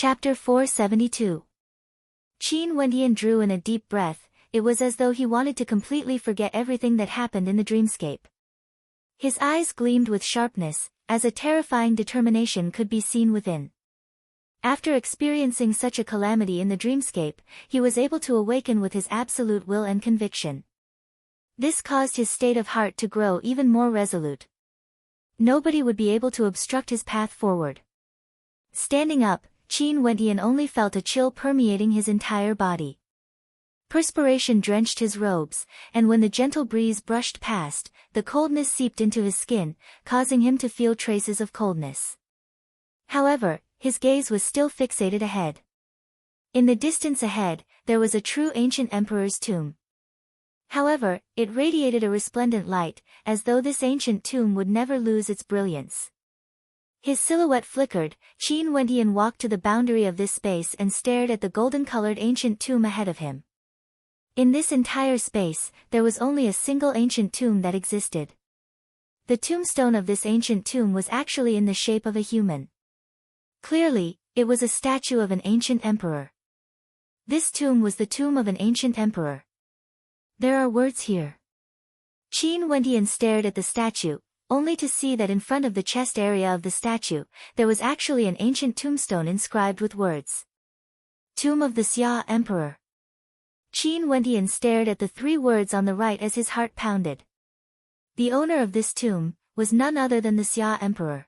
Chapter 472. Qin Wendian drew in a deep breath. It was as though he wanted to completely forget everything that happened in the dreamscape. His eyes gleamed with sharpness, as a terrifying determination could be seen within. After experiencing such a calamity in the dreamscape, he was able to awaken with his absolute will and conviction. This caused his state of heart to grow even more resolute. Nobody would be able to obstruct his path forward. Standing up, Qin Wendian only felt a chill permeating his entire body. Perspiration drenched his robes, and when the gentle breeze brushed past, the coldness seeped into his skin, causing him to feel traces of coldness. However, his gaze was still fixated ahead. In the distance ahead, there was a true ancient emperor's tomb. However, it radiated a resplendent light, as though this ancient tomb would never lose its brilliance. His silhouette flickered. Qin Wendian walked to the boundary of this space and stared at the golden-colored ancient tomb ahead of him. In this entire space, there was only a single ancient tomb that existed. The tombstone of this ancient tomb was actually in the shape of a human. Clearly, it was a statue of an ancient emperor. This tomb was the tomb of an ancient emperor. There are words here. Qin Wendian stared at the statue, only to see that in front of the chest area of the statue, there was actually an ancient tombstone inscribed with words. Tomb of the Xia Emperor. Qin Wendian stared at the 3 words on the right as his heart pounded. The owner of this tomb was none other than the Xia Emperor.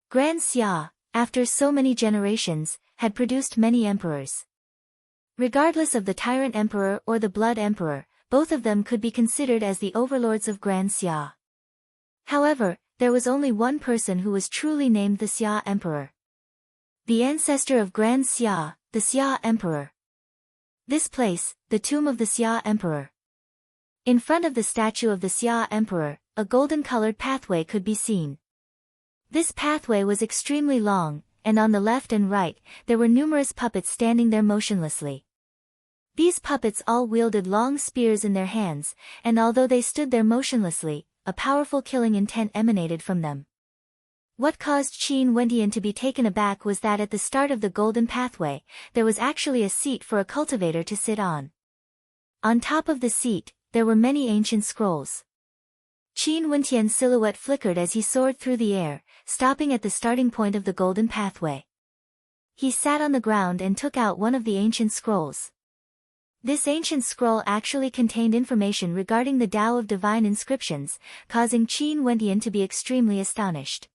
Grand Xia, after so many generations, had produced many emperors. Regardless of the tyrant emperor or the blood emperor, both of them could be considered as the overlords of Grand Xia. However, there was only one person who was truly named the Xia Emperor. The ancestor of Grand Xia, the Xia Emperor. This place, the tomb of the Xia Emperor. In front of the statue of the Xia Emperor, a golden-colored pathway could be seen. This pathway was extremely long, and on the left and right, there were numerous puppets standing there motionlessly. These puppets all wielded long spears in their hands, and although they stood there motionlessly, a powerful killing intent emanated from them. What caused Qin Wendian to be taken aback was that at the start of the golden pathway, there was actually a seat for a cultivator to sit on. On top of the seat, there were many ancient scrolls. Qin Wendian's silhouette flickered as he soared through the air, stopping at the starting point of the golden pathway. He sat on the ground and took out one of the ancient scrolls. This ancient scroll actually contained information regarding the Tao of Divine Inscriptions, causing Qin Wendian to be extremely astonished.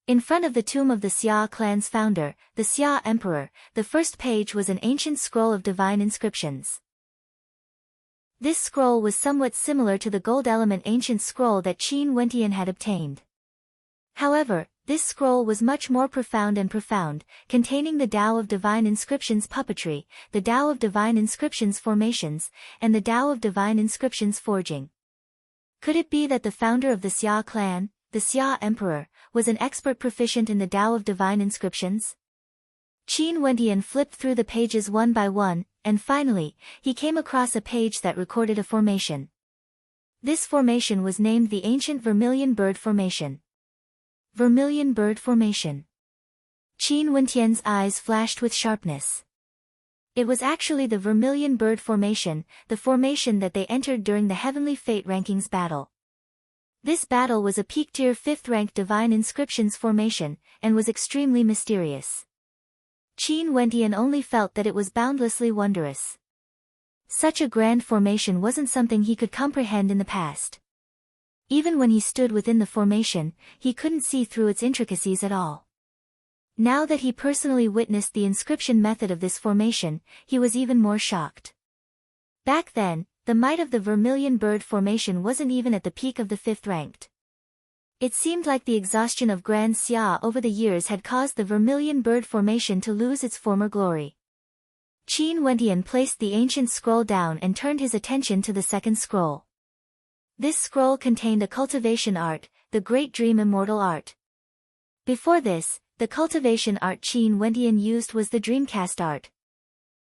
In front of the tomb of the Xia clan's founder, the Xia Emperor, the first page was an ancient scroll of divine inscriptions. This scroll was somewhat similar to the gold element ancient scroll that Qin Wendian had obtained. However, this scroll was much more profound, containing the Tao of Divine Inscriptions puppetry, the Tao of Divine Inscriptions formations, and the Tao of Divine Inscriptions forging. Could it be that the founder of the Xia clan, the Xia Emperor, was an expert proficient in the Tao of Divine Inscriptions? Qin Wendian flipped through the pages one by one, and finally, he came across a page that recorded a formation. This formation was named the Ancient Vermilion Bird Formation. Vermilion Bird Formation. Qin Wendian's eyes flashed with sharpness. It was actually the Vermilion Bird Formation, the formation that they entered during the Heavenly Fate Rankings battle. This battle was a peak-tier 5th-ranked Divine Inscriptions formation, and was extremely mysterious. Qin Wendian only felt that it was boundlessly wondrous. Such a grand formation wasn't something he could comprehend in the past. Even when he stood within the formation, he couldn't see through its intricacies at all. Now that he personally witnessed the inscription method of this formation, he was even more shocked. Back then, the might of the Vermilion Bird Formation wasn't even at the peak of the 5th-ranked. It seemed like the exhaustion of Grand Xia over the years had caused the Vermilion Bird Formation to lose its former glory. Qin Wendian placed the ancient scroll down and turned his attention to the second scroll. This scroll contained a cultivation art, the Great Dream Immortal Art. Before this, the cultivation art Qin Wendian used was the Dreamcast art.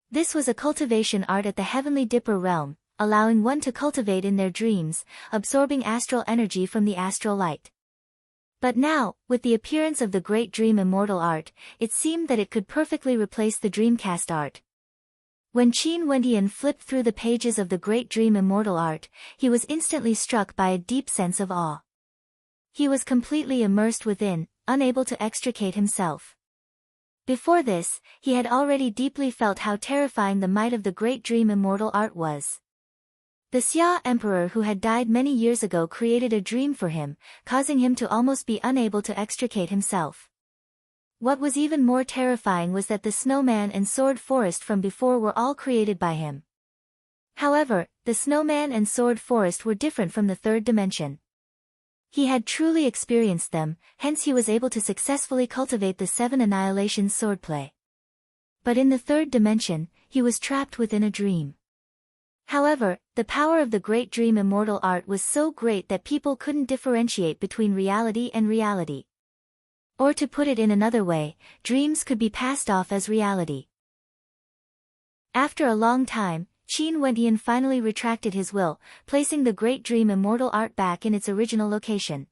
This was a cultivation art at the Heavenly Dipper realm, allowing one to cultivate in their dreams, absorbing astral energy from the astral light. But now, with the appearance of the Great Dream Immortal Art, it seemed that it could perfectly replace the Dreamcast art. When Qin Wendian flipped through the pages of the Great Dream Immortal Art, he was instantly struck by a deep sense of awe. He was completely immersed within, unable to extricate himself. Before this, he had already deeply felt how terrifying the might of the Great Dream Immortal Art was. The Xia Emperor who had died many years ago created a dream for him, causing him to almost be unable to extricate himself. What was even more terrifying was that the snowman and sword forest from before were all created by him. However, the snowman and sword forest were different from the third dimension. He had truly experienced them, hence he was able to successfully cultivate the 7 annihilation swordplay. But in the third dimension, he was trapped within a dream. However, the power of the Great Dream Immortal Art was so great that people couldn't differentiate between reality and reality. Or to put it in another way, dreams could be passed off as reality. After a long time, Qin Wendian finally retracted his will, placing the Great Dream Immortal Art back in its original location.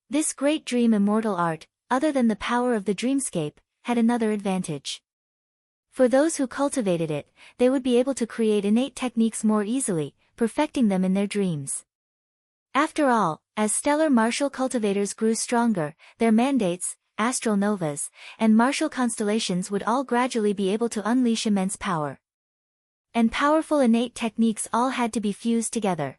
This Great Dream Immortal Art, other than the power of the dreamscape, had another advantage. For those who cultivated it, they would be able to create innate techniques more easily, perfecting them in their dreams. After all, as stellar martial cultivators grew stronger, their mandates, astral novas, and martial constellations would all gradually be able to unleash immense power. And powerful innate techniques all had to be fused together.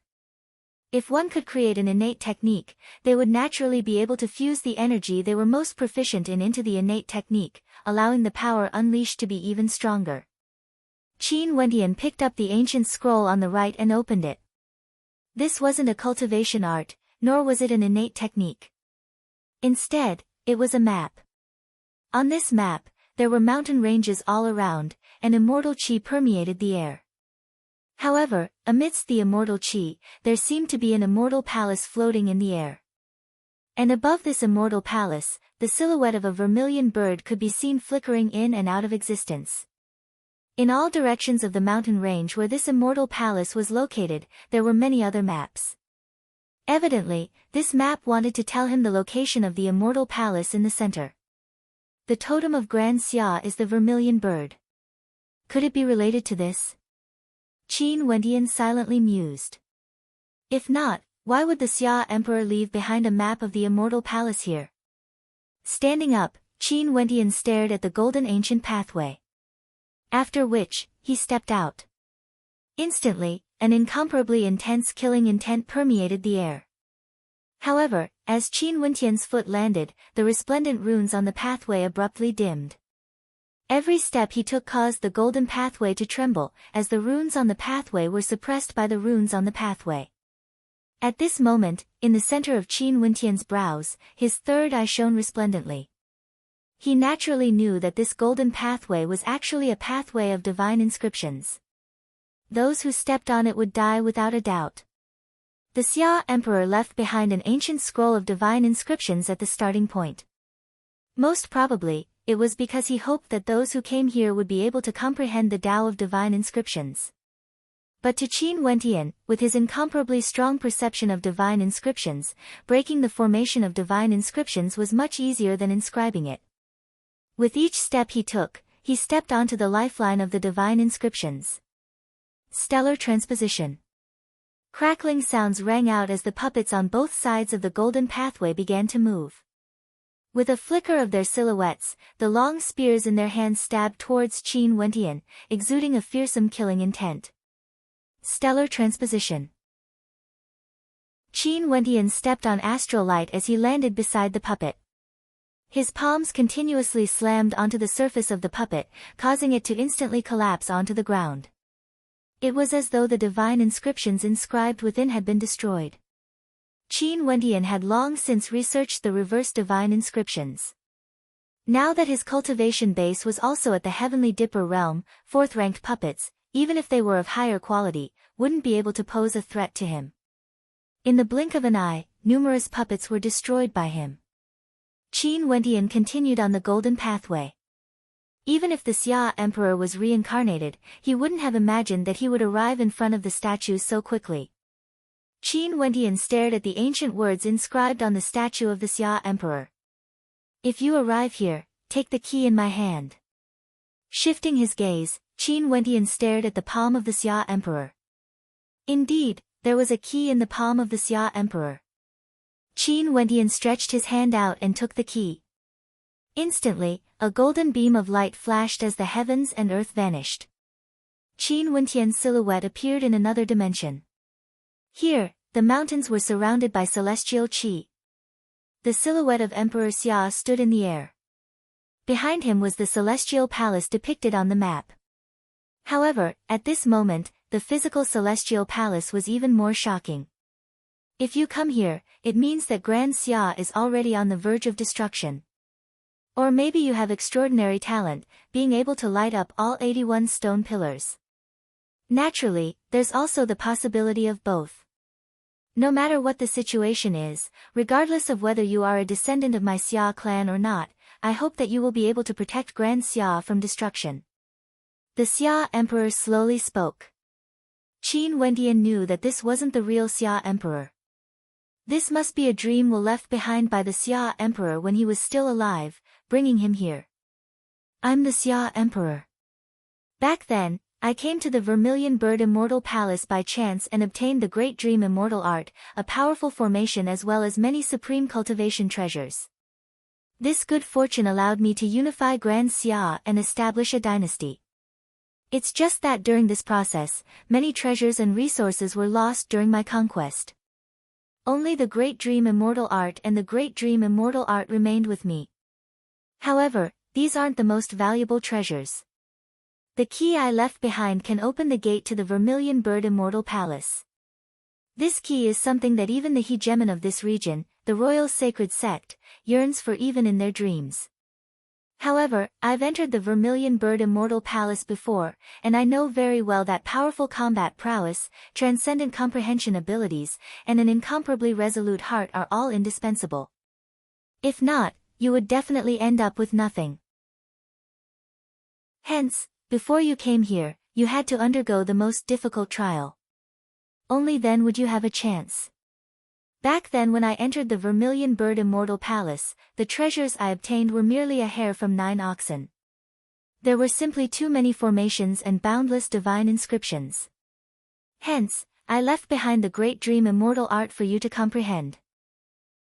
If one could create an innate technique, they would naturally be able to fuse the energy they were most proficient in into the innate technique, allowing the power unleashed to be even stronger. Qin Wendian picked up the ancient scroll on the right and opened it. This wasn't a cultivation art, nor was it an innate technique. Instead, it was a map. On this map, there were mountain ranges all around, and immortal qi permeated the air. However, amidst the immortal qi, there seemed to be an immortal palace floating in the air. And above this immortal palace, the silhouette of a vermilion bird could be seen flickering in and out of existence. In all directions of the mountain range where this immortal palace was located, there were many other maps. Evidently, this map wanted to tell him the location of the immortal palace in the center. The totem of Grand Xia is the vermilion bird. Could it be related to this? Qin Wendian silently mused. If not, why would the Xia Emperor leave behind a map of the immortal palace here? Standing up, Qin Wendian stared at the golden ancient pathway. After which, he stepped out. Instantly, an incomparably intense killing intent permeated the air. However, as Qin Wendian's foot landed, the resplendent runes on the pathway abruptly dimmed. Every step he took caused the golden pathway to tremble, as the runes on the pathway were suppressed by the runes on the pathway. At this moment, in the center of Qin Wendian's brows, his third eye shone resplendently. He naturally knew that this golden pathway was actually a pathway of divine inscriptions. Those who stepped on it would die without a doubt. The Xia Emperor left behind an ancient scroll of divine inscriptions at the starting point. Most probably, it was because he hoped that those who came here would be able to comprehend the Tao of divine inscriptions. But to Qin Wendian, with his incomparably strong perception of divine inscriptions, breaking the formation of divine inscriptions was much easier than inscribing it. With each step he took, he stepped onto the lifeline of the divine inscriptions. Stellar transposition. Crackling sounds rang out as the puppets on both sides of the golden pathway began to move. With a flicker of their silhouettes, the long spears in their hands stabbed towards Qin Wendian, exuding a fearsome killing intent. Stellar transposition. Qin Wendian stepped on astral light as he landed beside the puppet. His palms continuously slammed onto the surface of the puppet, causing it to instantly collapse onto the ground. It was as though the divine inscriptions inscribed within had been destroyed. Qin Wendian had long since researched the reverse divine inscriptions. Now that his cultivation base was also at the Heavenly Dipper realm, fourth-ranked puppets, even if they were of higher quality, wouldn't be able to pose a threat to him. In the blink of an eye, numerous puppets were destroyed by him. Qin Wendian continued on the golden pathway. Even if the Xia Emperor was reincarnated, he wouldn't have imagined that he would arrive in front of the statue so quickly. Qin Wendian stared at the ancient words inscribed on the statue of the Xia Emperor. If you arrive here, take the key in my hand. Shifting his gaze, Qin Wendian stared at the palm of the Xia Emperor. Indeed, there was a key in the palm of the Xia Emperor. Qin Wendian stretched his hand out and took the key. Instantly, a golden beam of light flashed as the heavens and earth vanished. Qin Wendian's silhouette appeared in another dimension. Here, the mountains were surrounded by celestial qi. The silhouette of Emperor Xia stood in the air. Behind him was the celestial palace depicted on the map. However, at this moment, the physical celestial palace was even more shocking. If you come here, it means that Grand Xia is already on the verge of destruction. Or maybe you have extraordinary talent, being able to light up all 81 stone pillars. Naturally, there's also the possibility of both. No matter what the situation is, regardless of whether you are a descendant of my Xia clan or not, I hope that you will be able to protect Grand Xia from destruction. The Xia Emperor slowly spoke. Qin Wendian knew that this wasn't the real Xia Emperor. This must be a dream left behind by the Xia Emperor when he was still alive, bringing him here. I'm the Xia Emperor. Back then, I came to the Vermilion Bird Immortal Palace by chance and obtained the Great Dream Immortal Art, a powerful formation as well as many supreme cultivation treasures. This good fortune allowed me to unify Grand Xia and establish a dynasty. It's just that during this process, many treasures and resources were lost during my conquest. Only the Great Dream Immortal Art and the Great Dream Immortal Art remained with me. However, these aren't the most valuable treasures. The key I left behind can open the gate to the Vermilion Bird Immortal Palace. This key is something that even the hegemon of this region, the royal sacred sect, yearns for even in their dreams. However, I've entered the Vermilion Bird Immortal Palace before, and I know very well that powerful combat prowess, transcendent comprehension abilities, and an incomparably resolute heart are all indispensable. If not, you would definitely end up with nothing. Hence, before you came here, you had to undergo the most difficult trial. Only then would you have a chance. Back then when I entered the Vermilion Bird Immortal Palace, the treasures I obtained were merely a hair from 9 oxen. There were simply too many formations and boundless divine inscriptions. Hence, I left behind the Great Dream Immortal Art for you to comprehend.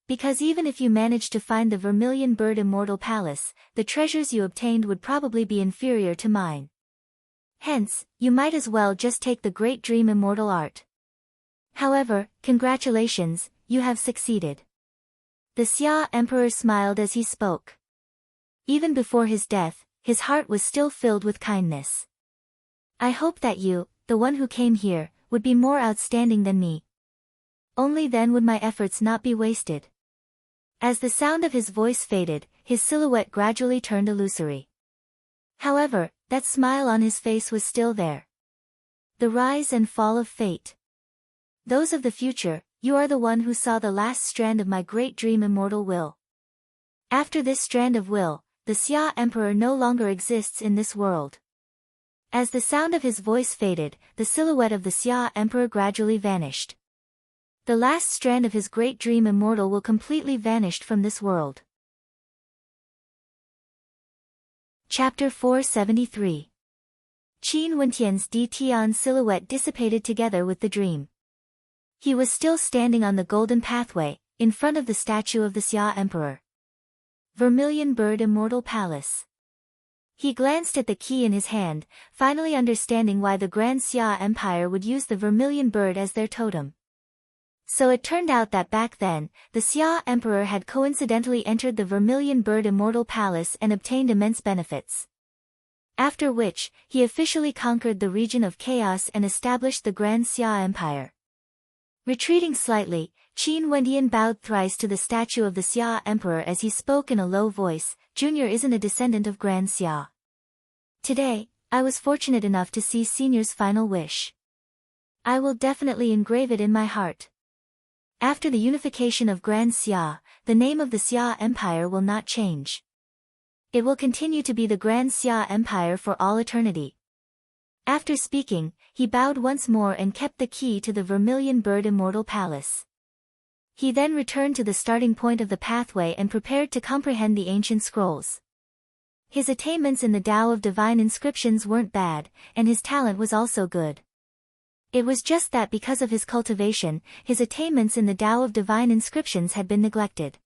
Because even if you managed to find the Vermilion Bird Immortal Palace, the treasures you obtained would probably be inferior to mine. Hence, you might as well just take the Great Dream Immortal Art. However, congratulations, you have succeeded. The Xia Emperor smiled as he spoke. Even before his death, his heart was still filled with kindness. I hope that you, the one who came here, would be more outstanding than me. Only then would my efforts not be wasted. As the sound of his voice faded, his silhouette gradually turned illusory. However, that smile on his face was still there. The rise and fall of fate. Those of the future, you are the one who saw the last strand of my Great Dream Immortal Will. After this strand of will, the Xia Emperor no longer exists in this world. As the sound of his voice faded, the silhouette of the Xia Emperor gradually vanished. The last strand of his Great Dream Immortal will completely vanished from this world. Chapter 473. Qin Wendian's Tian silhouette dissipated together with the dream. He was still standing on the golden pathway, in front of the statue of the Xia Emperor. Vermilion Bird Immortal Palace. He glanced at the key in his hand, finally understanding why the Grand Xia Empire would use the Vermilion Bird as their totem. So it turned out that back then, the Xia Emperor had coincidentally entered the Vermilion Bird Immortal Palace and obtained immense benefits. After which, he officially conquered the region of chaos and established the Grand Xia Empire. Retreating slightly, Qin Wendian bowed thrice to the statue of the Xia Emperor as he spoke in a low voice, Junior isn't a descendant of Grand Xia. Today, I was fortunate enough to see Senior's final wish. I will definitely engrave it in my heart. After the unification of Grand Xia, the name of the Xia Empire will not change. It will continue to be the Grand Xia Empire for all eternity. After speaking, he bowed once more and kept the key to the Vermilion Bird Immortal Palace. He then returned to the starting point of the pathway and prepared to comprehend the ancient scrolls. His attainments in the Tao of Divine Inscriptions weren't bad, and his talent was also good. It was just that because of his cultivation, his attainments in the Tao of Divine Inscriptions had been neglected.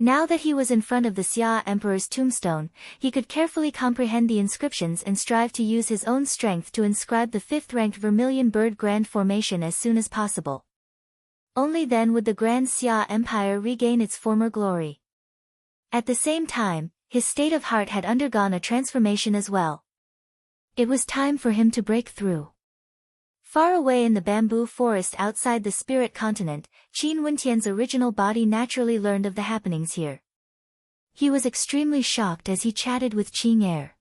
Now that he was in front of the Xia Emperor's tombstone, he could carefully comprehend the inscriptions and strive to use his own strength to inscribe the 5th-ranked Vermilion Bird Grand Formation as soon as possible. Only then would the Grand Xia Empire regain its former glory. At the same time, his state of heart had undergone a transformation as well. It was time for him to break through. Far away in the bamboo forest outside the spirit continent, Qin Wentian's original body naturally learned of the happenings here. He was extremely shocked as he chatted with Qing Er.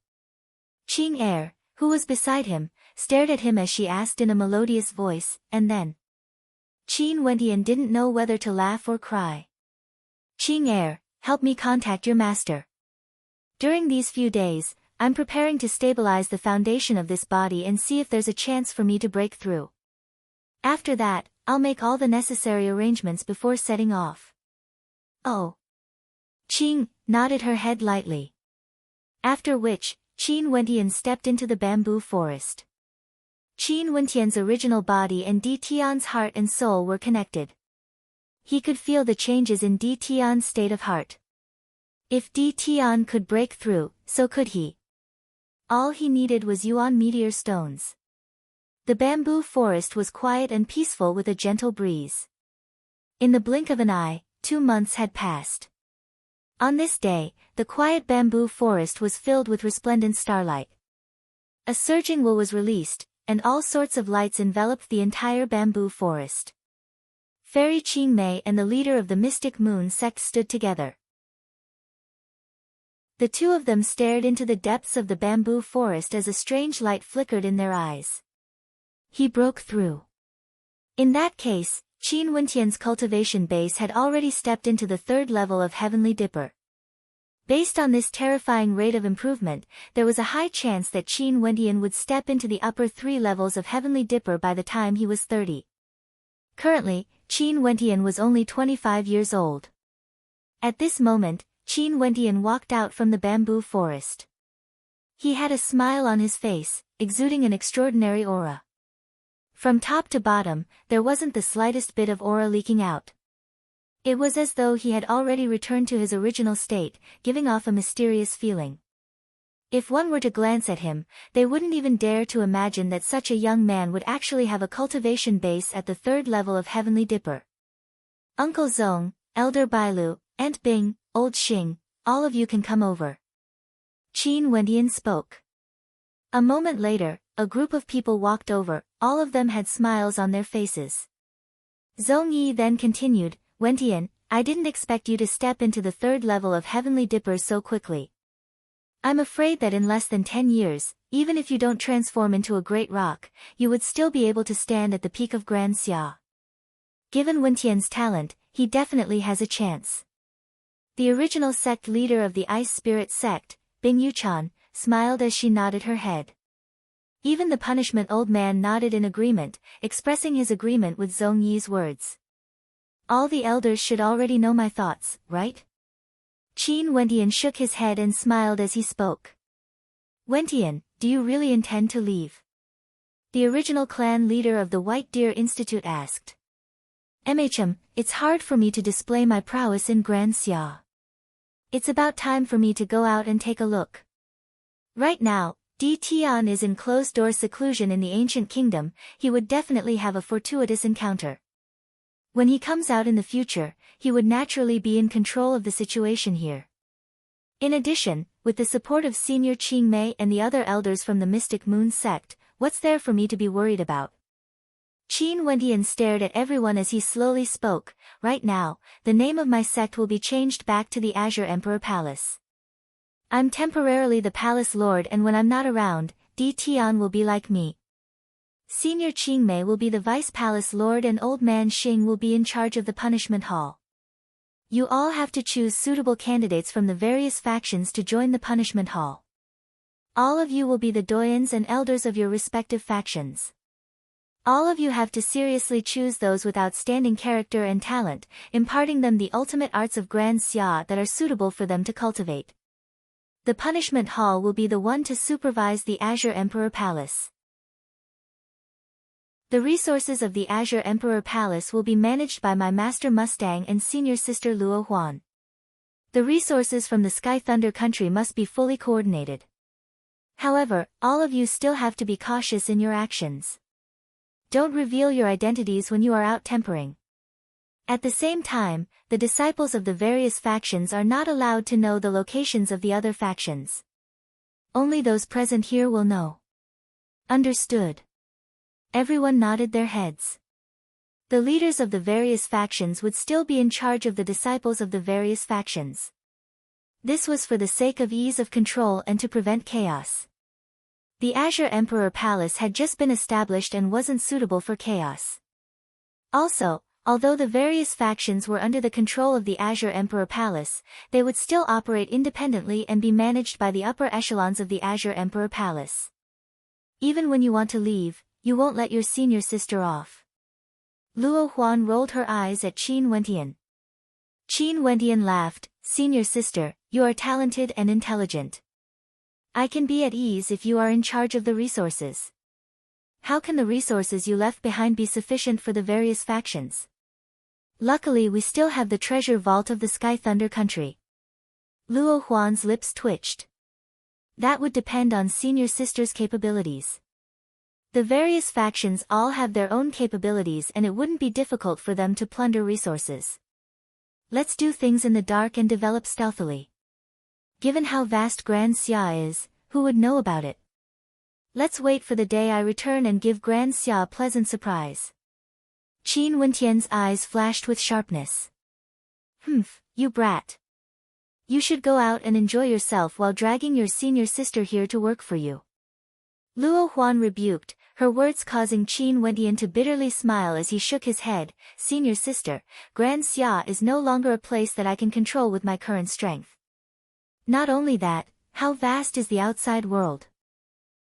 Qing Er, who was beside him, stared at him as she asked in a melodious voice, and then Qin Wentian didn't know whether to laugh or cry. Qing Er, help me contact your master. During these few days, I'm preparing to stabilize the foundation of this body and see if there's a chance for me to break through. After that, I'll make all the necessary arrangements before setting off. Oh. Qing nodded her head lightly. After which, Qin Wentian stepped into the bamboo forest. Qin Wentian's original body and Di Tian's heart and soul were connected. He could feel the changes in Di Tian's state of heart. If Di Tian could break through, so could he. All he needed was Yuan meteor stones. The bamboo forest was quiet and peaceful with a gentle breeze. In the blink of an eye, 2 months had passed. On this day, the quiet bamboo forest was filled with resplendent starlight. A surging will was released, and all sorts of lights enveloped the entire bamboo forest. Fairy Qing Mei and the leader of the Mystic Moon sect stood together. The two of them stared into the depths of the bamboo forest as a strange light flickered in their eyes. He broke through. In that case, Qin Wentian's cultivation base had already stepped into the 3rd level of Heavenly Dipper. Based on this terrifying rate of improvement, there was a high chance that Qin Wentian would step into the upper 3 levels of Heavenly Dipper by the time he was 30. Currently, Qin Wentian was only 25 years old. At this moment, Qin Wentian walked out from the bamboo forest. He had a smile on his face, exuding an extraordinary aura. From top to bottom, there wasn't the slightest bit of aura leaking out. It was as though he had already returned to his original state, giving off a mysterious feeling. If one were to glance at him, they wouldn't even dare to imagine that such a young man would actually have a cultivation base at the 3rd level of Heavenly Dipper. Uncle Zong, Elder Bailu, Aunt Bing, Old Xing, all of you can come over. Qin Wentian spoke. A moment later, a group of people walked over, all of them had smiles on their faces. Zong Yi then continued, Wentian, I didn't expect you to step into the 3rd level of Heavenly Dipper so quickly. I'm afraid that in less than 10 years, even if you don't transform into a great rock, you would still be able to stand at the peak of Grand Xia. Given Wentian's talent, he definitely has a chance. The original sect leader of the Ice Spirit sect, Bing Yuchan, smiled as she nodded her head. Even the punishment old man nodded in agreement, expressing his agreement with Zong Yi's words. All the elders should already know my thoughts, right? Qin Wentian shook his head and smiled as he spoke. Wentian, do you really intend to leave? The original clan leader of the White Deer Institute asked. It's hard for me to display my prowess in Grand Xia. It's about time for me to go out and take a look. Right now, Di Tian is in closed-door seclusion in the ancient kingdom, he would definitely have a fortuitous encounter. When he comes out in the future, he would naturally be in control of the situation here. In addition, with the support of Senior Qing Mei and the other elders from the Mystic Moon sect, what's there for me to be worried about? Qin Wentian stared at everyone as he slowly spoke, right now, the name of my sect will be changed back to the Azure Emperor Palace. I'm temporarily the Palace Lord and when I'm not around, Di Tian will be like me. Senior Qing Mei will be the Vice Palace Lord and Old Man Xing will be in charge of the Punishment Hall. You all have to choose suitable candidates from the various factions to join the Punishment Hall. All of you will be the doyens and elders of your respective factions. All of you have to seriously choose those with outstanding character and talent, imparting them the ultimate arts of Grand Xia that are suitable for them to cultivate. The punishment hall will be the one to supervise the Azure Emperor Palace. The resources of the Azure Emperor Palace will be managed by my Master Mustang and senior sister Luo Huan. The resources from the Sky Thunder country must be fully coordinated. However, all of you still have to be cautious in your actions. Don't reveal your identities when you are out tempering. At the same time, the disciples of the various factions are not allowed to know the locations of the other factions. Only those present here will know. Understood. Everyone nodded their heads. The leaders of the various factions would still be in charge of the disciples of the various factions. This was for the sake of ease of control and to prevent chaos. The Azure Emperor Palace had just been established and wasn't suitable for chaos. Also, although the various factions were under the control of the Azure Emperor Palace, they would still operate independently and be managed by the upper echelons of the Azure Emperor Palace. Even when you want to leave, you won't let your senior sister off. Luo Huan rolled her eyes at Qin Wentian. Qin Wentian laughed, "Senior sister, you are talented and intelligent. I can be at ease if you are in charge of the resources. How can the resources you left behind be sufficient for the various factions? Luckily we still have the treasure vault of the Sky Thunder country." Luo Huan's lips twitched. That would depend on senior sister's capabilities. The various factions all have their own capabilities and it wouldn't be difficult for them to plunder resources. Let's do things in the dark and develop stealthily. Given how vast Grand Xia is, who would know about it? Let's wait for the day I return and give Grand Xia a pleasant surprise. Qin Wentian's eyes flashed with sharpness. "Humph, you brat. You should go out and enjoy yourself while dragging your senior sister here to work for you." Luo Huan rebuked, her words causing Qin Wentian to bitterly smile as he shook his head. "Senior sister, Grand Xia is no longer a place that I can control with my current strength. Not only that, how vast is the outside world?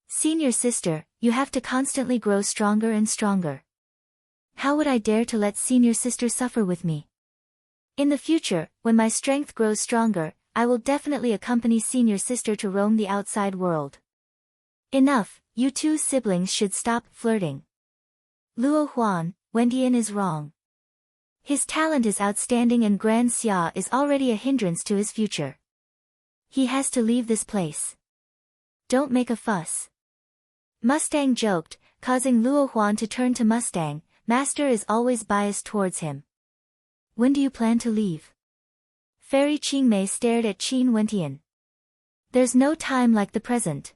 Senior sister, you have to constantly grow stronger and stronger. How would I dare to let senior sister suffer with me? In the future, when my strength grows stronger, I will definitely accompany senior sister to roam the outside world. Enough, you two siblings should stop flirting. Luo Huan, Wentian is wrong. His talent is outstanding and Grand Xia is already a hindrance to his future. He has to leave this place. Don't make a fuss." Mustang joked, causing Luo Huan to turn to Mustang. Master is always biased towards him. "When do you plan to leave?" Fairy Qingmei stared at Qin Wentian. "There's no time like the present.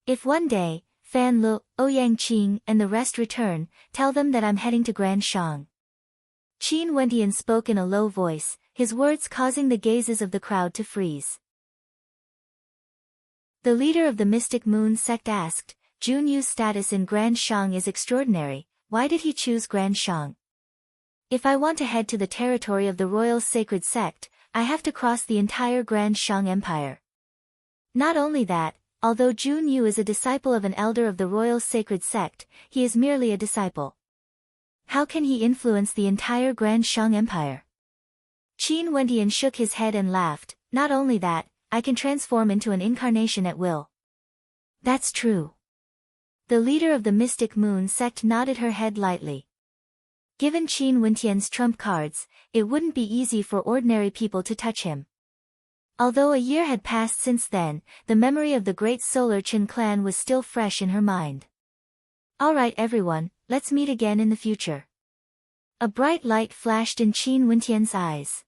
If one day, Fan Lu, Ouyang Qing and the rest return, tell them that I'm heading to Grand Shang." Qin Wentian spoke in a low voice, his words causing the gazes of the crowd to freeze. The leader of the Mystic Moon sect asked, "Jun Yu's status in Grand Shang is extraordinary, why did he choose Grand Shang? If I want to head to the territory of the Royal Sacred Sect, I have to cross the entire Grand Shang Empire. Not only that, although Jun Yu is a disciple of an elder of the Royal Sacred Sect, he is merely a disciple. How can he influence the entire Grand Shang Empire?" Qin Wentian shook his head and laughed. "Not only that, I can transform into an incarnation at will." "That's true." The leader of the Mystic Moon sect nodded her head lightly. Given Qin Wentian's trump cards, it wouldn't be easy for ordinary people to touch him. Although a year had passed since then, the memory of the great Solar Qin clan was still fresh in her mind. "Alright everyone, let's meet again in the future." A bright light flashed in Qin Wentian's eyes.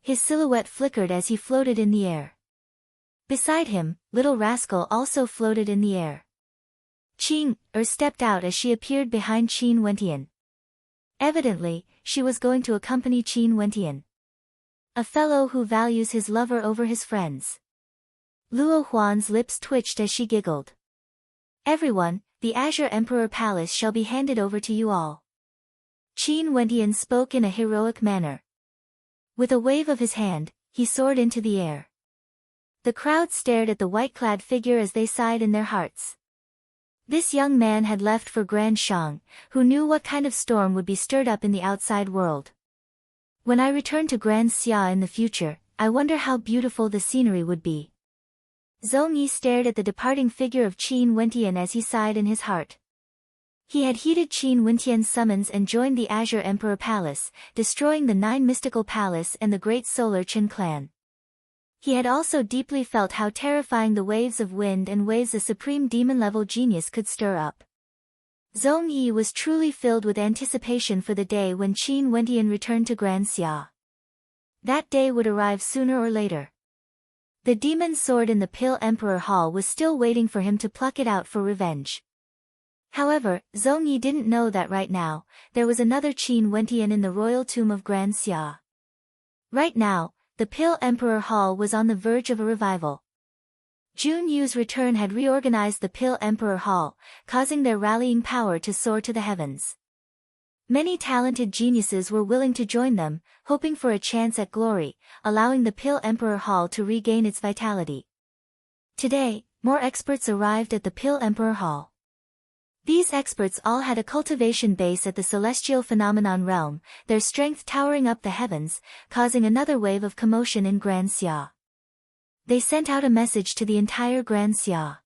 His silhouette flickered as he floated in the air. Beside him, Little Rascal also floated in the air. Qing stepped out as she appeared behind Qin Wentian. Evidently, she was going to accompany Qin Wentian. A fellow who values his lover over his friends. Luo Huan's lips twitched as she giggled. "Everyone, the Azure Emperor Palace shall be handed over to you all." Qin Wentian spoke in a heroic manner. With a wave of his hand, he soared into the air. The crowd stared at the white-clad figure as they sighed in their hearts. This young man had left for Grand Shang, who knew what kind of storm would be stirred up in the outside world. When I return to Grand Xia in the future, I wonder how beautiful the scenery would be. Zhong Yi stared at the departing figure of Qin Wentian as he sighed in his heart. He had heeded Qin Wentian's summons and joined the Azure Emperor Palace, destroying the 9 mystical palace and the great solar Qin clan. He had also deeply felt how terrifying the waves of wind and waves a supreme demon-level genius could stir up. Zhong Yi was truly filled with anticipation for the day when Qin Wentian returned to Grand Xia. That day would arrive sooner or later. The demon sword in the Pale Emperor Hall was still waiting for him to pluck it out for revenge. However, Zhong Yi didn't know that right now, there was another Qin Wentian in the royal tomb of Grand Xia. Right now, the Pale Emperor Hall was on the verge of a revival. Jun Yu's return had reorganized the Pale Emperor Hall, causing their rallying power to soar to the heavens. Many talented geniuses were willing to join them, hoping for a chance at glory, allowing the Pale Emperor Hall to regain its vitality. Today, more experts arrived at the Pale Emperor Hall. These experts all had a cultivation base at the celestial phenomenon realm, their strength towering up the heavens, causing another wave of commotion in Grand Xia. They sent out a message to the entire Grand Xia.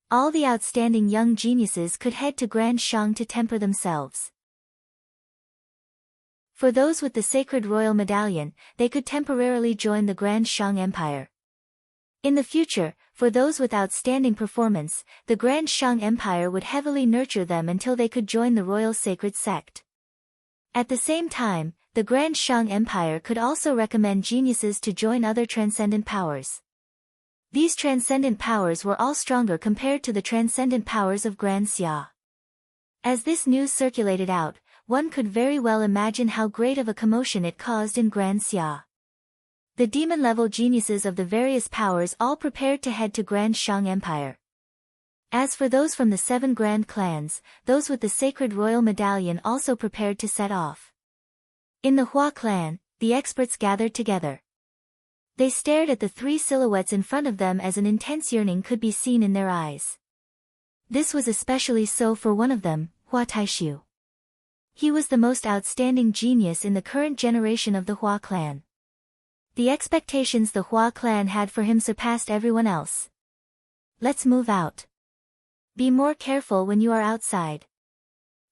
All the outstanding young geniuses could head to Grand Shang to temper themselves. For those with the sacred royal medallion, they could temporarily join the Grand Shang Empire. In the future, for those with outstanding performance, the Grand Shang Empire would heavily nurture them until they could join the royal sacred sect. At the same time, the Grand Shang Empire could also recommend geniuses to join other transcendent powers. These transcendent powers were all stronger compared to the transcendent powers of Grand Xia. As this news circulated out, one could very well imagine how great of a commotion it caused in Grand Xia. The demon-level geniuses of the various powers all prepared to head to Grand Shang Empire. As for those from the 7 grand clans, those with the sacred royal medallion also prepared to set off. In the Hua clan, the experts gathered together. They stared at the 3 silhouettes in front of them as an intense yearning could be seen in their eyes. This was especially so for one of them, Hua Taishu. He was the most outstanding genius in the current generation of the Hua clan. The expectations the Hua clan had for him surpassed everyone else. Let's move out. Be more careful when you are outside.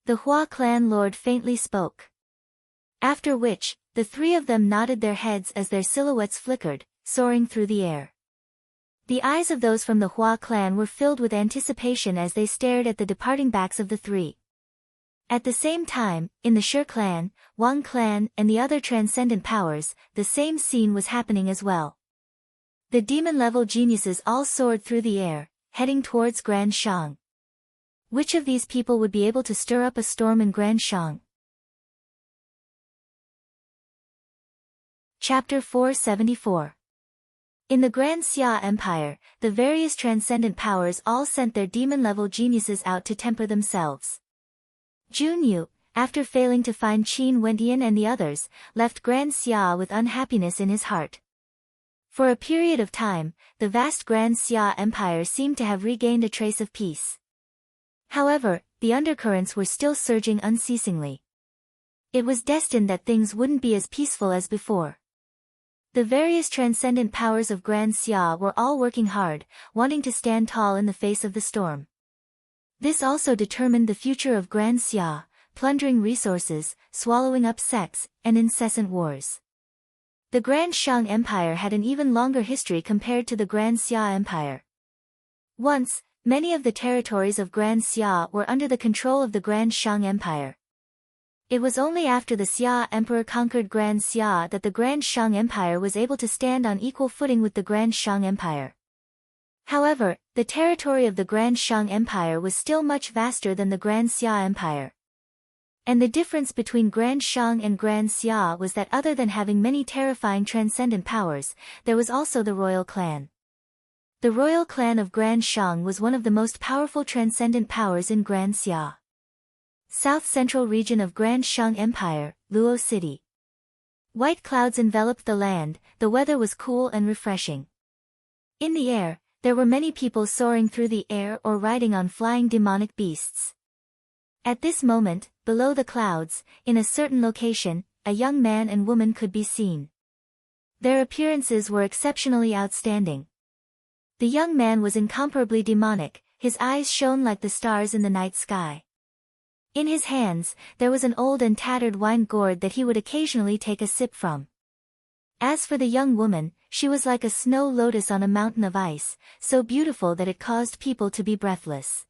The Hua clan lord faintly spoke. After which, the 3 of them nodded their heads as their silhouettes flickered, soaring through the air. The eyes of those from the Hua clan were filled with anticipation as they stared at the departing backs of the 3. At the same time, in the Shi clan, Wang clan, and the other transcendent powers, the same scene was happening as well. The demon-level geniuses all soared through the air, heading towards Grand Shang. Which of these people would be able to stir up a storm in Grand Shang? Chapter 474. In the Grand Xia Empire, the various transcendent powers all sent their demon-level geniuses out to temper themselves. Jun Yu, after failing to find Qin Wentian and the others, left Grand Xia with unhappiness in his heart. For a period of time, the vast Grand Xia Empire seemed to have regained a trace of peace. However, the undercurrents were still surging unceasingly. It was destined that things wouldn't be as peaceful as before. The various transcendent powers of Grand Xia were all working hard, wanting to stand tall in the face of the storm. This also determined the future of Grand Xia, plundering resources, swallowing up sects, and incessant wars. The Grand Shang Empire had an even longer history compared to the Grand Xia Empire. Once, many of the territories of Grand Xia were under the control of the Grand Shang Empire. It was only after the Xia Emperor conquered Grand Xia that the Grand Shang Empire was able to stand on equal footing with the Grand Shang Empire. However, the territory of the Grand Shang Empire was still much vaster than the Grand Xia Empire. And the difference between Grand Shang and Grand Xia was that other than having many terrifying transcendent powers, there was also the royal clan. The royal clan of Grand Shang was one of the most powerful transcendent powers in Grand Xia. South Central region of Grand Shang Empire, Luo City. White clouds enveloped the land, the weather was cool and refreshing. In the air, there were many people soaring through the air or riding on flying demonic beasts. At this moment, below the clouds, in a certain location, a young man and woman could be seen. Their appearances were exceptionally outstanding. The young man was incomparably demonic, his eyes shone like the stars in the night sky. In his hands, there was an old and tattered wine gourd that he would occasionally take a sip from. As for the young woman, she was like a snow lotus on a mountain of ice, so beautiful that it caused people to be breathless.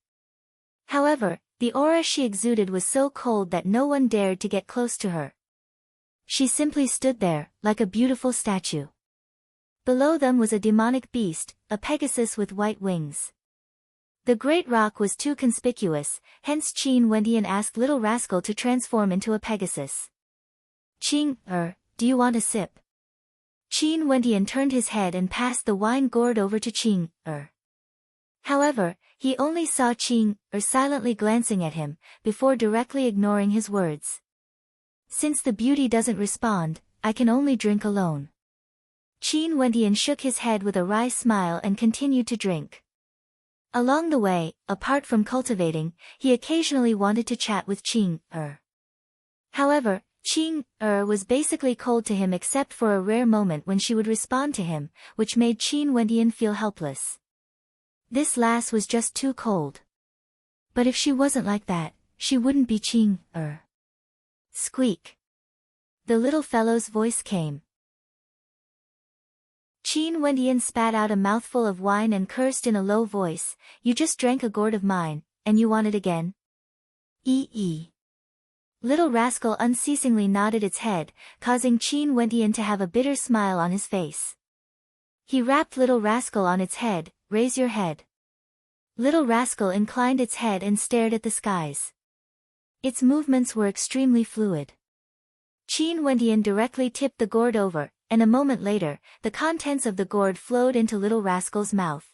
However, the aura she exuded was so cold that no one dared to get close to her. She simply stood there, like a beautiful statue. Below them was a demonic beast, a Pegasus with white wings. The great rock was too conspicuous, hence Qin Wendian asked Little Rascal to transform into a Pegasus. Qing, do you want a sip? Qin Wendian turned his head and passed the wine gourd over to Qing. However, he only saw Qing silently glancing at him, before directly ignoring his words. Since the beauty doesn't respond, I can only drink alone. Qin Wendian shook his head with a wry smile and continued to drink. Along the way, apart from cultivating, he occasionally wanted to chat with Qing. However, Qing was basically cold to him except for a rare moment when she would respond to him, which made Qin Wendian feel helpless. This lass was just too cold. But if she wasn't like that, she wouldn't be Qing. Squeak. The little fellow's voice came. Qin Wendian spat out a mouthful of wine and cursed in a low voice, "You just drank a gourd of mine, and you want it again?" Little Rascal unceasingly nodded its head, causing Qin Wendian to have a bitter smile on his face. He rapped Little Rascal on its head, "Raise your head." Little Rascal inclined its head and stared at the skies. Its movements were extremely fluid. Qin Wendian directly tipped the gourd over, and a moment later, the contents of the gourd flowed into Little Rascal's mouth.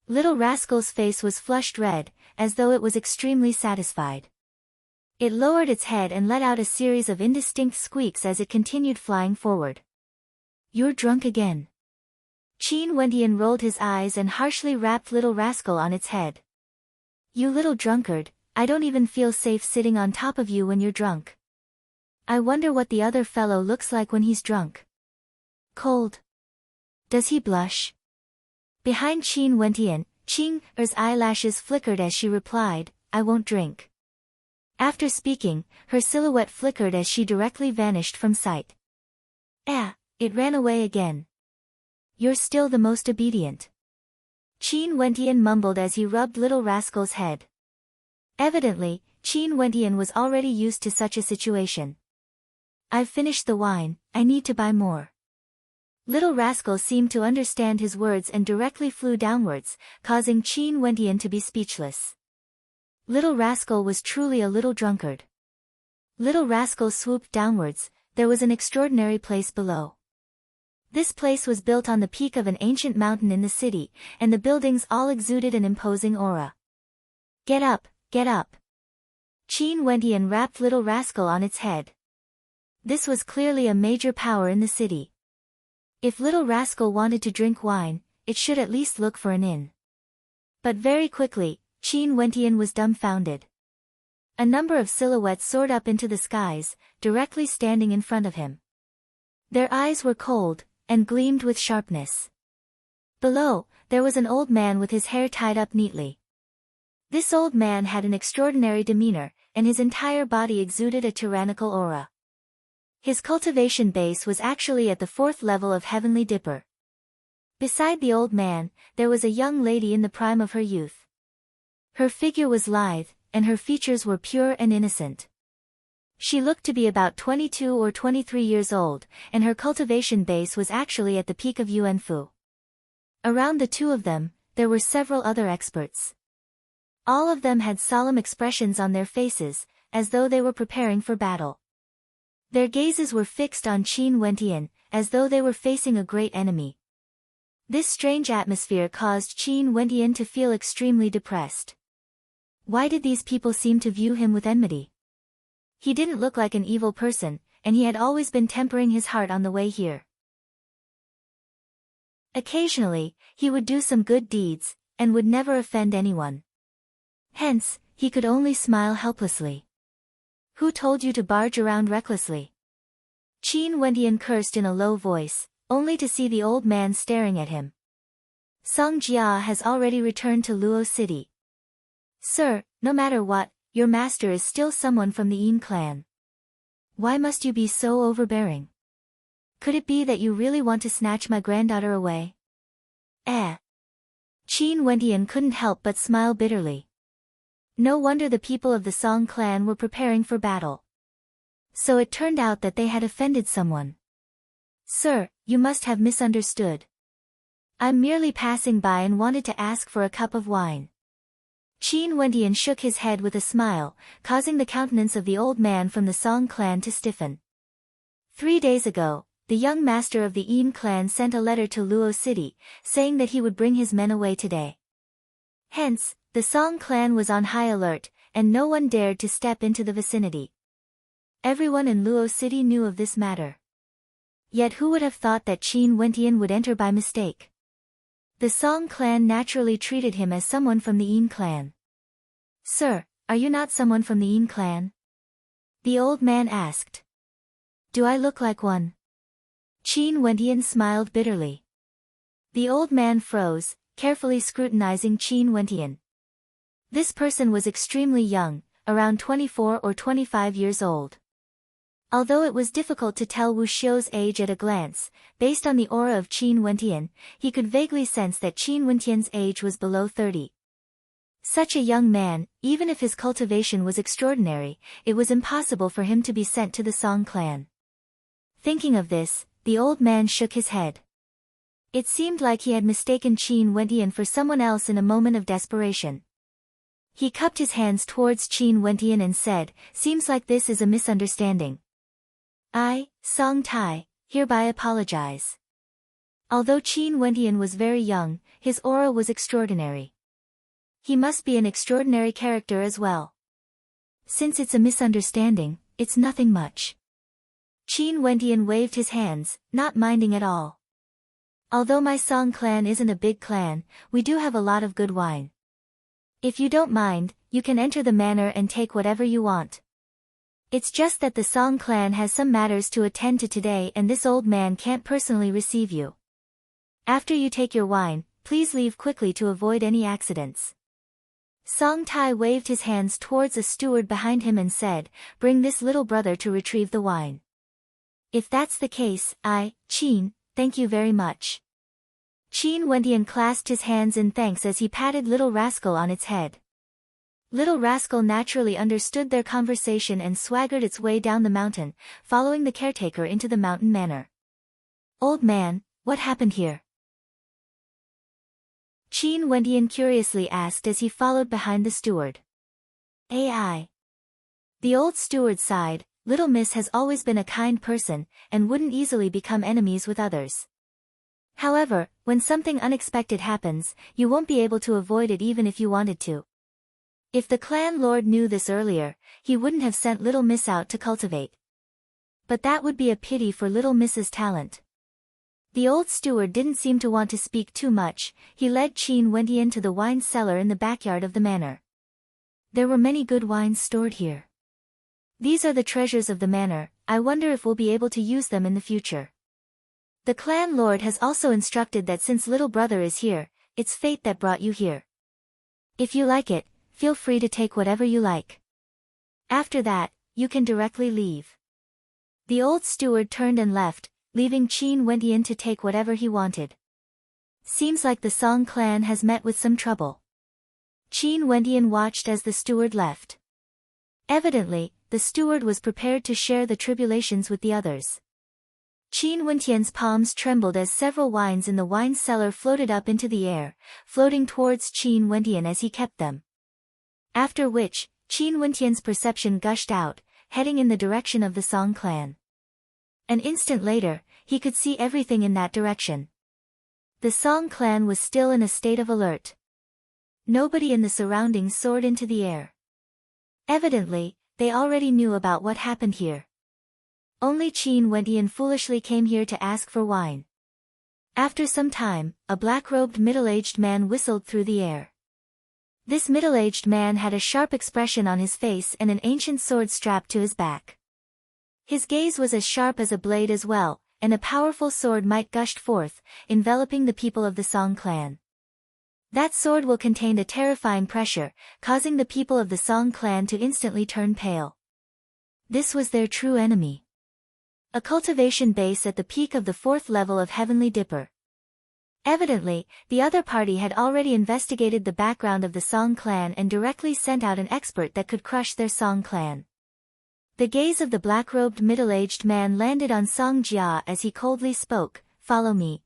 Little Rascal's face was flushed red, as though it was extremely satisfied. It lowered its head and let out a series of indistinct squeaks as it continued flying forward. "You're drunk again." Qin Wendian rolled his eyes and harshly rapped Little Rascal on its head. "You little drunkard, I don't even feel safe sitting on top of you when you're drunk. I wonder what the other fellow looks like when he's drunk. Cold. Does he blush?" Behind Qin Wendian, Qing's eyelashes flickered as she replied, "I won't drink." After speaking, her silhouette flickered as she directly vanished from sight. It ran away again. "You're still the most obedient." Qin Wendian mumbled as he rubbed Little Rascal's head. Evidently, Qin Wendian was already used to such a situation. "I've finished the wine, I need to buy more." Little Rascal seemed to understand his words and directly flew downwards, causing Qin Wendian to be speechless. Little Rascal was truly a little drunkard. Little Rascal swooped downwards. There was an extraordinary place below. This place was built on the peak of an ancient mountain in the city, and the buildings all exuded an imposing aura. "Get up, get up." Qin Wendian rapped Little Rascal on its head. This was clearly a major power in the city. If Little Rascal wanted to drink wine, it should at least look for an inn. But very quickly, Qin Wendian was dumbfounded. A number of silhouettes soared up into the skies, directly standing in front of him. Their eyes were cold, and gleamed with sharpness. Below, there was an old man with his hair tied up neatly. This old man had an extraordinary demeanor, and his entire body exuded a tyrannical aura. His cultivation base was actually at the 4th level of Heavenly Dipper. Beside the old man, there was a young lady in the prime of her youth. Her figure was lithe, and her features were pure and innocent. She looked to be about 22 or 23 years old, and her cultivation base was actually at the peak of Yuanfu. Around the two of them, there were several other experts. All of them had solemn expressions on their faces, as though they were preparing for battle. Their gazes were fixed on Qin Wendian, as though they were facing a great enemy. This strange atmosphere caused Qin Wendian to feel extremely depressed. Why did these people seem to view him with enmity? He didn't look like an evil person, and he had always been tempering his heart on the way here. Occasionally, he would do some good deeds, and would never offend anyone. Hence, he could only smile helplessly. Who told you to barge around recklessly? Qin Wendian cursed in a low voice, only to see the old man staring at him. Song Jia has already returned to Luo City. Sir, no matter what, your master is still someone from the Yin clan. Why must you be so overbearing? Could it be that you really want to snatch my granddaughter away? Eh. Qin Wendian couldn't help but smile bitterly. No wonder the people of the Song clan were preparing for battle. So it turned out that they had offended someone. Sir, you must have misunderstood. I'm merely passing by and wanted to ask for a cup of wine. Qin Wendian shook his head with a smile, causing the countenance of the old man from the Song clan to stiffen. 3 days ago, the young master of the Yin clan sent a letter to Luo City, saying that he would bring his men away today. Hence, the Song clan was on high alert, and no one dared to step into the vicinity. Everyone in Luo City knew of this matter. Yet who would have thought that Qin Wendian would enter by mistake? The Song clan naturally treated him as someone from the Yin clan. Sir, are you not someone from the Yin clan? The old man asked. Do I look like one? Qin Wendian smiled bitterly. The old man froze, carefully scrutinizing Qin Wendian. This person was extremely young, around 24 or 25 years old. Although it was difficult to tell Wu Xiu's age at a glance, based on the aura of Qin Wendian, he could vaguely sense that Qin Wendian's age was below 30. Such a young man, even if his cultivation was extraordinary, it was impossible for him to be sent to the Song clan. Thinking of this, the old man shook his head. It seemed like he had mistaken Qin Wendian for someone else in a moment of desperation. He cupped his hands towards Qin Wendian and said, Seems like this is a misunderstanding. I, Song Tai, hereby apologize. Although Qin Wendian was very young, his aura was extraordinary. He must be an extraordinary character as well. Since it's a misunderstanding, it's nothing much. Qin Wendian waved his hands, not minding at all. Although my Song clan isn't a big clan, we do have a lot of good wine. If you don't mind, you can enter the manor and take whatever you want. It's just that the Song clan has some matters to attend to today and this old man can't personally receive you. After you take your wine, please leave quickly to avoid any accidents. Song Tai waved his hands towards a steward behind him and said, Bring this little brother to retrieve the wine. If that's the case, Qin, thank you very much. Qin Wendian clasped his hands in thanks as he patted Little Rascal on its head. Little Rascal naturally understood their conversation and swaggered its way down the mountain, following the caretaker into the mountain manor. Old man, what happened here? Qin Wendian curiously asked as he followed behind the steward. AI. The old steward sighed, Little Miss has always been a kind person, and wouldn't easily become enemies with others. However, when something unexpected happens, you won't be able to avoid it even if you wanted to. If the clan lord knew this earlier, he wouldn't have sent Little Miss out to cultivate. But that would be a pity for Little Miss's talent. The old steward didn't seem to want to speak too much, he led Qin Wendian to the wine cellar in the backyard of the manor. There were many good wines stored here. These are the treasures of the manor, I wonder if we'll be able to use them in the future. The clan lord has also instructed that since little brother is here, it's fate that brought you here. If you like it, feel free to take whatever you like. After that, you can directly leave. The old steward turned and left, leaving Qin Wendian to take whatever he wanted. Seems like the Song clan has met with some trouble. Qin Wendian watched as the steward left. Evidently, the steward was prepared to share the tribulations with the others. Qin Wendian's palms trembled as several wines in the wine cellar floated up into the air, floating towards Qin Wendian as he kept them. After which, Qin Wendian's perception gushed out, heading in the direction of the Song clan. An instant later, he could see everything in that direction. The Song clan was still in a state of alert. Nobody in the surroundings soared into the air. Evidently, they already knew about what happened here. Only Qin Wendian foolishly came here to ask for wine. After some time, a black-robed middle-aged man whistled through the air. This middle-aged man had a sharp expression on his face and an ancient sword strapped to his back. His gaze was as sharp as a blade as well, and a powerful sword might gushed forth, enveloping the people of the Song clan. That sword will contain a terrifying pressure, causing the people of the Song clan to instantly turn pale. This was their true enemy. A cultivation base at the peak of the 4th level of Heavenly Dipper. Evidently, the other party had already investigated the background of the Song clan and directly sent out an expert that could crush their Song clan. The gaze of the black-robed middle-aged man landed on Song Jia as he coldly spoke, "Follow me."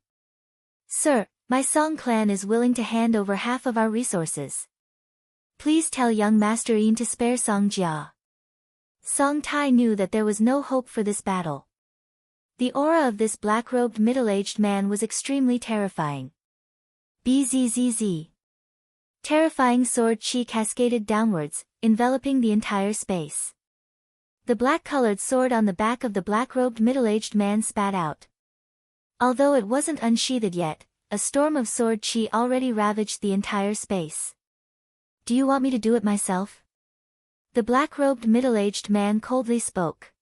"Sir, my Song clan is willing to hand over half of our resources. Please tell young Master Yin to spare Song Jia." Song Tai knew that there was no hope for this battle. The aura of this black-robed middle-aged man was extremely terrifying. Bzzz. Terrifying sword chi cascaded downwards, enveloping the entire space. The black-colored sword on the back of the black-robed middle-aged man spat out. Although it wasn't unsheathed yet, a storm of sword chi already ravaged the entire space. "Do you want me to do it myself?" The black-robed middle-aged man coldly spoke.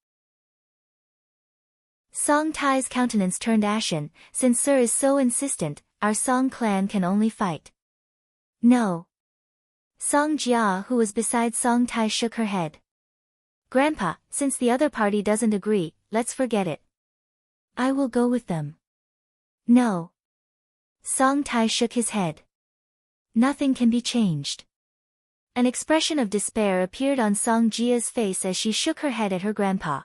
Song Tai's countenance turned ashen. "Since Sir is so insistent, our Song clan can only fight." "No." Song Jia, who was beside Song Tai, shook her head. "Grandpa, since the other party doesn't agree, let's forget it." "I will go with them." "No." Song Tai shook his head. "Nothing can be changed." An expression of despair appeared on Song Jia's face as she shook her head at her grandpa.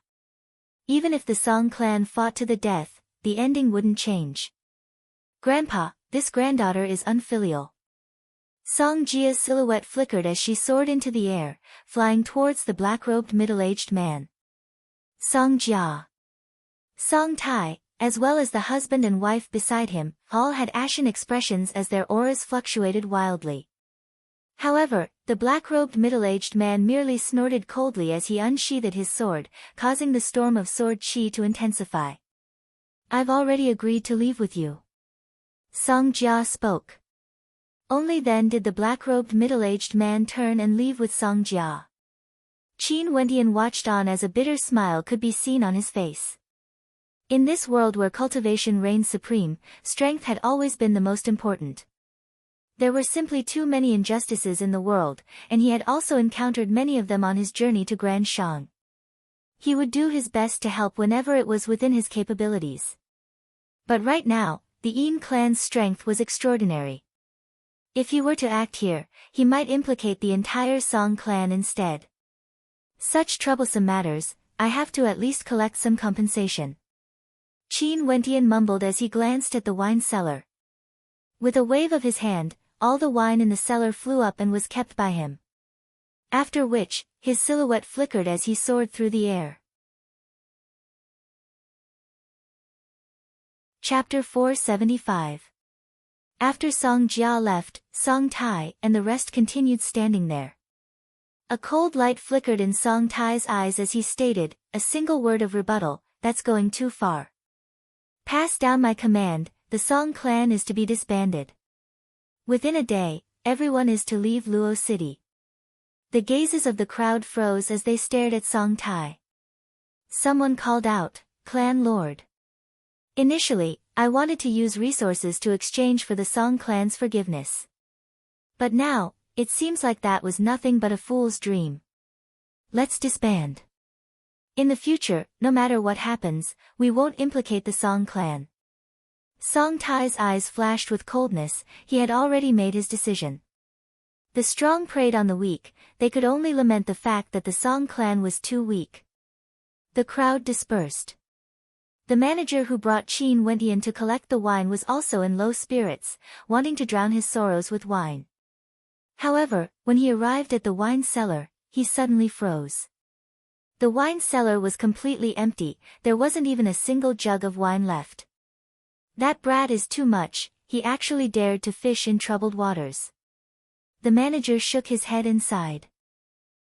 Even if the Song clan fought to the death, the ending wouldn't change. "Grandpa, this granddaughter is unfilial." Song Jia's silhouette flickered as she soared into the air, flying towards the black-robed middle-aged man. Song Jia. Song Tai, as well as the husband and wife beside him, all had ashen expressions as their auras fluctuated wildly. However, the black-robed middle-aged man merely snorted coldly as he unsheathed his sword, causing the storm of sword chi to intensify. "I've already agreed to leave with you." Song Jia spoke. Only then did the black-robed middle-aged man turn and leave with Song Jia. Qin Wendian watched on as a bitter smile could be seen on his face. In this world where cultivation reigned supreme, strength had always been the most important. There were simply too many injustices in the world, and he had also encountered many of them on his journey to Grand Shang. He would do his best to help whenever it was within his capabilities. But right now, the Yin clan's strength was extraordinary. If he were to act here, he might implicate the entire Song clan instead. Such troublesome matters, I have to at least collect some compensation. Qin Wendian mumbled as he glanced at the wine cellar. With a wave of his hand, all the wine in the cellar flew up and was kept by him. After which, his silhouette flickered as he soared through the air. Chapter 475. After Song Jia left, Song Tai and the rest continued standing there. A cold light flickered in Song Tai's eyes as he stated, "A single word of rebuttal, that's going too far. Pass down my command, the Song clan is to be disbanded. Within a day, everyone is to leave Luo City." The gazes of the crowd froze as they stared at Song Tai. Someone called out, "Clan Lord. Initially, I wanted to use resources to exchange for the Song clan's forgiveness. But now, it seems like that was nothing but a fool's dream. Let's disband. In the future, no matter what happens, we won't implicate the Song clan." Song Tai's eyes flashed with coldness. He had already made his decision. The strong preyed on the weak, they could only lament the fact that the Song clan was too weak. The crowd dispersed. The manager who brought Qin Wendian to collect the wine was also in low spirits, wanting to drown his sorrows with wine. However, when he arrived at the wine cellar, he suddenly froze. The wine cellar was completely empty, there wasn't even a single jug of wine left. "That brat is too much, he actually dared to fish in troubled waters." The manager shook his head and sighed.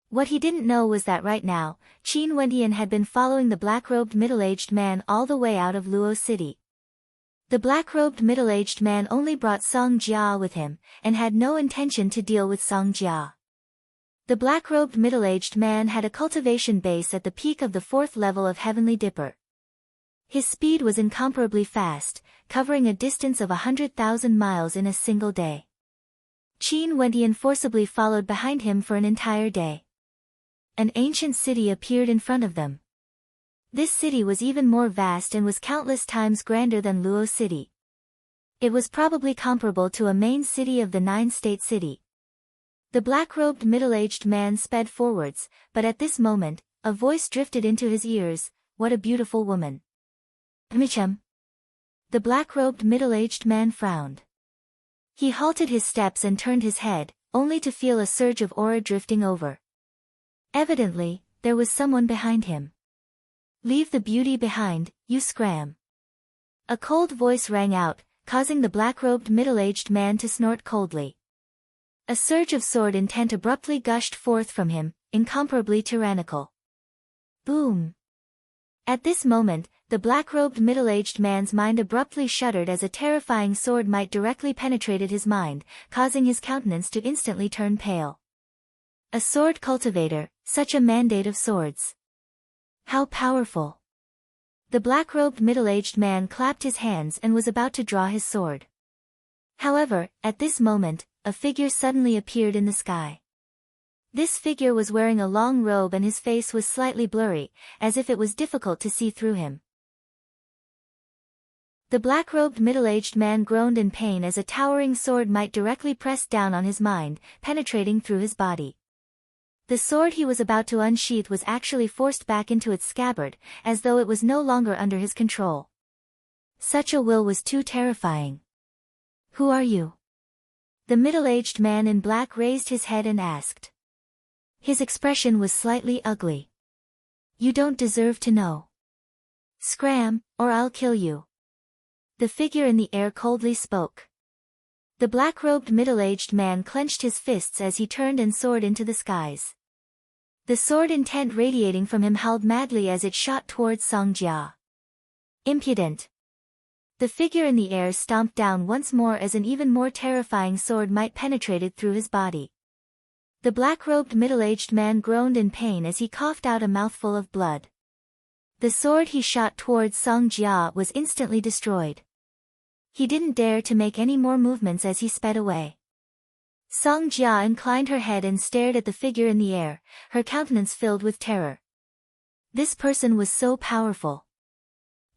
What he didn't know was that right now, Qin Wendian had been following the black-robed middle-aged man all the way out of Luo City. The black-robed middle-aged man only brought Song Jia with him, and had no intention to deal with Song Jia. The black-robed middle-aged man had a cultivation base at the peak of the 4th level of Heavenly Dipper. His speed was incomparably fast, covering a distance of 100,000 miles in a single day. Qin Wendian forcibly followed behind him for an entire day. An ancient city appeared in front of them. This city was even more vast and was countless times grander than Luo City. It was probably comparable to a main city of the 9-state city. The black-robed middle-aged man sped forwards, but at this moment, a voice drifted into his ears. "What a beautiful woman." "Michem." The black-robed middle-aged man frowned. He halted his steps and turned his head, only to feel a surge of aura drifting over. Evidently, there was someone behind him. "Leave the beauty behind, you scram." A cold voice rang out, causing the black-robed middle-aged man to snort coldly. A surge of sword intent abruptly gushed forth from him, incomparably tyrannical. Boom! At this moment, the black-robed middle-aged man's mind abruptly shuddered as a terrifying sword might directly penetrated his mind, causing his countenance to instantly turn pale. A sword cultivator, such a mandate of swords. How powerful! The black-robed middle-aged man clapped his hands and was about to draw his sword. However, at this moment, a figure suddenly appeared in the sky. This figure was wearing a long robe and his face was slightly blurry, as if it was difficult to see through him. The black-robed middle-aged man groaned in pain as a towering sword might directly press down on his mind, penetrating through his body. The sword he was about to unsheath was actually forced back into its scabbard, as though it was no longer under his control. Such a will was too terrifying. "Who are you?" The middle-aged man in black raised his head and asked. His expression was slightly ugly. "You don't deserve to know. Scram, or I'll kill you." The figure in the air coldly spoke. The black-robed middle-aged man clenched his fists as he turned and soared into the skies. The sword intent radiating from him howled madly as it shot towards Song Jia. "Impudent!" The figure in the air stomped down once more as an even more terrifying sword might penetrated through his body. The black-robed middle-aged man groaned in pain as he coughed out a mouthful of blood. The sword he shot towards Song Jia was instantly destroyed. He didn't dare to make any more movements as he sped away. Song Jia inclined her head and stared at the figure in the air, her countenance filled with terror. This person was so powerful.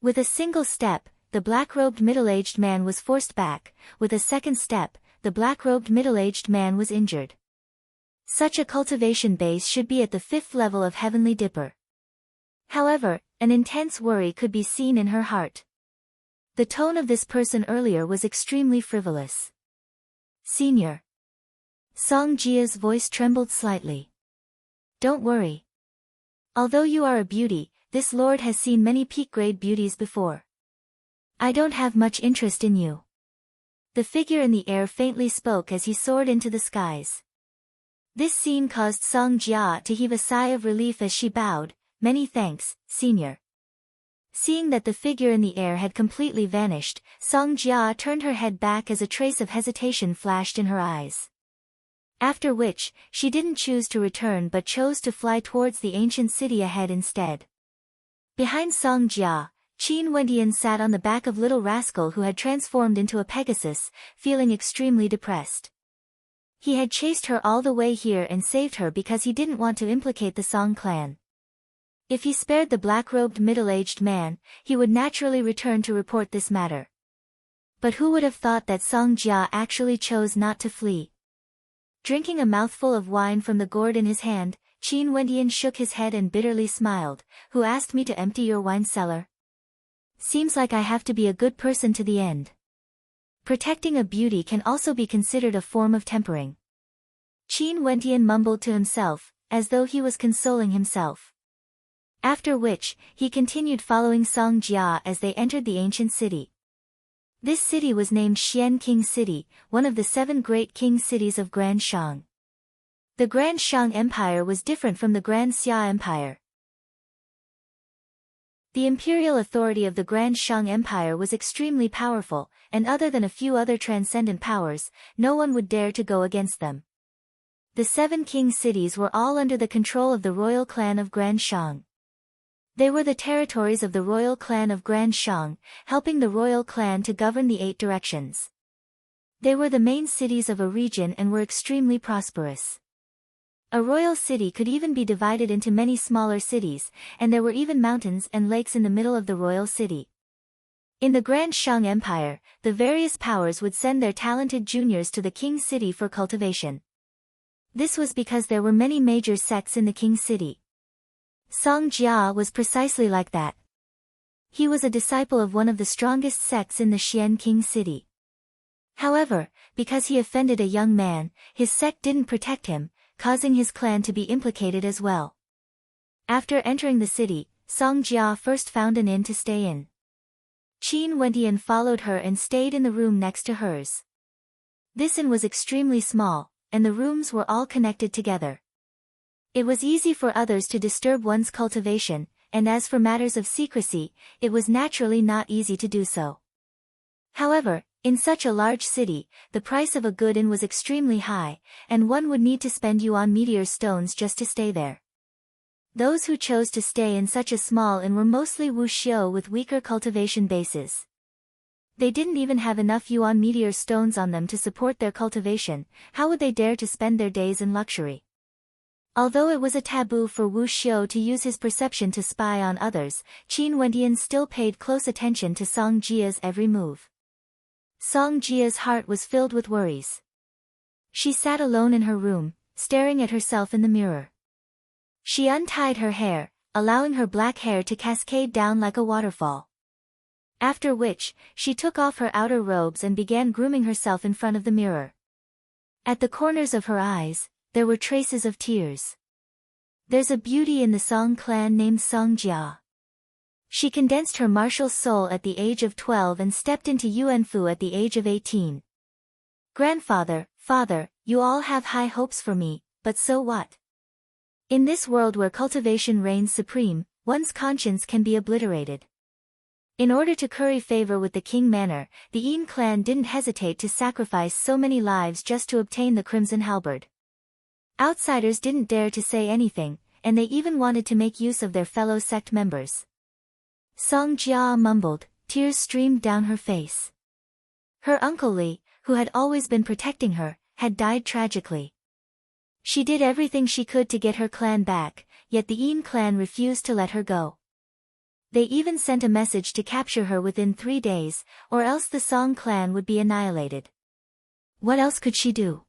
With a single step, the black-robed middle-aged man was forced back. With a second step, the black-robed middle-aged man was injured. Such a cultivation base should be at the 5th level of Heavenly Dipper. However, an intense worry could be seen in her heart. The tone of this person earlier was extremely frivolous. "Senior." Song Jia's voice trembled slightly. "Don't worry. Although you are a beauty, this lord has seen many peak-grade beauties before. I don't have much interest in you." The figure in the air faintly spoke as he soared into the skies. This scene caused Song Jia to heave a sigh of relief as she bowed. "Many thanks, senior." Seeing that the figure in the air had completely vanished, Song Jia turned her head back as a trace of hesitation flashed in her eyes. After which, she didn't choose to return but chose to fly towards the ancient city ahead instead. Behind Song Jia, Qin Wendian sat on the back of little rascal who had transformed into a Pegasus, feeling extremely depressed. He had chased her all the way here and saved her because he didn't want to implicate the Song clan. If he spared the black-robed middle-aged man, he would naturally return to report this matter. But who would have thought that Song Jia actually chose not to flee? Drinking a mouthful of wine from the gourd in his hand, Qin Wendian shook his head and bitterly smiled. "Who asked me to empty your wine cellar? Seems like I have to be a good person to the end." Protecting a beauty can also be considered a form of tempering. Qin Wendian mumbled to himself, as though he was consoling himself. After which, he continued following Song Jia as they entered the ancient city. This city was named Xian King City, one of the 7 great king cities of Grand Shang. The Grand Shang Empire was different from the Grand Xia Empire. The imperial authority of the Grand Shang Empire was extremely powerful, and other than a few other transcendent powers, no one would dare to go against them. The 7 king cities were all under the control of the royal clan of Grand Shang. They were the territories of the royal clan of Grand Shang, helping the royal clan to govern the 8 directions. They were the main cities of a region and were extremely prosperous. A royal city could even be divided into many smaller cities, and there were even mountains and lakes in the middle of the royal city. In the Grand Shang Empire, the various powers would send their talented juniors to the king city for cultivation. This was because there were many major sects in the king city. Song Jia was precisely like that. He was a disciple of one of the strongest sects in the Xian king city. However, because he offended a young man, his sect didn't protect him, causing his clan to be implicated as well. After entering the city, Song Jia first found an inn to stay in. Qin Wentian followed her and stayed in the room next to hers. This inn was extremely small, and the rooms were all connected together. It was easy for others to disturb one's cultivation, and as for matters of secrecy, it was naturally not easy to do so. However, in such a large city, the price of a good inn was extremely high, and one would need to spend yuan meteor stones just to stay there. Those who chose to stay in such a small inn were mostly wuxiu with weaker cultivation bases. They didn't even have enough yuan meteor stones on them to support their cultivation. How would they dare to spend their days in luxury? Although it was a taboo for wuxiu to use his perception to spy on others, Qin Wentian still paid close attention to Song Jia's every move. Song Jia's heart was filled with worries. She sat alone in her room, staring at herself in the mirror. She untied her hair, allowing her black hair to cascade down like a waterfall. After which, she took off her outer robes and began grooming herself in front of the mirror. At the corners of her eyes, there were traces of tears. There's a beauty in the Song clan named Song Jia. She condensed her martial soul at the age of 12 and stepped into Yuanfu at the age of 18. Grandfather, father, you all have high hopes for me, but so what? In this world where cultivation reigns supreme, one's conscience can be obliterated. In order to curry favor with the King Manor, the Yin clan didn't hesitate to sacrifice so many lives just to obtain the Crimson Halberd. Outsiders didn't dare to say anything, and they even wanted to make use of their fellow sect members. Song Jia mumbled, tears streamed down her face. Her uncle Li, who had always been protecting her, had died tragically. She did everything she could to get her clan back, yet the Yin clan refused to let her go. They even sent a message to capture her within 3 days, or else the Song clan would be annihilated. What else could she do?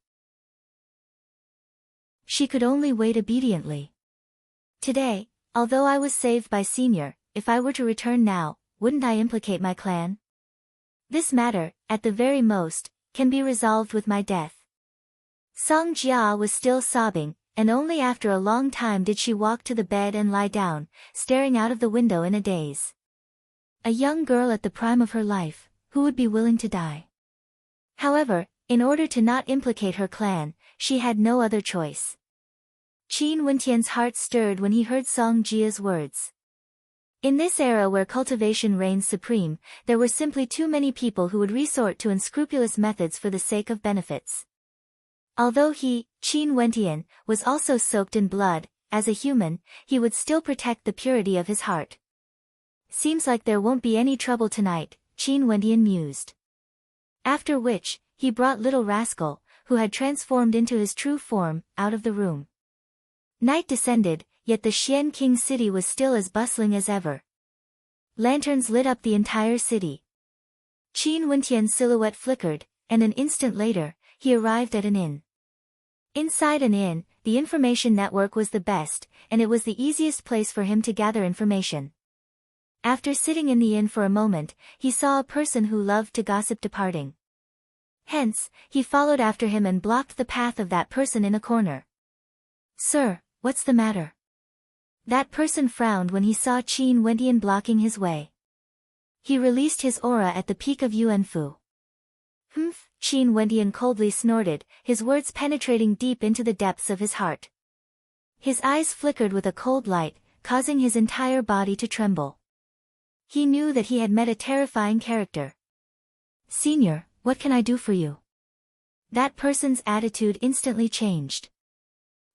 She could only wait obediently. Today, although I was saved by Senior, if I were to return now, wouldn't I implicate my clan? This matter, at the very most, can be resolved with my death. Song Jia was still sobbing, and only after a long time did she walk to the bed and lie down, staring out of the window in a daze. A young girl at the prime of her life, who would be willing to die? However, in order to not implicate her clan, she had no other choice. Qin Wentian's heart stirred when he heard Song Jia's words. In this era where cultivation reigns supreme, there were simply too many people who would resort to unscrupulous methods for the sake of benefits. Although he, Qin Wentian, was also soaked in blood, as a human, he would still protect the purity of his heart. Seems like there won't be any trouble tonight, Qin Wentian mused. After which, he brought little rascal, who had transformed into his true form, out of the room. Night descended, yet the Xian King city was still as bustling as ever. Lanterns lit up the entire city. Qin Wentian's silhouette flickered, and an instant later, he arrived at an inn. Inside an inn, the information network was the best, and it was the easiest place for him to gather information. After sitting in the inn for a moment, he saw a person who loved to gossip departing. Hence, he followed after him and blocked the path of that person in a corner. "Sir, what's the matter?" That person frowned when he saw Qin Wentian blocking his way. He released his aura at the peak of Yuanfu. "Humph," Qin Wentian coldly snorted, his words penetrating deep into the depths of his heart. His eyes flickered with a cold light, causing his entire body to tremble. He knew that he had met a terrifying character. "Senior, what can I do for you?" That person's attitude instantly changed.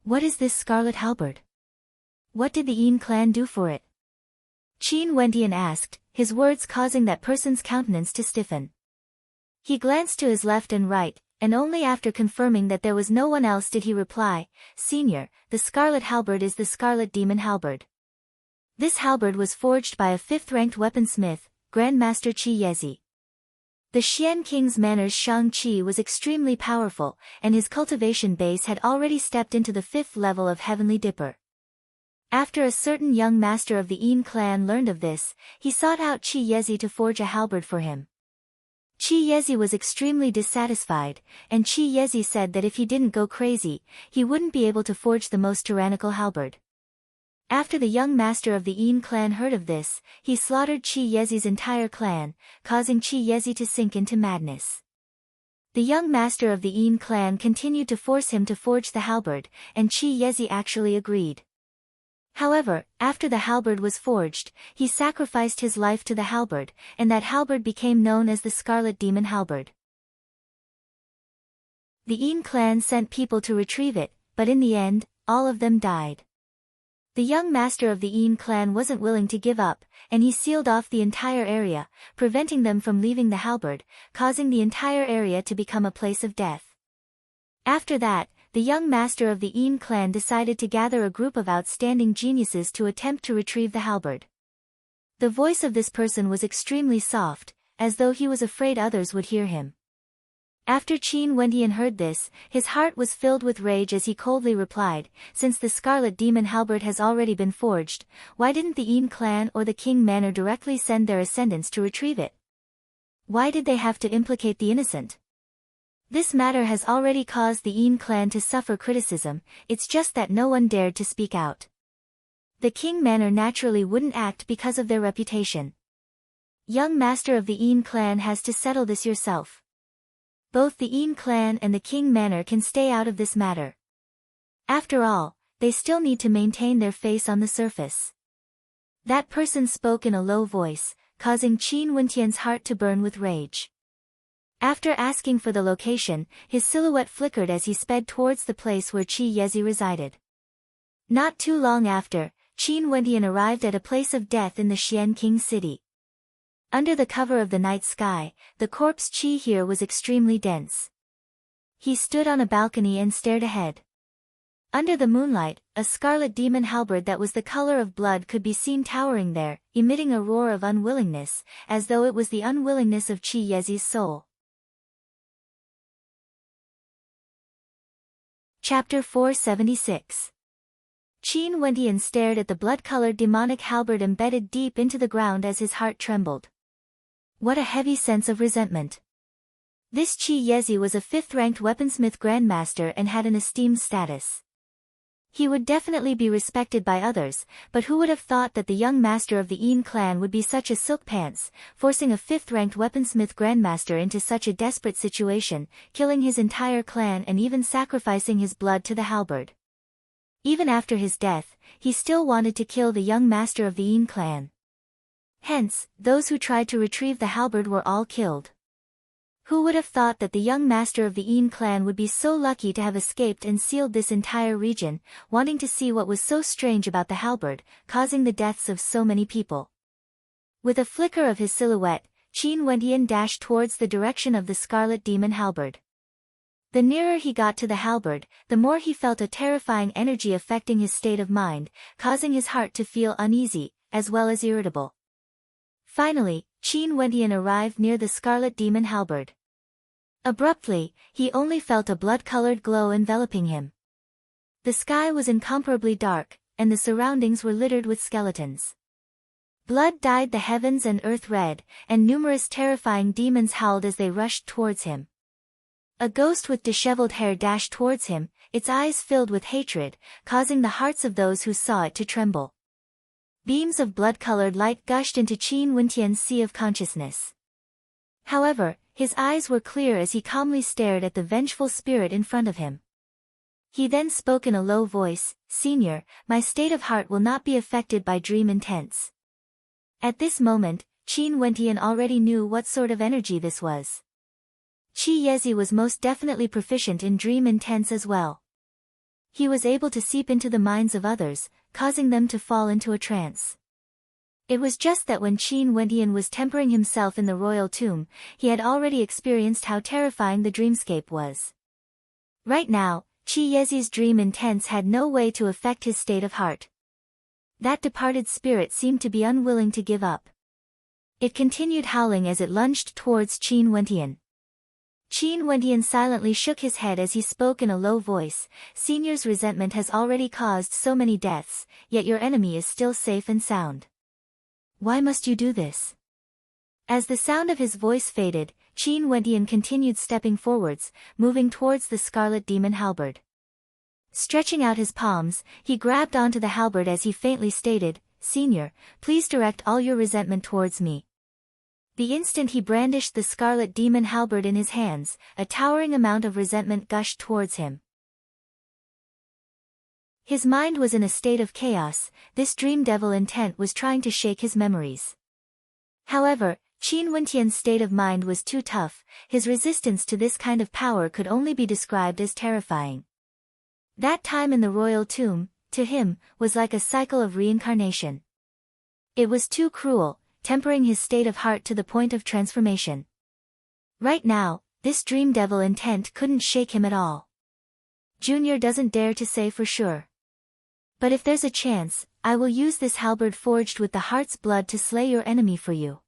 "What is this scarlet halberd? What did the Yin clan do for it?" Qin Wendian asked, his words causing that person's countenance to stiffen. He glanced to his left and right, and only after confirming that there was no one else did he reply, "Senior, the scarlet halberd is the scarlet demon halberd. This halberd was forged by a 5th-ranked weaponsmith, Grandmaster Qi Yezi. The Xian King's Manor's Shang Qi was extremely powerful, and his cultivation base had already stepped into the 5th level of Heavenly Dipper. After a certain young master of the Yin clan learned of this, he sought out Qi Yezi to forge a halberd for him. Qi Yezi was extremely dissatisfied, and Qi Yezi said that if he didn't go crazy, he wouldn't be able to forge the most tyrannical halberd. After the young master of the Yin clan heard of this, he slaughtered Qi Yezi's entire clan, causing Qi Yezi to sink into madness. The young master of the Yin clan continued to force him to forge the halberd, and Qi Yezi actually agreed. However, after the halberd was forged, he sacrificed his life to the halberd, and that halberd became known as the Scarlet Demon Halberd. The Yin clan sent people to retrieve it, but in the end, all of them died. The young master of the Yin clan wasn't willing to give up, and he sealed off the entire area, preventing them from leaving the halberd, causing the entire area to become a place of death. After that, the young master of the Yin clan decided to gather a group of outstanding geniuses to attempt to retrieve the halberd. The voice of this person was extremely soft, as though he was afraid others would hear him. After Qin Wendian heard this, his heart was filled with rage as he coldly replied, "Since the Scarlet Demon Halberd has already been forged, why didn't the Yin clan or the King Manor directly send their ascendants to retrieve it? Why did they have to implicate the innocent? This matter has already caused the Yin clan to suffer criticism, it's just that no one dared to speak out. The King Manor naturally wouldn't act because of their reputation. Young master of the Yin clan has to settle this yourself. Both the Yin clan and the King Manor can stay out of this matter. After all, they still need to maintain their face on the surface." That person spoke in a low voice, causing Qin Wendian's heart to burn with rage. After asking for the location, his silhouette flickered as he sped towards the place where Qi Yezi resided. Not too long after, Qin Wendian arrived at a place of death in the Xian King city. Under the cover of the night sky, the corpse Qi here was extremely dense. He stood on a balcony and stared ahead. Under the moonlight, a scarlet demon halberd that was the color of blood could be seen towering there, emitting a roar of unwillingness, as though it was the unwillingness of Qi Yezi's soul. Chapter 476. Qin Wendian stared at the blood-colored demonic halberd embedded deep into the ground as his heart trembled. What a heavy sense of resentment. This Qi Yezi was a 5th-ranked weaponsmith grandmaster and had an esteemed status. He would definitely be respected by others, but who would have thought that the young master of the Yin clan would be such a silk pants, forcing a 5th-ranked weaponsmith grandmaster into such a desperate situation, killing his entire clan and even sacrificing his blood to the halberd. Even after his death, he still wanted to kill the young master of the Yin clan. Hence, those who tried to retrieve the halberd were all killed. Who would have thought that the young master of the Yin clan would be so lucky to have escaped and sealed this entire region, wanting to see what was so strange about the halberd, causing the deaths of so many people. With a flicker of his silhouette, Qin Wendian dashed towards the direction of the scarlet demon halberd. The nearer he got to the halberd, the more he felt a terrifying energy affecting his state of mind, causing his heart to feel uneasy, as well as irritable. Finally, Qin Wendian arrived near the scarlet demon halberd. Abruptly, he only felt a blood-colored glow enveloping him. The sky was incomparably dark, and the surroundings were littered with skeletons. Blood dyed the heavens and earth red, and numerous terrifying demons howled as they rushed towards him. A ghost with disheveled hair dashed towards him, its eyes filled with hatred, causing the hearts of those who saw it to tremble. Beams of blood-colored light gushed into Qin Wendian's sea of consciousness. However, his eyes were clear as he calmly stared at the vengeful spirit in front of him. He then spoke in a low voice, "Senior, my state of heart will not be affected by dream intents. At this moment, Qin Wentian already knew what sort of energy this was. Qi Yezi was most definitely proficient in dream intents as well. He was able to seep into the minds of others, causing them to fall into a trance. It was just that when Qin Wentian was tempering himself in the royal tomb, he had already experienced how terrifying the dreamscape was. Right now, Qi Yezi's dream intents had no way to affect his state of heart. That departed spirit seemed to be unwilling to give up. It continued howling as it lunged towards Qin Wentian. Qin Wentian silently shook his head as he spoke in a low voice. Senior's resentment has already caused so many deaths, yet your enemy is still safe and sound. Why must you do this? As the sound of his voice faded, Qin Wentian continued stepping forwards, moving towards the scarlet demon halberd. Stretching out his palms, he grabbed onto the halberd as he faintly stated, "Senior, please direct all your resentment towards me." The instant he brandished the scarlet demon halberd in his hands, a towering amount of resentment gushed towards him. His mind was in a state of chaos. This dream devil intent was trying to shake his memories. However, Qin Wentian's state of mind was too tough. His resistance to this kind of power could only be described as terrifying. That time in the royal tomb, to him, was like a cycle of reincarnation. It was too cruel, tempering his state of heart to the point of transformation. Right now, this dream devil intent couldn't shake him at all. Junior doesn't dare to say for sure. But if there's a chance, I will use this halberd forged with the heart's blood to slay your enemy for you.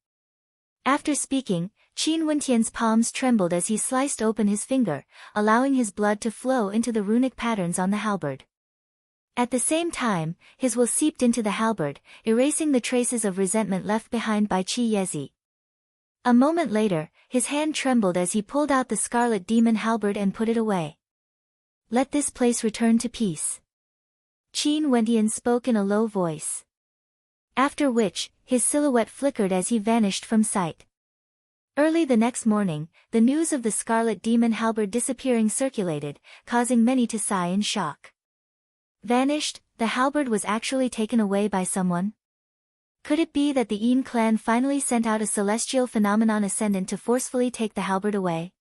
After speaking, Qin Wentian's palms trembled as he sliced open his finger, allowing his blood to flow into the runic patterns on the halberd. At the same time, his will seeped into the halberd, erasing the traces of resentment left behind by Qi Yezi. A moment later, his hand trembled as he pulled out the scarlet demon halberd and put it away. Let this place return to peace. Qin Wentian spoke in a low voice. After which, his silhouette flickered as he vanished from sight. Early the next morning, the news of the scarlet demon halberd disappearing circulated, causing many to sigh in shock. Vanished, the halberd was actually taken away by someone? Could it be that the Yin clan finally sent out a celestial phenomenon ascendant to forcefully take the halberd away?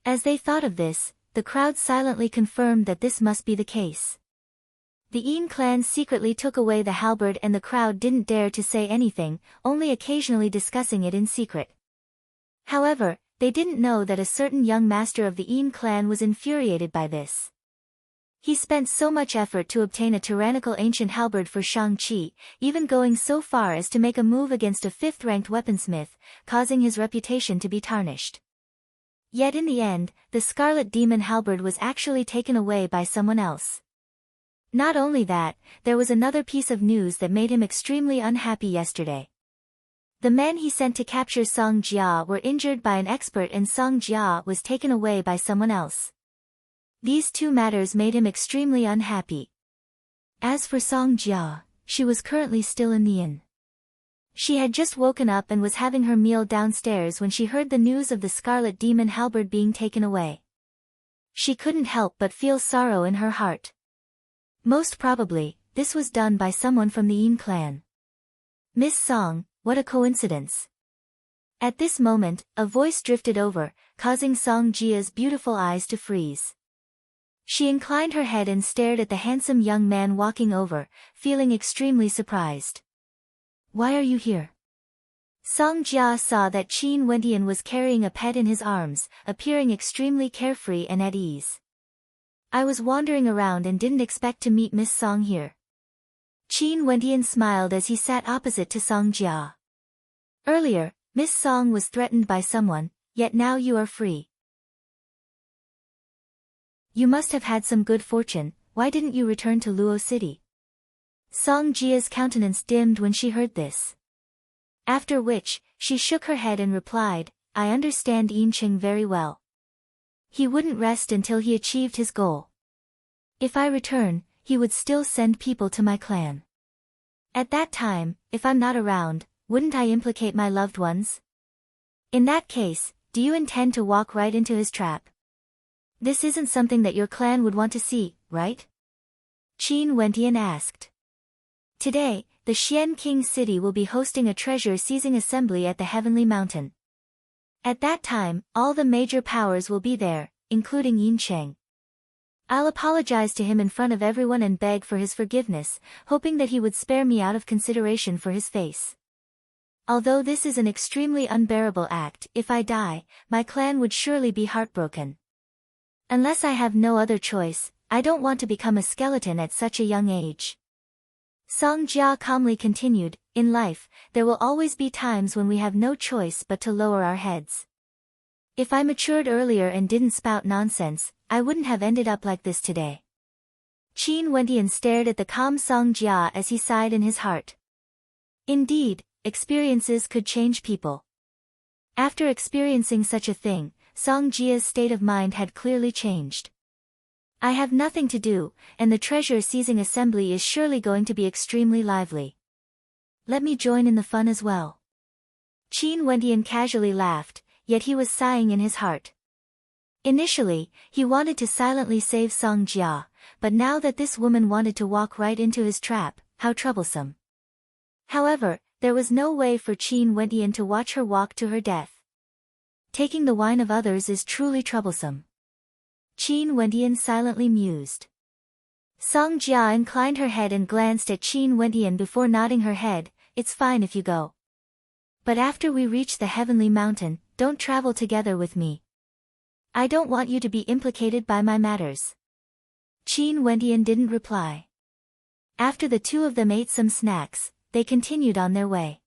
As they thought of this, the crowd silently confirmed that this must be the case. The Yin clan secretly took away the halberd and the crowd didn't dare to say anything, only occasionally discussing it in secret. However, they didn't know that a certain young master of the Yin clan was infuriated by this. He spent so much effort to obtain a tyrannical ancient halberd for Shang-Chi, even going so far as to make a move against a 5th-ranked weaponsmith, causing his reputation to be tarnished. Yet in the end, the scarlet demon halberd was actually taken away by someone else. Not only that, there was another piece of news that made him extremely unhappy yesterday. The men he sent to capture Song Jia were injured by an expert and Song Jia was taken away by someone else. These two matters made him extremely unhappy. As for Song Jia, she was currently still in the inn. She had just woken up and was having her meal downstairs when she heard the news of the scarlet demon halberd being taken away. She couldn't help but feel sorrow in her heart. Most probably, this was done by someone from the Yin clan. Miss Song, what a coincidence. At this moment, a voice drifted over, causing Song Jia's beautiful eyes to freeze. She inclined her head and stared at the handsome young man walking over, feeling extremely surprised. Why are you here? Song Jia saw that Qin Wentian was carrying a pet in his arms, appearing extremely carefree and at ease. I was wandering around and didn't expect to meet Miss Song here. Qin Wentian smiled as he sat opposite to Song Jia. Earlier, Miss Song was threatened by someone, yet now you are free. You must have had some good fortune, why didn't you return to Luo City? Song Jia's countenance dimmed when she heard this. After which, she shook her head and replied, I understand Yin Qing very well. He wouldn't rest until he achieved his goal. If I return, he would still send people to my clan. At that time, if I'm not around, wouldn't I implicate my loved ones? In that case, do you intend to walk right into his trap? This isn't something that your clan would want to see, right? Qin Wentian asked. Today, the Xian King City will be hosting a treasure-seizing assembly at the Heavenly Mountain. At that time, all the major powers will be there, including Yin Cheng. I'll apologize to him in front of everyone and beg for his forgiveness, hoping that he would spare me out of consideration for his face. Although this is an extremely unbearable act, if I die, my clan would surely be heartbroken. Unless I have no other choice, I don't want to become a skeleton at such a young age. Song Jia calmly continued, in life, there will always be times when we have no choice but to lower our heads. If I matured earlier and didn't spout nonsense, I wouldn't have ended up like this today. Qin Wendian stared at the calm Song Jia as he sighed in his heart. Indeed, experiences could change people. After experiencing such a thing, Song Jia's state of mind had clearly changed. I have nothing to do, and the treasure-seizing assembly is surely going to be extremely lively. Let me join in the fun as well. Qin Wendian casually laughed, yet he was sighing in his heart. Initially, he wanted to silently save Song Jia, but now that this woman wanted to walk right into his trap, how troublesome. However, there was no way for Qin Wendian to watch her walk to her death. Taking the wine of others is truly troublesome. Qin Wendian silently mused. Song Jia inclined her head and glanced at Qin Wendian before nodding her head, it's fine if you go. But after we reach the Heavenly Mountain, don't travel together with me. I don't want you to be implicated by my matters. Qin Wendian didn't reply. After the two of them ate some snacks, they continued on their way.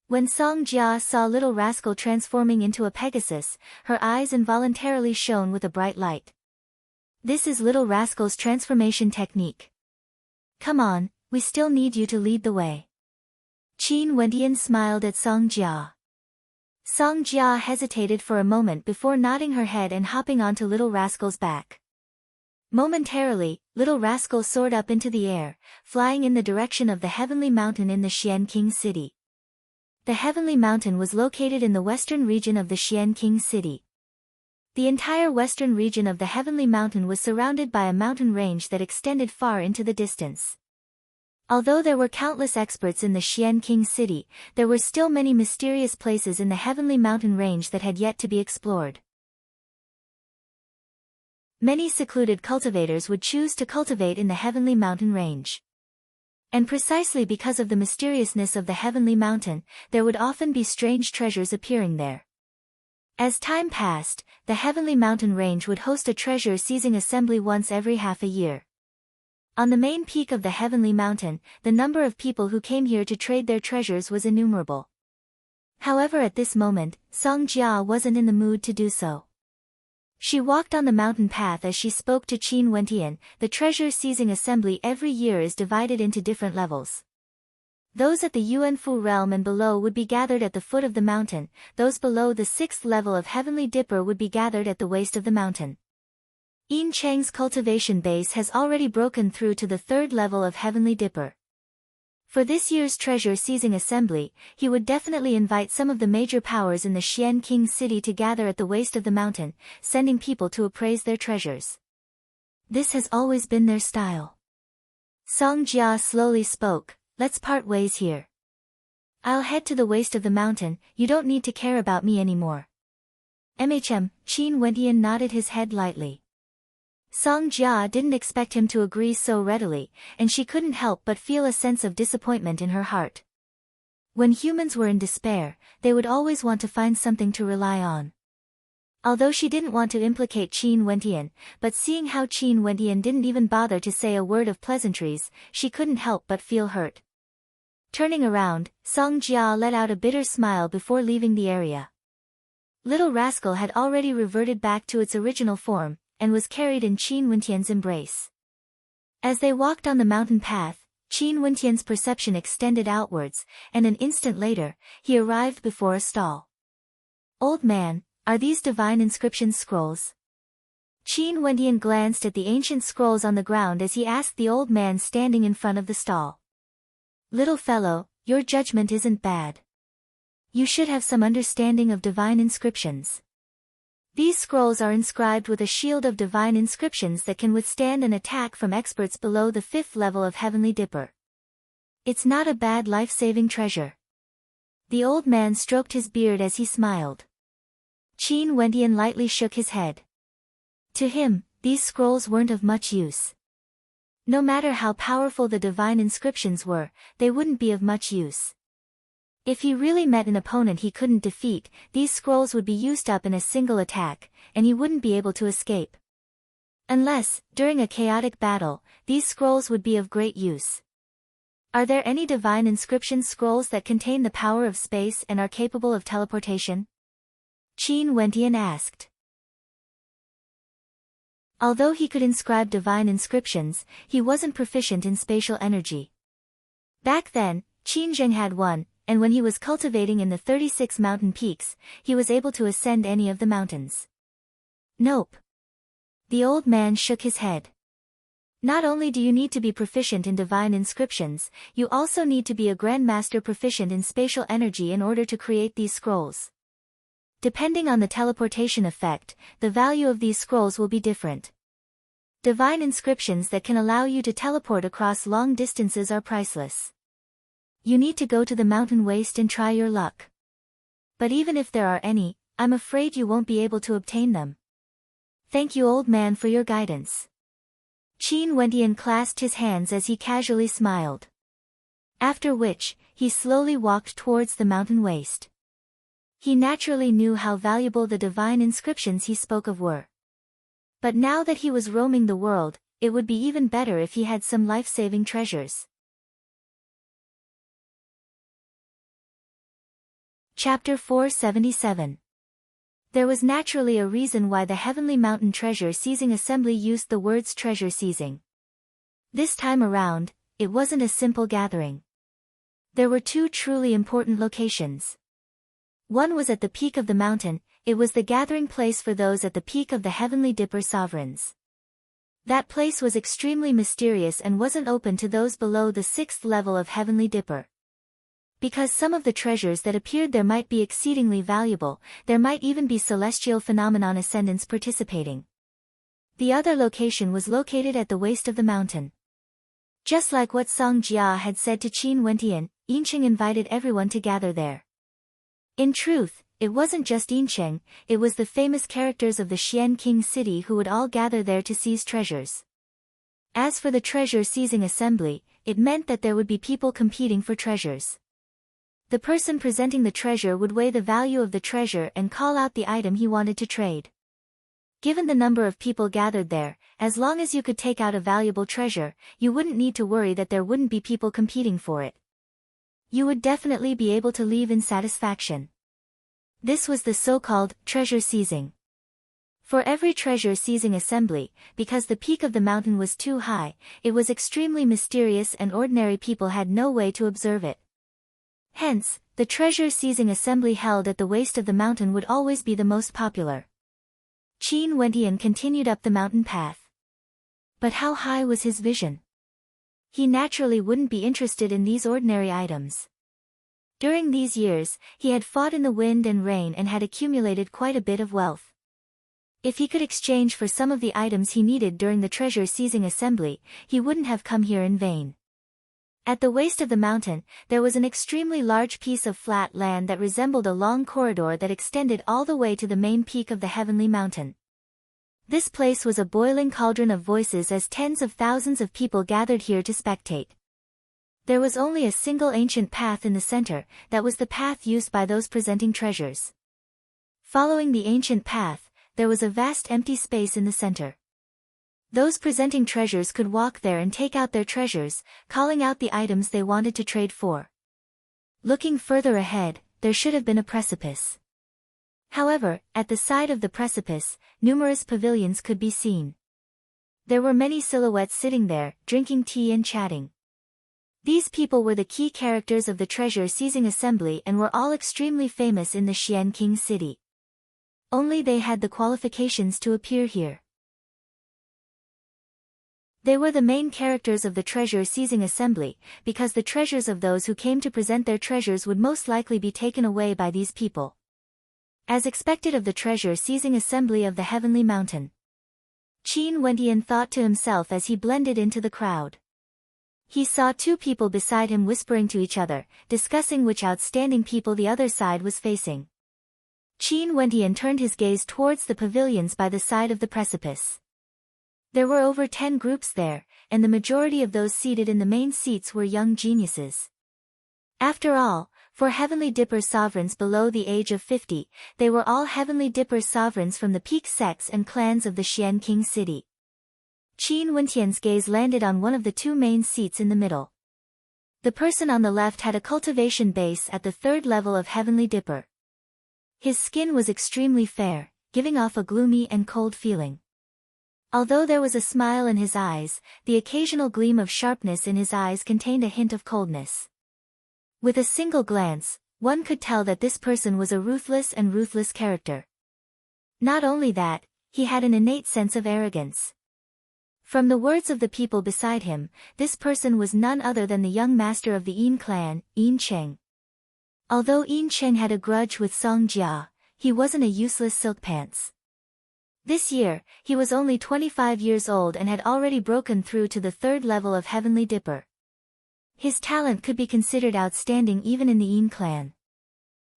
When Song Jia saw Little Rascal transforming into a Pegasus, her eyes involuntarily shone with a bright light. This is Little Rascal's transformation technique. Come on, we still need you to lead the way. Qin Wendian smiled at Song Jia. Song Jia hesitated for a moment before nodding her head and hopping onto Little Rascal's back. Momentarily, Little Rascal soared up into the air, flying in the direction of the Heavenly Mountain in the Xian King City. The Heavenly Mountain was located in the western region of the Xian King City. The entire western region of the Heavenly Mountain was surrounded by a mountain range that extended far into the distance. Although there were countless experts in the Xian King City, there were still many mysterious places in the Heavenly Mountain range that had yet to be explored. Many secluded cultivators would choose to cultivate in the Heavenly Mountain range. And precisely because of the mysteriousness of the Heavenly Mountain, there would often be strange treasures appearing there. As time passed, the Heavenly Mountain range would host a treasure-seizing assembly once every half a year. On the main peak of the Heavenly Mountain, the number of people who came here to trade their treasures was innumerable. However, at this moment, Song Jia wasn't in the mood to do so. She walked on the mountain path as she spoke to Qin Wendian. The treasure-seizing assembly every year is divided into different levels. Those at the Yuanfu realm and below would be gathered at the foot of the mountain, those below the 6th level of Heavenly Dipper would be gathered at the waist of the mountain. Yin Cheng's cultivation base has already broken through to the 3rd level of Heavenly Dipper. For this year's treasure-seizing assembly, he would definitely invite some of the major powers in the Xian King City to gather at the waist of the mountain, sending people to appraise their treasures. This has always been their style. Song Jia slowly spoke, let's part ways here. I'll head to the waist of the mountain, you don't need to care about me anymore. Qin Wendian nodded his head lightly. Song Jia didn't expect him to agree so readily, and she couldn't help but feel a sense of disappointment in her heart. When humans were in despair, they would always want to find something to rely on. Although she didn't want to implicate Qin Wendian, but seeing how Qin Wendian didn't even bother to say a word of pleasantries, she couldn't help but feel hurt. Turning around, Song Jia let out a bitter smile before leaving the area. Little Rascal had already reverted back to its original form, and was carried in Qin Wendian's embrace. As they walked on the mountain path, Qin Wendian's perception extended outwards, and an instant later, he arrived before a stall. Old man, are these divine inscription scrolls? Qin Wendian glanced at the ancient scrolls on the ground as he asked the old man standing in front of the stall. Little fellow, your judgment isn't bad. You should have some understanding of divine inscriptions. These scrolls are inscribed with a shield of divine inscriptions that can withstand an attack from experts below the 5th level of Heavenly Dipper. It's not a bad life-saving treasure. The old man stroked his beard as he smiled. Qin Wendian lightly shook his head. To him, these scrolls weren't of much use. No matter how powerful the divine inscriptions were, they wouldn't be of much use. If he really met an opponent he couldn't defeat, these scrolls would be used up in a single attack, and he wouldn't be able to escape. Unless, during a chaotic battle, these scrolls would be of great use. Are there any divine inscription scrolls that contain the power of space and are capable of teleportation? Qin Wendian asked. Although he could inscribe divine inscriptions, he wasn't proficient in spatial energy. Back then, Qin Zheng had one, and when he was cultivating in the 36 mountain peaks, he was able to ascend any of the mountains. Nope. The old man shook his head. Not only do you need to be proficient in divine inscriptions, you also need to be a grandmaster proficient in spatial energy in order to create these scrolls. Depending on the teleportation effect, the value of these scrolls will be different. Divine inscriptions that can allow you to teleport across long distances are priceless. You need to go to the mountain waste and try your luck. But even if there are any, I'm afraid you won't be able to obtain them. Thank you, old man, for your guidance. Qin Wendian clasped his hands as he casually smiled. After which, he slowly walked towards the mountain waste. He naturally knew how valuable the divine inscriptions he spoke of were. But now that he was roaming the world, it would be even better if he had some life-saving treasures. Chapter 477. There was naturally a reason why the Heavenly Mountain Treasure Seizing Assembly used the words treasure seizing. This time around, it wasn't a simple gathering. There were two truly important locations. One was at the peak of the mountain. It was the gathering place for those at the peak of the Heavenly Dipper sovereigns. That place was extremely mysterious and wasn't open to those below the 6th level of Heavenly Dipper. Because some of the treasures that appeared there might be exceedingly valuable, there might even be celestial phenomenon ascendants participating. The other location was located at the waist of the mountain. Just like what Song Jia had said to Qin Wendian, Yincheng invited everyone to gather there. In truth, it wasn't just Yincheng, it was the famous characters of the Xian King city who would all gather there to seize treasures. As for the treasure seizing assembly, it meant that there would be people competing for treasures. The person presenting the treasure would weigh the value of the treasure and call out the item he wanted to trade. Given the number of people gathered there, as long as you could take out a valuable treasure, you wouldn't need to worry that there wouldn't be people competing for it. You would definitely be able to leave in satisfaction. This was the so-called treasure seizing. For every treasure seizing assembly, because the peak of the mountain was too high, it was extremely mysterious and ordinary people had no way to observe it. Hence, the treasure seizing assembly held at the waist of the mountain would always be the most popular. Qin Wendian continued up the mountain path. But how high was his vision? He naturally wouldn't be interested in these ordinary items. During these years, he had fought in the wind and rain and had accumulated quite a bit of wealth. If he could exchange for some of the items he needed during the treasure seizing assembly, he wouldn't have come here in vain. At the waist of the mountain, there was an extremely large piece of flat land that resembled a long corridor that extended all the way to the main peak of the Heavenly Mountain. This place was a boiling cauldron of voices as tens of thousands of people gathered here to spectate. There was only a single ancient path in the center, that was the path used by those presenting treasures. Following the ancient path, there was a vast empty space in the center. Those presenting treasures could walk there and take out their treasures, calling out the items they wanted to trade for. Looking further ahead, there should have been a precipice. However, at the side of the precipice, numerous pavilions could be seen. There were many silhouettes sitting there, drinking tea and chatting. These people were the key characters of the treasure seizing assembly and were all extremely famous in the Xian King city. Only they had the qualifications to appear here. They were the main characters of the treasure seizing assembly, because the treasures of those who came to present their treasures would most likely be taken away by these people. As expected of the treasure seizing assembly of the Heavenly Mountain. Qin Wendian thought to himself as he blended into the crowd. He saw two people beside him whispering to each other, discussing which outstanding people the other side was facing. Qin Wendian turned his gaze towards the pavilions by the side of the precipice. There were over 10 groups there, and the majority of those seated in the main seats were young geniuses. After all, for Heavenly Dipper sovereigns below the age of 50, they were all Heavenly Dipper sovereigns from the peak sects and clans of the Xian King city. Qin Wendian's gaze landed on one of the two main seats in the middle. The person on the left had a cultivation base at the 3rd level of Heavenly Dipper. His skin was extremely fair, giving off a gloomy and cold feeling. Although there was a smile in his eyes, the occasional gleam of sharpness in his eyes contained a hint of coldness. With a single glance, one could tell that this person was a ruthless character. Not only that, he had an innate sense of arrogance. From the words of the people beside him, this person was none other than the young master of the Yin clan, Yin Cheng. Although Yin Cheng had a grudge with Song Jia, he wasn't a useless silk pants. This year, he was only 25 years old and had already broken through to the 3rd level of Heavenly Dipper. His talent could be considered outstanding even in the Yin clan.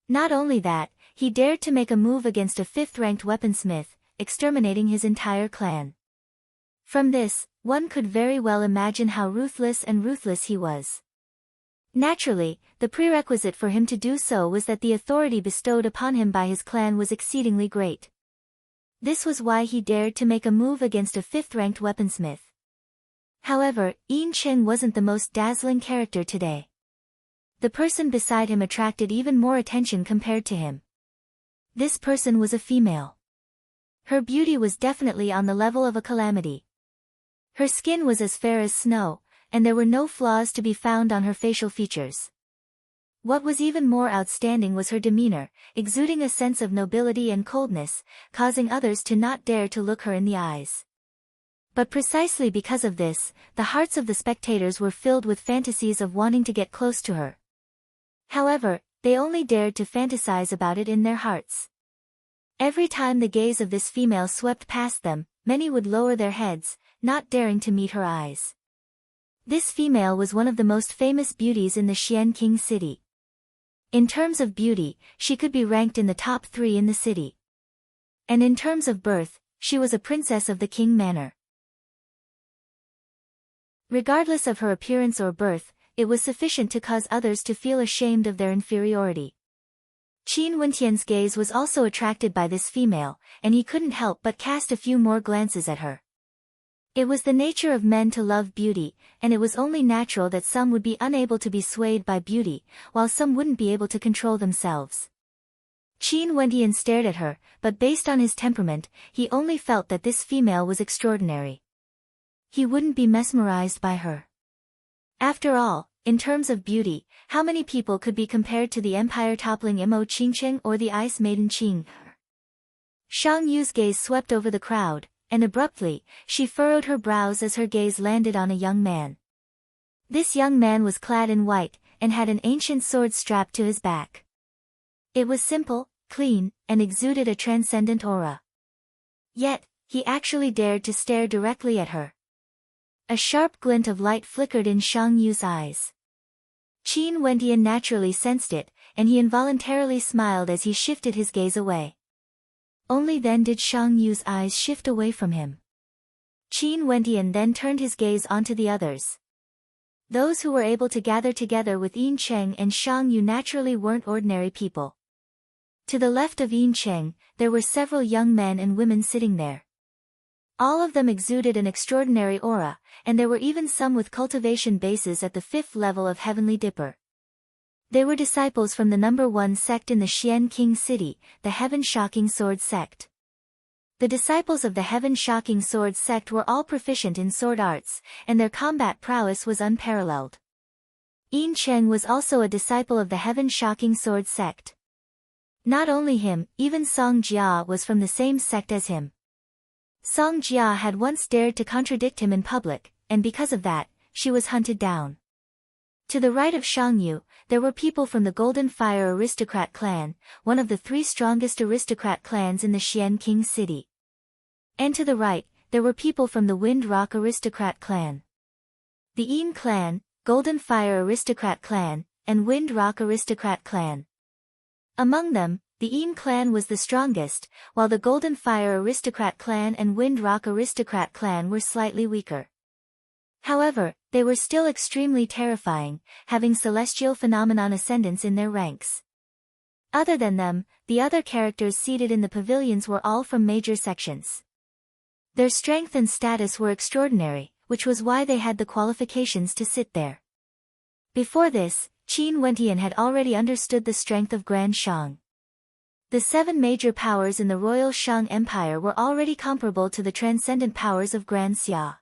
Not only that, he dared to make a move against a 5th-ranked weaponsmith, exterminating his entire clan. From this, one could very well imagine how ruthless he was. Naturally, the prerequisite for him to do so was that the authority bestowed upon him by his clan was exceedingly great. This was why he dared to make a move against a 5th-ranked weaponsmith. However, Yin Cheng wasn't the most dazzling character today. The person beside him attracted even more attention compared to him. This person was a female. Her beauty was definitely on the level of a calamity. Her skin was as fair as snow, and there were no flaws to be found on her facial features. What was even more outstanding was her demeanor, exuding a sense of nobility and coldness, causing others to not dare to look her in the eyes. But precisely because of this, the hearts of the spectators were filled with fantasies of wanting to get close to her. However, they only dared to fantasize about it in their hearts. Every time the gaze of this female swept past them, many would lower their heads, not daring to meet her eyes. This female was one of the most famous beauties in the Xian King city. In terms of beauty, she could be ranked in the top 3 in the city. And in terms of birth, she was a princess of the King Manor. Regardless of her appearance or birth, it was sufficient to cause others to feel ashamed of their inferiority. Qin Wendian's gaze was also attracted by this female, and he couldn't help but cast a few more glances at her. It was the nature of men to love beauty, and it was only natural that some would be unable to be swayed by beauty, while some wouldn't be able to control themselves. Qin Wendian stared at her, but based on his temperament, he only felt that this female was extraordinary. He wouldn't be mesmerized by her. After all, in terms of beauty, how many people could be compared to the empire-toppling Imo Qingcheng or the Ice Maiden Qing? Shang Yu's gaze swept over the crowd, and abruptly, she furrowed her brows as her gaze landed on a young man. This young man was clad in white, and had an ancient sword strapped to his back. It was simple, clean, and exuded a transcendent aura. Yet, he actually dared to stare directly at her. A sharp glint of light flickered in Shang Yu's eyes. Qin Wendian naturally sensed it, and he involuntarily smiled as he shifted his gaze away. Only then did Shang Yu's eyes shift away from him. Qin Wendian then turned his gaze onto the others. Those who were able to gather together with Yin Cheng and Shang Yu naturally weren't ordinary people. To the left of Yin Cheng, there were several young men and women sitting there. All of them exuded an extraordinary aura, and there were even some with cultivation bases at the 5th level of Heavenly Dipper. They were disciples from the number 1 sect in the Xian King city, the Heaven-Shocking Sword sect. The disciples of the Heaven-Shocking Sword sect were all proficient in sword arts, and their combat prowess was unparalleled. Yin Cheng was also a disciple of the Heaven-Shocking Sword sect. Not only him, even Song Jia was from the same sect as him. Song Jia had once dared to contradict him in public, and because of that, she was hunted down. To the right of Shang Yu, there were people from the Golden Fire Aristocrat clan, one of the 3 strongest aristocrat clans in the Xian King city. And to the right, there were people from the Wind Rock Aristocrat clan. the Yin clan, Golden Fire Aristocrat clan, and Wind Rock Aristocrat clan. Among them, the Yin clan was the strongest, while the Golden Fire Aristocrat clan and Wind Rock Aristocrat clan were slightly weaker. However, they were still extremely terrifying, having celestial phenomenon ascendants in their ranks. Other than them, the other characters seated in the pavilions were all from major sections. Their strength and status were extraordinary, which was why they had the qualifications to sit there. Before this, Qin Wentian had already understood the strength of Grand Shang. The 7 major powers in the Royal Shang Empire were already comparable to the transcendent powers of Grand Xia.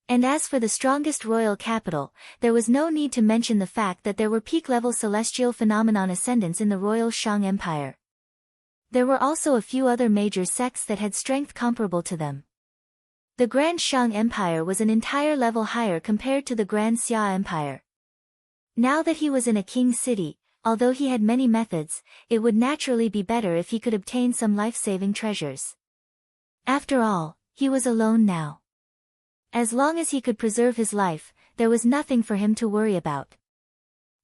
And as for the strongest royal capital, there was no need to mention the fact that there were peak-level celestial phenomenon ascendants in the Royal Shang Empire. There were also a few other major sects that had strength comparable to them. The Grand Shang Empire was an entire level higher compared to the Grand Xia Empire. Now that he was in a king city, although he had many methods, it would naturally be better if he could obtain some life-saving treasures. After all, he was alone now. As long as he could preserve his life, there was nothing for him to worry about.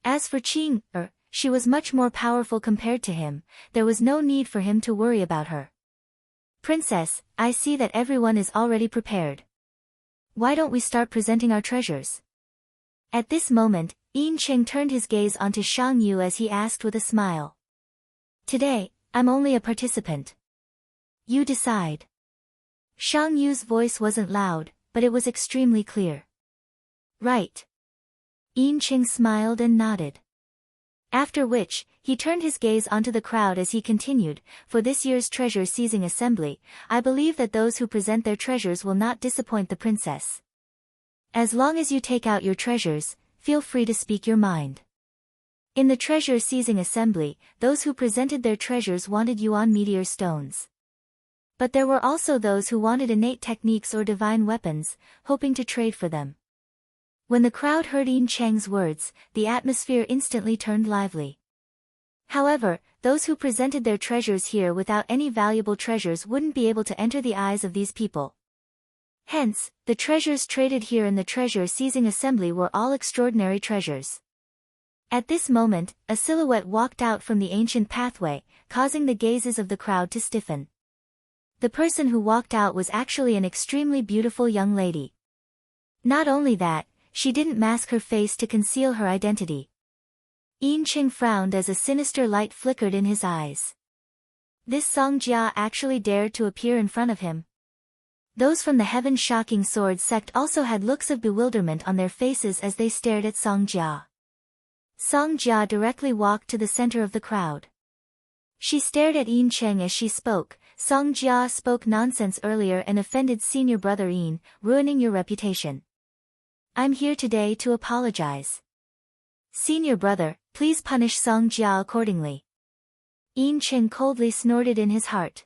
As for Qing, she was much more powerful compared to him, there was no need for him to worry about her. Princess, I see that everyone is already prepared. Why don't we start presenting our treasures? At this moment, Yin Qing turned his gaze onto Shang Yu as he asked with a smile. Today, I'm only a participant. You decide. Shang Yu's voice wasn't loud, but it was extremely clear. Right. Yin Qing smiled and nodded. After which, he turned his gaze onto the crowd as he continued, for this year's treasure-seizing assembly, I believe that those who present their treasures will not disappoint the princess. As long as you take out your treasures, feel free to speak your mind. In the treasure-seizing assembly, those who presented their treasures wanted yuan meteor stones. But there were also those who wanted innate techniques or divine weapons, hoping to trade for them. When the crowd heard Yin Cheng's words, the atmosphere instantly turned lively. However, those who presented their treasures here without any valuable treasures wouldn't be able to enter the eyes of these people. Hence, the treasures traded here in the treasure-seizing assembly were all extraordinary treasures. At this moment, a silhouette walked out from the ancient pathway, causing the gazes of the crowd to stiffen. The person who walked out was actually an extremely beautiful young lady. Not only that, she didn't mask her face to conceal her identity. Yin Qing frowned as a sinister light flickered in his eyes. This Song Jia actually dared to appear in front of him. Those from the Heaven-Shocking Sword sect also had looks of bewilderment on their faces as they stared at Song Jia. Song Jia directly walked to the center of the crowd. She stared at Yin Cheng as she spoke. Song Jia spoke nonsense earlier and offended senior brother Yin, ruining your reputation. I'm here today to apologize. Senior brother, please punish Song Jia accordingly. Yin Cheng coldly snorted in his heart.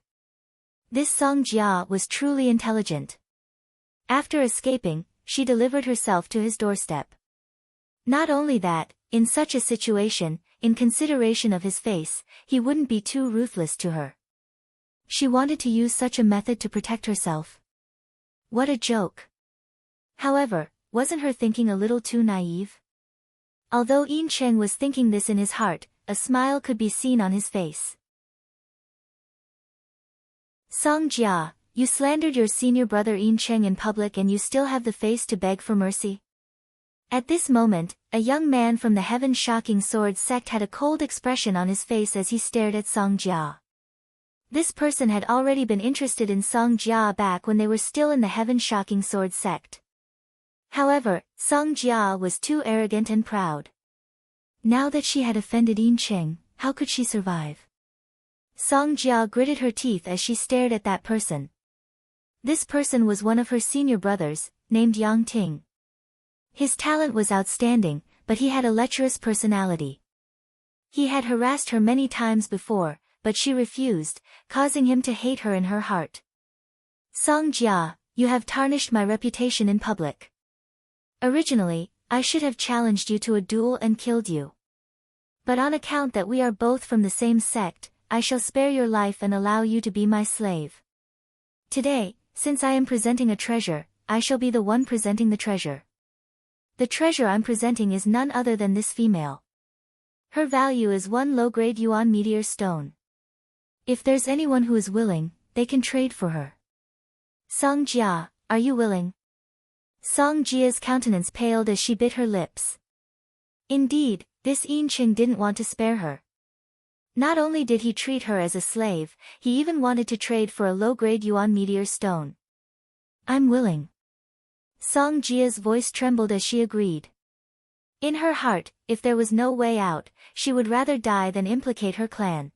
This Song Jia was truly intelligent. After escaping, she delivered herself to his doorstep. Not only that, in such a situation, in consideration of his face, he wouldn't be too ruthless to her. She wanted to use such a method to protect herself. What a joke. However, wasn't her thinking a little too naive? Although Yin Cheng was thinking this in his heart, a smile could be seen on his face. Song Jia, you slandered your senior brother Yin Cheng in public and you still have the face to beg for mercy? At this moment, a young man from the Heaven-Shocking Sword sect had a cold expression on his face as he stared at Song Jia. This person had already been interested in Song Jia back when they were still in the Heaven-Shocking Sword sect. However, Song Jia was too arrogant and proud. Now that she had offended Yin Cheng, how could she survive? Song Jia gritted her teeth as she stared at that person. This person was one of her senior brothers, named Yang Ting. His talent was outstanding, but he had a lecherous personality. He had harassed her many times before, but she refused, causing him to hate her in her heart. Song Jia, you have tarnished my reputation in public. Originally, I should have challenged you to a duel and killed you. But on account that we are both from the same sect, I shall spare your life and allow you to be my slave. Today, since I am presenting a treasure, I shall be the one presenting the treasure. The treasure I'm presenting is none other than this female. Her value is 1 low-grade yuan meteor stone. If there's anyone who is willing, they can trade for her. Song Jia, are you willing? Song Jia's countenance paled as she bit her lips. Indeed, this Yin Qing didn't want to spare her. Not only did he treat her as a slave, he even wanted to trade for a low-grade yuan meteor stone. I'm willing. Song Jia's voice trembled as she agreed. In her heart, if there was no way out, she would rather die than implicate her clan.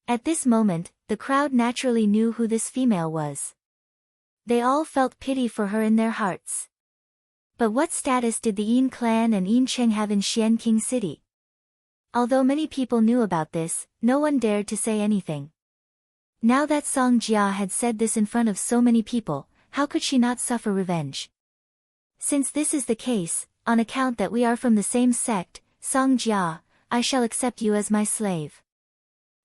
At this moment, the crowd naturally knew who this female was. They all felt pity for her in their hearts. But what status did the Yin clan and Yin Cheng have in Xian King City? Although many people knew about this, no one dared to say anything. Now that Song Jia had said this in front of so many people, how could she not suffer revenge? Since this is the case, on account that we are from the same sect, Song Jia, I shall accept you as my slave.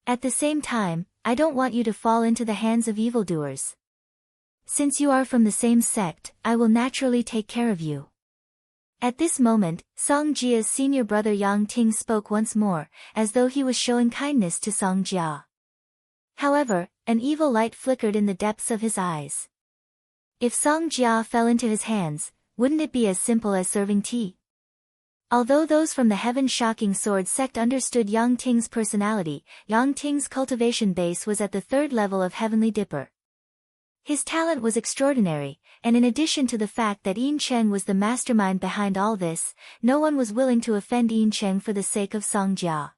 At the same time, I don't want you to fall into the hands of evildoers. Since you are from the same sect, I will naturally take care of you. At this moment, Song Jia's senior brother Yang Ting spoke once more, as though he was showing kindness to Song Jia. However, an evil light flickered in the depths of his eyes. If Song Jia fell into his hands, wouldn't it be as simple as serving tea? Although those from the Heaven-Shocking Sword sect understood Yang Ting's personality, Yang Ting's cultivation base was at the 3rd level of Heavenly Dipper. His talent was extraordinary, and in addition to the fact that Yin Cheng was the mastermind behind all this, no one was willing to offend Yin Cheng for the sake of Song Jia.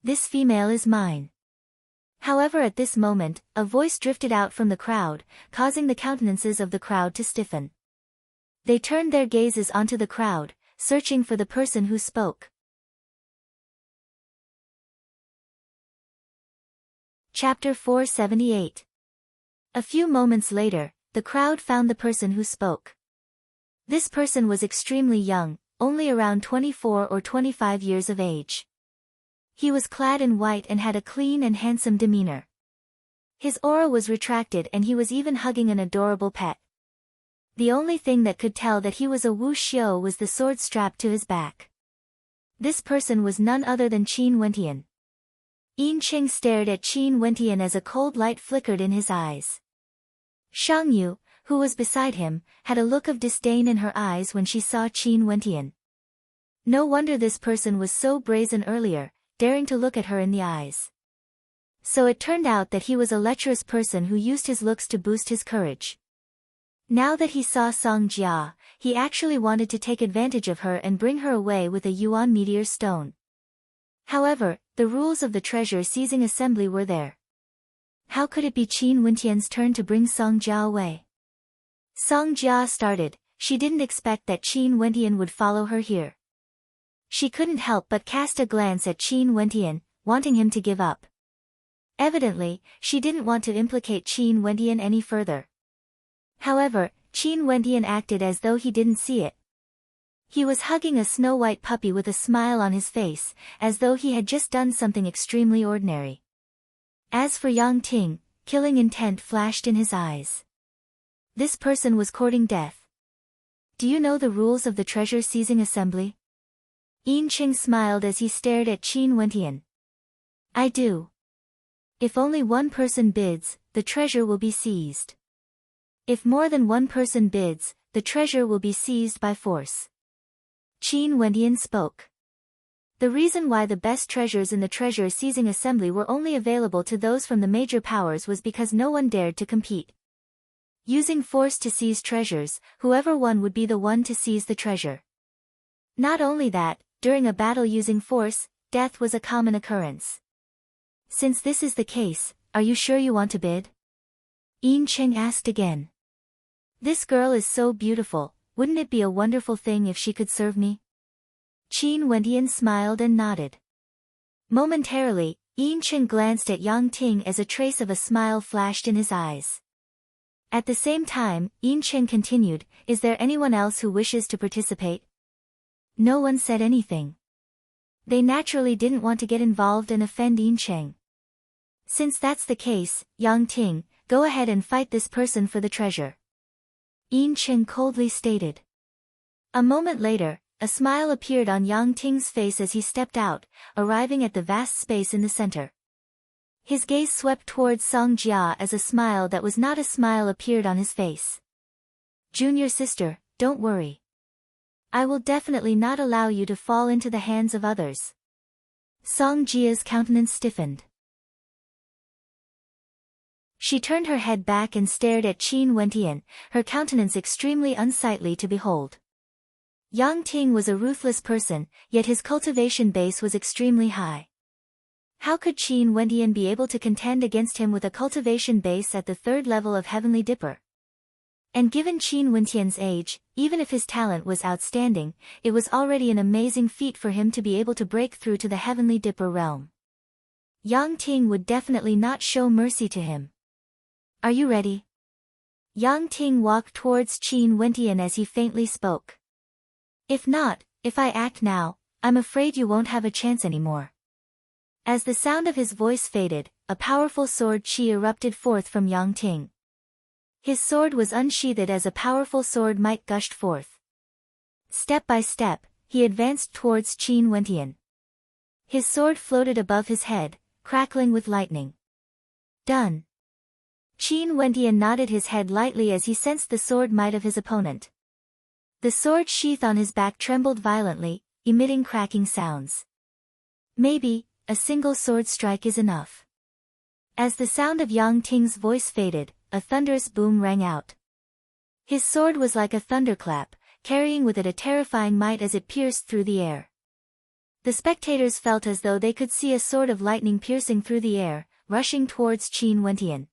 This female is mine. However, at this moment, a voice drifted out from the crowd, causing the countenances of the crowd to stiffen. They turned their gazes onto the crowd, searching for the person who spoke. Chapter 478. A few moments later, the crowd found the person who spoke. This person was extremely young, only around 24 or 25 years of age. He was clad in white and had a clean and handsome demeanor. His aura was retracted and he was even hugging an adorable pet. The only thing that could tell that he was a Wu Xiu was the sword strapped to his back. This person was none other than Qin Wentian. Yin Qing stared at Qin Wentian as a cold light flickered in his eyes. Shang Yu, who was beside him, had a look of disdain in her eyes when she saw Qin Wentian. No wonder this person was so brazen earlier, daring to look at her in the eyes. So it turned out that he was a lecherous person who used his looks to boost his courage. Now that he saw Song Jia, he actually wanted to take advantage of her and bring her away with a yuan meteor stone. However, the rules of the treasure-seizing assembly were there. How could it be Qin Wentian's turn to bring Song Jia away? Song Jia started. She didn't expect that Qin Wentian would follow her here. She couldn't help but cast a glance at Qin Wentian, wanting him to give up. Evidently, she didn't want to implicate Qin Wentian any further. However, Qin Wentian acted as though he didn't see it. He was hugging a snow-white puppy with a smile on his face, as though he had just done something extremely ordinary. As for Yang Ting, killing intent flashed in his eyes. This person was courting death. Do you know the rules of the treasure-seizing assembly? Yin Qing smiled as he stared at Qin Wentian. I do. If only one person bids, the treasure will be seized. If more than one person bids, the treasure will be seized by force. Qin Wentian spoke. The reason why the best treasures in the treasure-seizing assembly were only available to those from the major powers was because no one dared to compete. Using force to seize treasures, whoever won would be the one to seize the treasure. Not only that, during a battle using force, death was a common occurrence. Since this is the case, are you sure you want to bid? Yin Cheng asked again. This girl is so beautiful, wouldn't it be a wonderful thing if she could serve me? Qin Wentian smiled and nodded. Momentarily, Yin Cheng glanced at Yang Ting as a trace of a smile flashed in his eyes. At the same time, Yin Cheng continued, is there anyone else who wishes to participate? No one said anything. They naturally didn't want to get involved and offend Yin Cheng. Since that's the case, Yang Ting, go ahead and fight this person for the treasure. Yin Cheng coldly stated. A moment later, a smile appeared on Yang Ting's face as he stepped out, arriving at the vast space in the center. His gaze swept towards Song Jia as a smile that was not a smile appeared on his face. Junior sister, don't worry. I will definitely not allow you to fall into the hands of others. Song Jia's countenance stiffened. She turned her head back and stared at Qin Wentian, her countenance extremely unsightly to behold. Yang Ting was a ruthless person, yet his cultivation base was extremely high. How could Qin Wentian be able to contend against him with a cultivation base at the 3rd level of Heavenly Dipper? And given Qin Wentian's age, even if his talent was outstanding, it was already an amazing feat for him to be able to break through to the Heavenly Dipper realm. Yang Ting would definitely not show mercy to him. Are you ready? Yang Ting walked towards Qin Wentian as he faintly spoke. If not, if I act now, I'm afraid you won't have a chance anymore. As the sound of his voice faded, a powerful sword chi erupted forth from Yang Ting. His sword was unsheathed as a powerful sword might gushed forth. Step by step, he advanced towards Qin Wentian. His sword floated above his head, crackling with lightning. Done. Qin Wentian nodded his head lightly as he sensed the sword might of his opponent. The sword sheath on his back trembled violently, emitting cracking sounds. Maybe, a single sword strike is enough. As the sound of Yang Ting's voice faded, a thunderous boom rang out. His sword was like a thunderclap, carrying with it a terrifying might as it pierced through the air. The spectators felt as though they could see a sword of lightning piercing through the air, rushing towards Qin Wentian.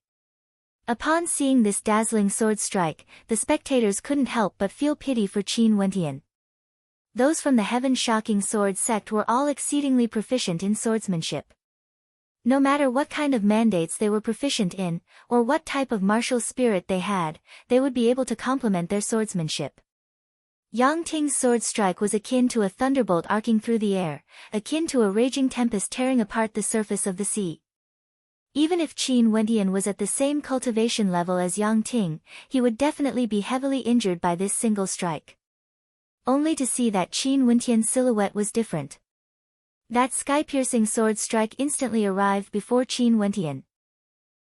Upon seeing this dazzling sword strike, the spectators couldn't help but feel pity for Qin Wentian. Those from the heaven-shocking sword sect were all exceedingly proficient in swordsmanship. No matter what kind of mandates they were proficient in, or what type of martial spirit they had, they would be able to complement their swordsmanship. Yang Ting's sword strike was akin to a thunderbolt arcing through the air, akin to a raging tempest tearing apart the surface of the sea. Even if Qin Wentian was at the same cultivation level as Yang Ting, he would definitely be heavily injured by this single strike. Only to see that Qin Wentian's silhouette was different. That sky-piercing sword strike instantly arrived before Qin Wentian.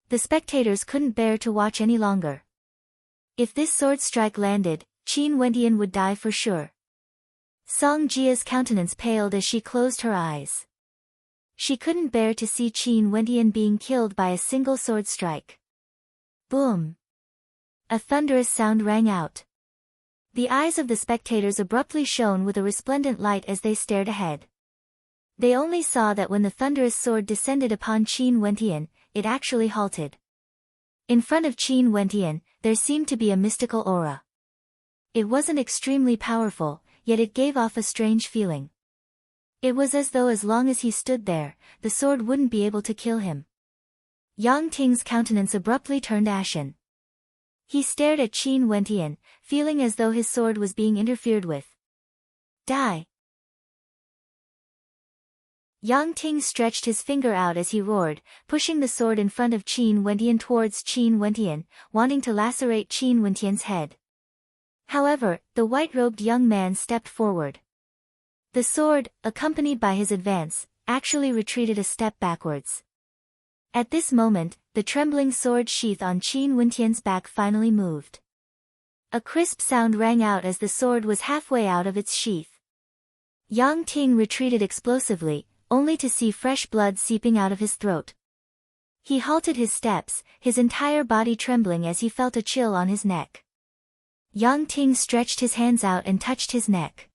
The spectators couldn't bear to watch any longer. If this sword strike landed, Qin Wentian would die for sure. Song Jia's countenance paled as she closed her eyes. She couldn't bear to see Qin Wentian being killed by a single sword strike. Boom! A thunderous sound rang out. The eyes of the spectators abruptly shone with a resplendent light as they stared ahead. They only saw that when the thunderous sword descended upon Qin Wentian, it actually halted. In front of Qin Wentian, there seemed to be a mystical aura. It wasn't extremely powerful, yet it gave off a strange feeling. It was as though as long as he stood there, the sword wouldn't be able to kill him. Yang Ting's countenance abruptly turned ashen. He stared at Qin Wentian, feeling as though his sword was being interfered with. Die! Yang Ting stretched his finger out as he roared, pushing the sword in front of Qin Wentian towards Qin Wentian, wanting to lacerate Qin Wentian's head. However, the white-robed young man stepped forward. The sword, accompanied by his advance, actually retreated a step backwards. At this moment, the trembling sword sheath on Qin Wentian's back finally moved. A crisp sound rang out as the sword was halfway out of its sheath. Yang Ting retreated explosively, only to see fresh blood seeping out of his throat. He halted his steps, his entire body trembling as he felt a chill on his neck. Yang Ting stretched his hands out and touched his neck.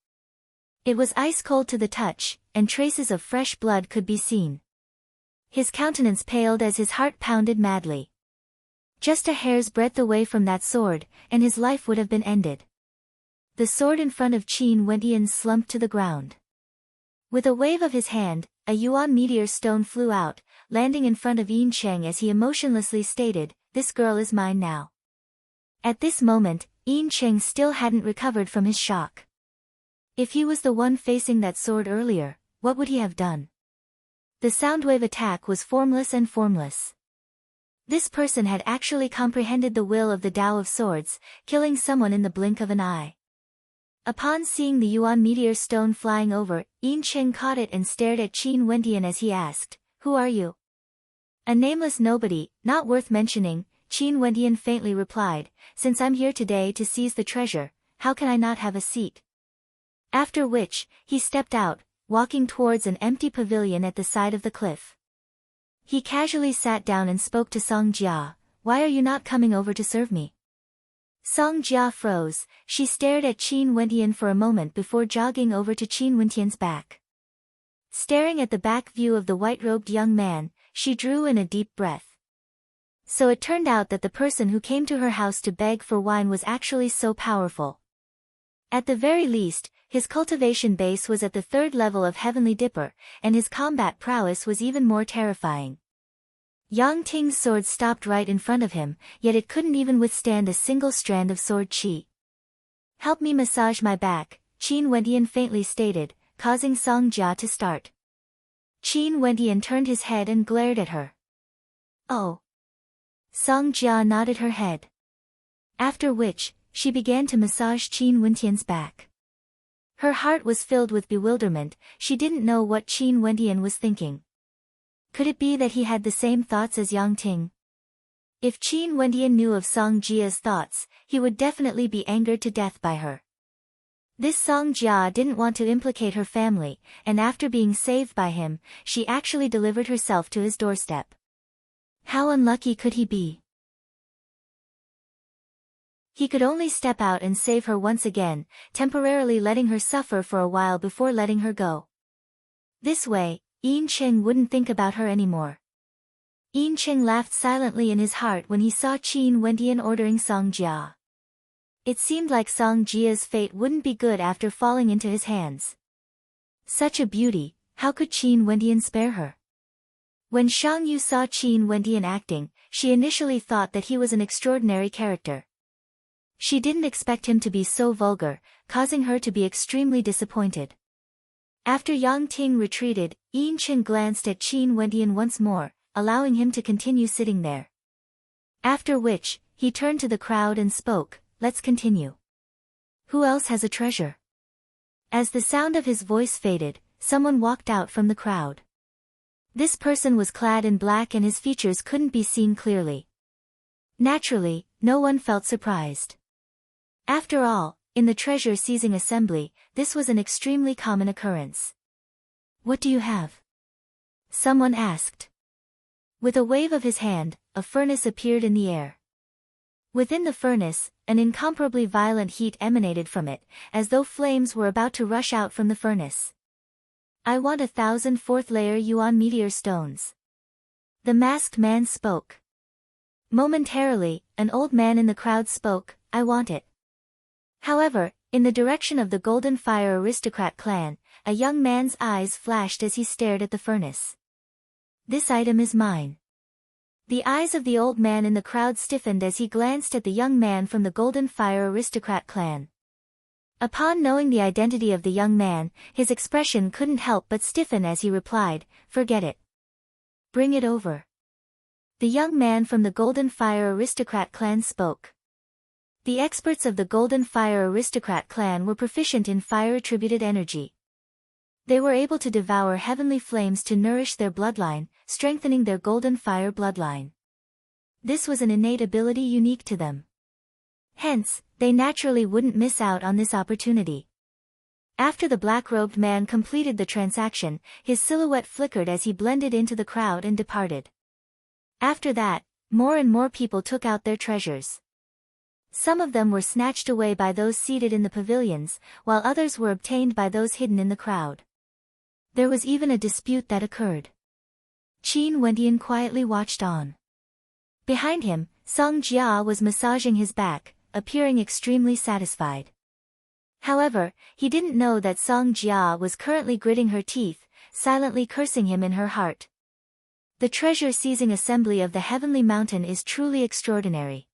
It was ice-cold to the touch, and traces of fresh blood could be seen. His countenance paled as his heart pounded madly. Just a hair's breadth away from that sword, and his life would have been ended. The sword in front of Qin Wentian slumped to the ground. With a wave of his hand, a yuan meteor stone flew out, landing in front of Yin Cheng as he emotionlessly stated, "This girl is mine now." At this moment, Yin Cheng still hadn't recovered from his shock. If he was the one facing that sword earlier, what would he have done? The soundwave attack was formless and formless. This person had actually comprehended the will of the Tao of Swords, killing someone in the blink of an eye. Upon seeing the Yuan meteor stone flying over, Yin Cheng caught it and stared at Qin Wendian as he asked, "Who are you?" "A nameless nobody, not worth mentioning," Qin Wendian faintly replied, "since I'm here today to seize the treasure, how can I not have a seat?" After which, he stepped out, walking towards an empty pavilion at the side of the cliff. He casually sat down and spoke to Song Jia, "Why are you not coming over to serve me?" Song Jia froze. She stared at Qin Wendian for a moment before jogging over to Qin Wendian's back. Staring at the back view of the white-robed young man, she drew in a deep breath. So it turned out that the person who came to her house to beg for wine was actually so powerful. At the very least, his cultivation base was at the 3rd level of Heavenly Dipper, and his combat prowess was even more terrifying. Yang Ting's sword stopped right in front of him, yet it couldn't even withstand a single strand of sword qi. "Help me massage my back," Qin Wendian faintly stated, causing Song Jia to start. Qin Wendian turned his head and glared at her. "Oh." Song Jia nodded her head. After which, she began to massage Qin Wendian's back. Her heart was filled with bewilderment. She didn't know what Qin Wendian was thinking. Could it be that he had the same thoughts as Yang Ting? If Qin Wendian knew of Song Jia's thoughts, he would definitely be angered to death by her. This Song Jia didn't want to implicate her family, and after being saved by him, she actually delivered herself to his doorstep. How unlucky could he be? He could only step out and save her once again, temporarily letting her suffer for a while before letting her go. This way, Yin Cheng wouldn't think about her anymore. Yin Cheng laughed silently in his heart when he saw Qin Wendian ordering Song Jia. It seemed like Song Jia's fate wouldn't be good after falling into his hands. Such a beauty, how could Qin Wendian spare her? When Shang Yu saw Qin Wendian acting, she initially thought that he was an extraordinary character. She didn't expect him to be so vulgar, causing her to be extremely disappointed. After Yang Ting retreated, Yin Cheng glanced at Qin Wendian once more, allowing him to continue sitting there. After which, he turned to the crowd and spoke, "Let's continue. Who else has a treasure?" As the sound of his voice faded, someone walked out from the crowd. This person was clad in black and his features couldn't be seen clearly. Naturally, no one felt surprised. After all, in the treasure-seizing assembly, this was an extremely common occurrence. "What do you have?" someone asked. With a wave of his hand, a furnace appeared in the air. Within the furnace, an incomparably violent heat emanated from it, as though flames were about to rush out from the furnace. "I want 1,000 4th-layer Yuan meteor stones." The masked man spoke. Momentarily, an old man in the crowd spoke, "I want it." However, in the direction of the Golden Fire Aristocrat clan, a young man's eyes flashed as he stared at the furnace. "This item is mine." The eyes of the old man in the crowd stiffened as he glanced at the young man from the Golden Fire Aristocrat clan. Upon knowing the identity of the young man, his expression couldn't help but stiffen as he replied, "Forget it. Bring it over." The young man from the Golden Fire Aristocrat clan spoke. The experts of the Golden Fire Aristocrat clan were proficient in fire-attributed energy. They were able to devour heavenly flames to nourish their bloodline, strengthening their Golden Fire bloodline. This was an innate ability unique to them. Hence, they naturally wouldn't miss out on this opportunity. After the black-robed man completed the transaction, his silhouette flickered as he blended into the crowd and departed. After that, more and more people took out their treasures. Some of them were snatched away by those seated in the pavilions, while others were obtained by those hidden in the crowd. There was even a dispute that occurred. Qin Wendian quietly watched on. Behind him, Song Jia was massaging his back, appearing extremely satisfied. However, he didn't know that Song Jia was currently gritting her teeth, silently cursing him in her heart. The treasure-seizing assembly of the Heavenly Mountain is truly extraordinary.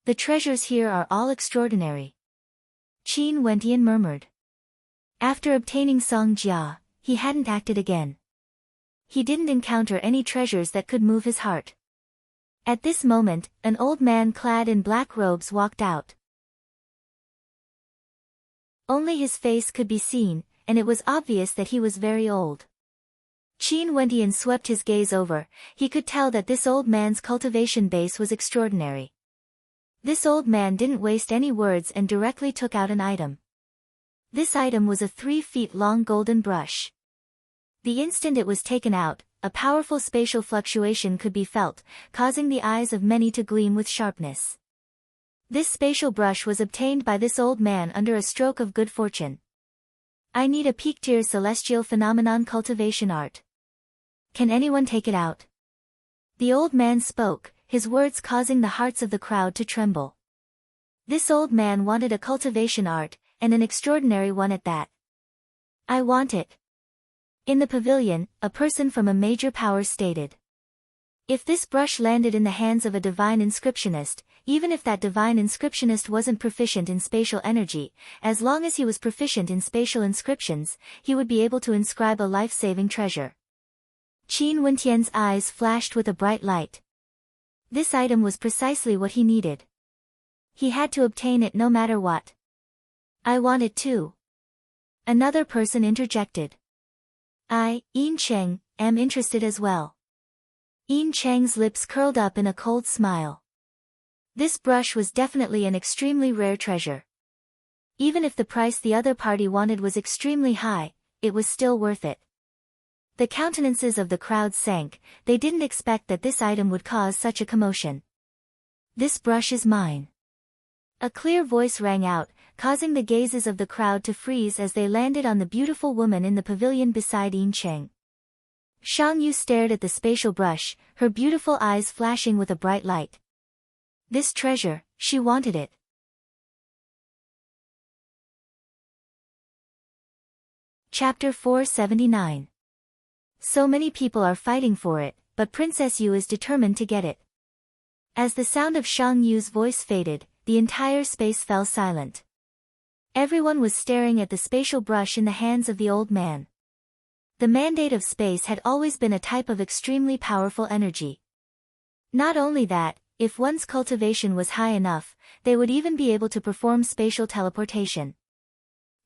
The treasures here are all extraordinary. Qin Wendian murmured. After obtaining Song Jia, he hadn't acted again. He didn't encounter any treasures that could move his heart. At this moment, an old man clad in black robes walked out. Only his face could be seen, and it was obvious that he was very old. Qin Wendian swept his gaze over. He could tell that this old man's cultivation base was extraordinary. This old man didn't waste any words and directly took out an item. This item was a 3 feet long golden brush. The instant it was taken out, a powerful spatial fluctuation could be felt, causing the eyes of many to gleam with sharpness. This spatial brush was obtained by this old man under a stroke of good fortune. I need a peak-tier celestial phenomenon cultivation art. Can anyone take it out? The old man spoke, his words causing the hearts of the crowd to tremble. This old man wanted a cultivation art, and an extraordinary one at that. I want it. In the pavilion, a person from a major power stated. If this brush landed in the hands of a divine inscriptionist, even if that divine inscriptionist wasn't proficient in spatial energy, as long as he was proficient in spatial inscriptions, he would be able to inscribe a life-saving treasure. Qin Wendian's eyes flashed with a bright light. This item was precisely what he needed. He had to obtain it no matter what. I want it too. Another person interjected. I, Yin Cheng, am interested as well. Yin Cheng's lips curled up in a cold smile. This brush was definitely an extremely rare treasure. Even if the price the other party wanted was extremely high, it was still worth it. The countenances of the crowd sank. They didn't expect that this item would cause such a commotion. This brush is mine. A clear voice rang out, causing the gazes of the crowd to freeze as they landed on the beautiful woman in the pavilion beside Yin Cheng. Shang Yu stared at the spatial brush, her beautiful eyes flashing with a bright light. This treasure, she wanted it. Chapter 479. So many people are fighting for it, but Princess Yu is determined to get it. As the sound of Shang Yu's voice faded, the entire space fell silent. Everyone was staring at the spatial brush in the hands of the old man. The mandate of space had always been a type of extremely powerful energy. Not only that, if one's cultivation was high enough, they would even be able to perform spatial teleportation.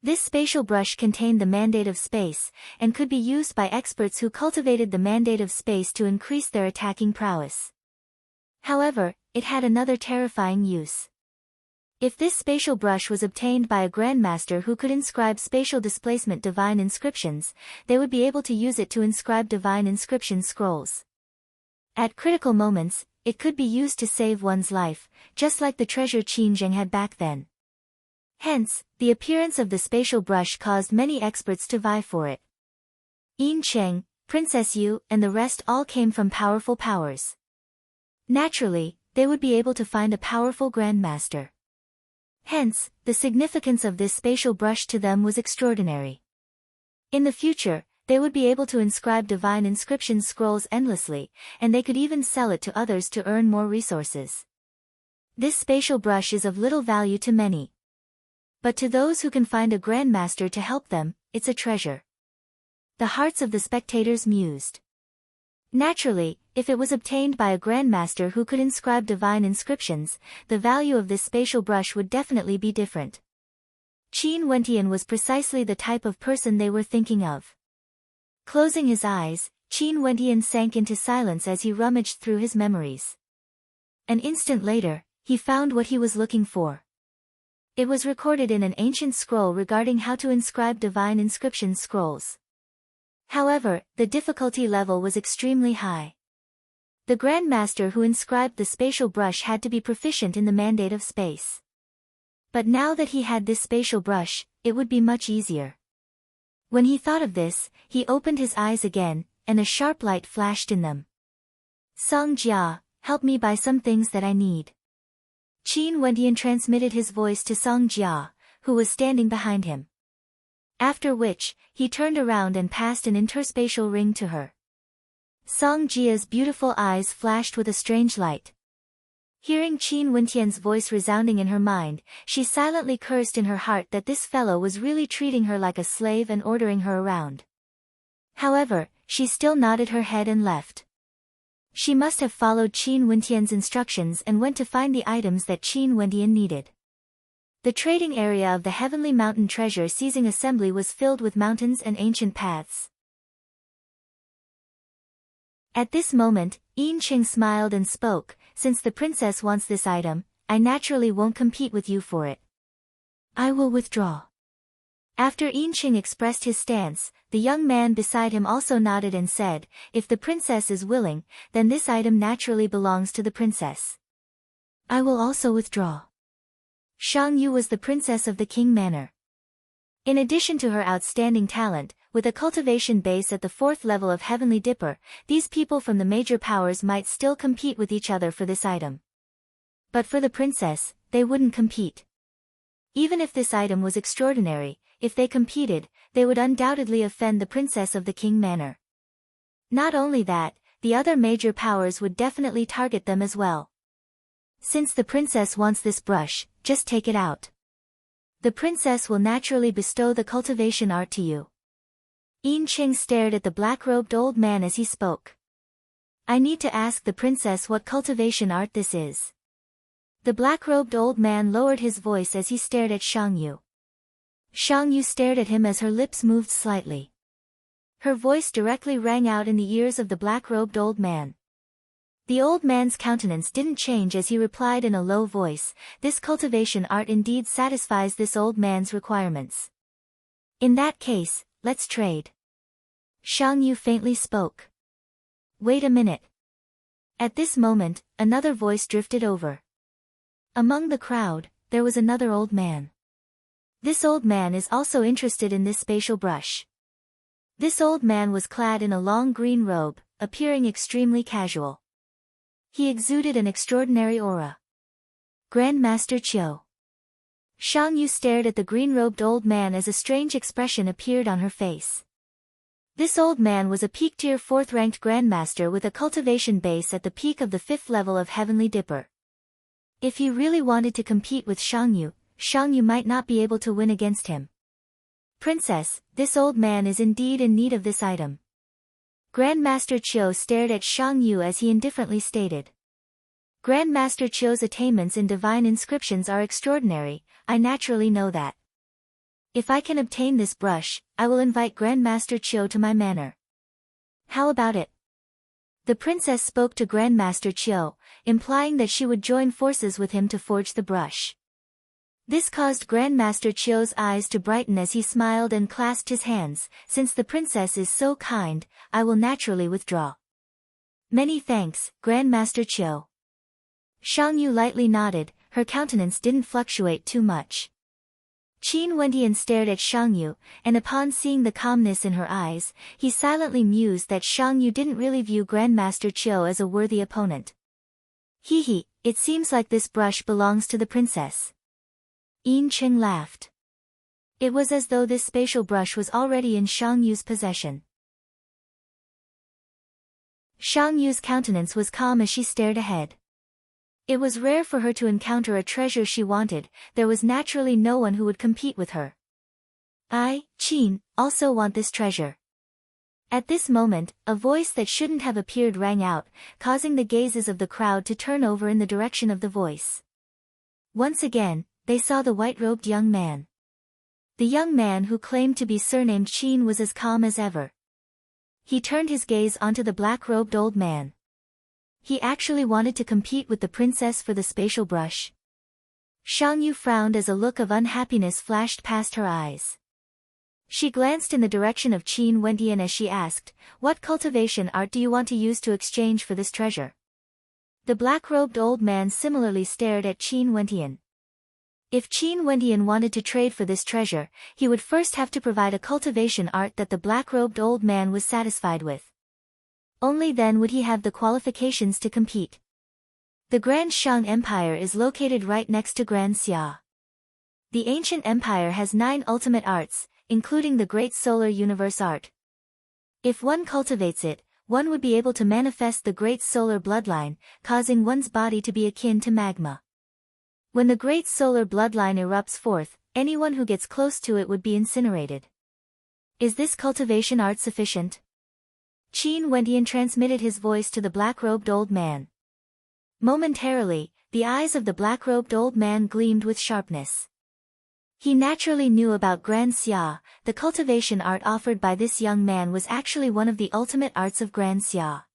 This spatial brush contained the mandate of space, and could be used by experts who cultivated the mandate of space to increase their attacking prowess. However, it had another terrifying use. If this spatial brush was obtained by a grandmaster who could inscribe spatial displacement divine inscriptions, they would be able to use it to inscribe divine inscription scrolls. At critical moments, it could be used to save one's life, just like the treasure Qin Zheng had back then. Hence, the appearance of the spatial brush caused many experts to vie for it. Yin Cheng, Princess Yu, and the rest all came from powerful powers. Naturally, they would be able to find a powerful grandmaster. Hence, the significance of this spatial brush to them was extraordinary. In the future, they would be able to inscribe divine inscription scrolls endlessly, and they could even sell it to others to earn more resources. This spatial brush is of little value to many. But to those who can find a grandmaster to help them, it's a treasure. The hearts of the spectators mused. Naturally, if it was obtained by a grandmaster who could inscribe divine inscriptions, the value of this spatial brush would definitely be different. Qin Wendian was precisely the type of person they were thinking of. Closing his eyes, Qin Wendian sank into silence as he rummaged through his memories. An instant later, he found what he was looking for. It was recorded in an ancient scroll regarding how to inscribe divine inscription scrolls. However, the difficulty level was extremely high. The grandmaster who inscribed the spatial brush had to be proficient in the mandate of space. But now that he had this spatial brush, it would be much easier. When he thought of this, he opened his eyes again, and a sharp light flashed in them. Song Jia, help me buy some things that I need. Qin Wendian transmitted his voice to Song Jia, who was standing behind him. After which, he turned around and passed an interspatial ring to her. Song Jia's beautiful eyes flashed with a strange light. Hearing Qin Wendian's voice resounding in her mind, she silently cursed in her heart that this fellow was really treating her like a slave and ordering her around. However, she still nodded her head and left. She must have followed Qin Wendian's instructions and went to find the items that Qin Wendian needed. The trading area of the Heavenly Mountain Treasure Seizing Assembly was filled with mountains and ancient paths. At this moment, Yin Qing smiled and spoke, "Since the princess wants this item, I naturally won't compete with you for it. I will withdraw." After Yin Qing expressed his stance, the young man beside him also nodded and said, "If the princess is willing, then this item naturally belongs to the princess. I will also withdraw." Shang Yu was the princess of the King Manor. In addition to her outstanding talent, with a cultivation base at the 4th level of Heavenly Dipper, these people from the major powers might still compete with each other for this item. But for the princess, they wouldn't compete. Even if this item was extraordinary, if they competed, they would undoubtedly offend the princess of the King Manor. Not only that, the other major powers would definitely target them as well. Since the princess wants this brush, just take it out. The princess will naturally bestow the cultivation art to you. Yin Qing stared at the black-robed old man as he spoke. "I need to ask the princess what cultivation art this is." The black-robed old man lowered his voice as he stared at Shang Yu. Shang Yu stared at him as her lips moved slightly. Her voice directly rang out in the ears of the black-robed old man. The old man's countenance didn't change as he replied in a low voice, "This cultivation art indeed satisfies this old man's requirements. In that case, let's trade." Shang Yu faintly spoke. "Wait a minute." At this moment, another voice drifted over. Among the crowd, there was another old man. This old man is also interested in this spatial brush. This old man was clad in a long green robe, appearing extremely casual. He exuded an extraordinary aura. Grandmaster Qiu. Shang Yu stared at the green-robed old man as a strange expression appeared on her face. This old man was a peak-tier 4th-ranked grandmaster with a cultivation base at the peak of the 5th level of Heavenly Dipper. If he really wanted to compete with Shang Yu might not be able to win against him. "Princess, this old man is indeed in need of this item." Grandmaster Qiu stared at Shang Yu as he indifferently stated. "Grandmaster Qiu's attainments in divine inscriptions are extraordinary, I naturally know that. If I can obtain this brush, I will invite Grandmaster Qiu to my manor. How about it?" The princess spoke to Grandmaster Qiu, implying that she would join forces with him to forge the brush. This caused Grandmaster Qiu's eyes to brighten as he smiled and clasped his hands. "Since the princess is so kind, I will naturally withdraw." "Many thanks, Grandmaster Qiu." Shang Yu lightly nodded, her countenance didn't fluctuate too much. Qin Wendian stared at Shang Yu, and upon seeing the calmness in her eyes, he silently mused that Shang Yu didn't really view Grandmaster Qiu as a worthy opponent. "Hee, it seems like this brush belongs to the princess." Yin Qing laughed. It was as though this spatial brush was already in Shang Yu's possession. Shang Yu's countenance was calm as she stared ahead. It was rare for her to encounter a treasure she wanted, there was naturally no one who would compete with her. "I, Qin, also want this treasure." At this moment, a voice that shouldn't have appeared rang out, causing the gazes of the crowd to turn over in the direction of the voice. Once again, they saw the white-robed young man. The young man who claimed to be surnamed Qin was as calm as ever. He turned his gaze onto the black-robed old man. He actually wanted to compete with the princess for the spatial brush. Shang Yu frowned as a look of unhappiness flashed past her eyes. She glanced in the direction of Qin Wendian as she asked, "What cultivation art do you want to use to exchange for this treasure?" The black-robed old man similarly stared at Qin Wendian. If Qin Wendian wanted to trade for this treasure, he would first have to provide a cultivation art that the black-robed old man was satisfied with. Only then would he have the qualifications to compete. The Grand Shang Empire is located right next to Grand Xia. The ancient empire has 9 ultimate arts, including the Great Solar Universe art. If one cultivates it, one would be able to manifest the Great Solar Bloodline, causing one's body to be akin to magma. When the Great Solar Bloodline erupts forth, anyone who gets close to it would be incinerated. Is this cultivation art sufficient? Qin Wendian transmitted his voice to the black-robed old man. Momentarily, the eyes of the black-robed old man gleamed with sharpness. He naturally knew about Grand Xia. The cultivation art offered by this young man was actually one of the ultimate arts of Grand Xia.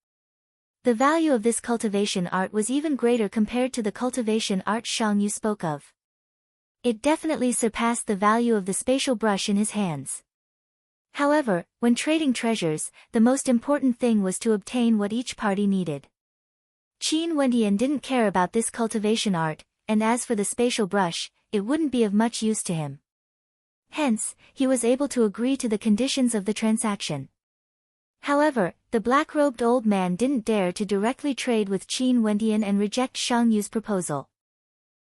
The value of this cultivation art was even greater compared to the cultivation art Shang Yu spoke of. It definitely surpassed the value of the spatial brush in his hands. However, when trading treasures, the most important thing was to obtain what each party needed. Qin Wendian didn't care about this cultivation art, and as for the spatial brush, it wouldn't be of much use to him. Hence, he was able to agree to the conditions of the transaction. However, the black-robed old man didn't dare to directly trade with Qin Wendian and reject Shang Yu's proposal.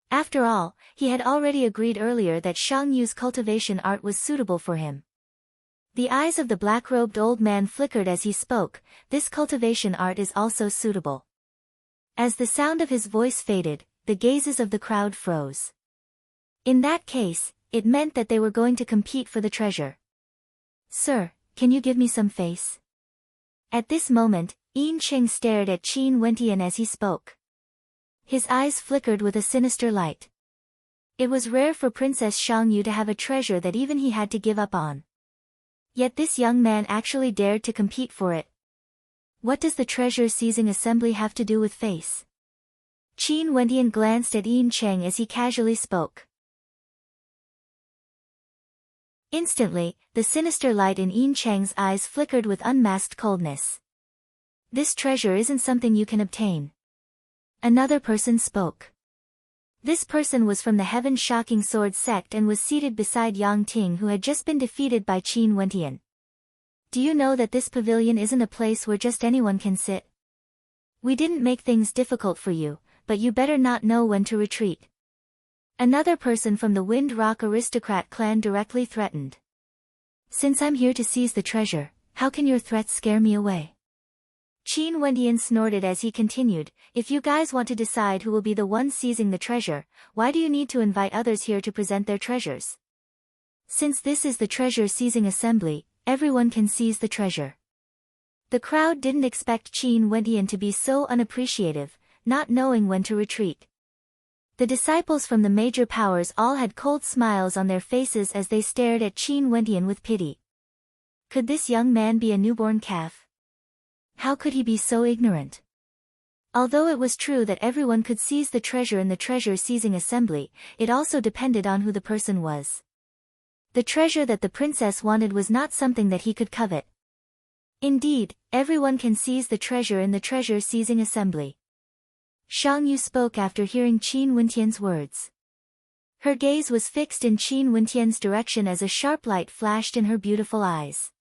After all, he had already agreed earlier that Shang Yu's cultivation art was suitable for him. The eyes of the black-robed old man flickered as he spoke. This cultivation art is also suitable. As the sound of his voice faded, the gazes of the crowd froze. In that case, it meant that they were going to compete for the treasure. "Sir, can you give me some face?" At this moment, Yin Cheng stared at Qin Wendian as he spoke. His eyes flickered with a sinister light. It was rare for Princess Shang Yu to have a treasure that even he had to give up on. Yet this young man actually dared to compete for it. What does the treasure-seizing assembly have to do with face? Qin Wendian glanced at Yin Cheng as he casually spoke. Instantly, the sinister light in Yin Cheng's eyes flickered with unmasked coldness. "This treasure isn't something you can obtain." Another person spoke. This person was from the Heaven-Shocking Sword sect and was seated beside Yang Ting, who had just been defeated by Qin Wendian. "Do you know that this pavilion isn't a place where just anyone can sit? We didn't make things difficult for you, but you better not know when to retreat." Another person from the Wind Rock aristocrat clan directly threatened. "Since I'm here to seize the treasure, how can your threats scare me away?" Qin Wendian snorted as he continued, "If you guys want to decide who will be the one seizing the treasure, why do you need to invite others here to present their treasures? Since this is the treasure-seizing assembly, everyone can seize the treasure." The crowd didn't expect Qin Wendian to be so unappreciative, not knowing when to retreat. The disciples from the major powers all had cold smiles on their faces as they stared at Qin Wendian with pity. Could this young man be a newborn calf? How could he be so ignorant? Although it was true that everyone could seize the treasure in the treasure-seizing assembly, it also depended on who the person was. The treasure that the princess wanted was not something that he could covet. Indeed, everyone can seize the treasure in the treasure-seizing assembly. Shang Yu spoke after hearing Qin Wendian's words. Her gaze was fixed in Qin Wendian's direction as a sharp light flashed in her beautiful eyes.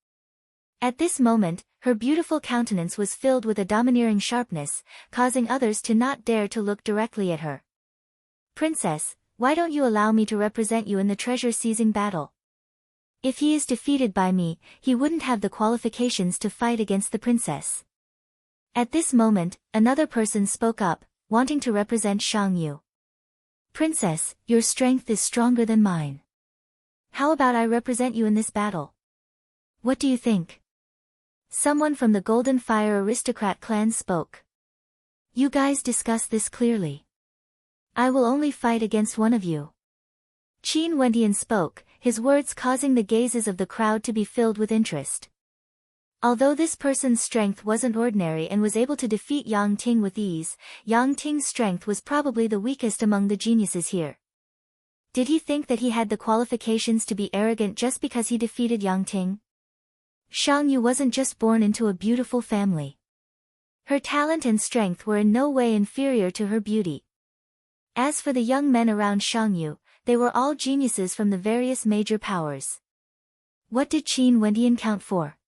At this moment, her beautiful countenance was filled with a domineering sharpness, causing others to not dare to look directly at her. "Princess, why don't you allow me to represent you in the treasure-seizing battle? If he is defeated by me, he wouldn't have the qualifications to fight against the princess." At this moment, another person spoke up, wanting to represent Shang Yu. "Princess, your strength is stronger than mine. How about I represent you in this battle? What do you think?" Someone from the Golden Fire aristocrat clan spoke. "You guys discuss this clearly. I will only fight against one of you." Qin Wendian spoke, his words causing the gazes of the crowd to be filled with interest. Although this person's strength wasn't ordinary and was able to defeat Yang Ting with ease, Yang Ting's strength was probably the weakest among the geniuses here. Did he think that he had the qualifications to be arrogant just because he defeated Yang Ting? Shang Yu wasn't just born into a beautiful family. Her talent and strength were in no way inferior to her beauty. As for the young men around Shang Yu, they were all geniuses from the various major powers. What did Qin Wendian count for?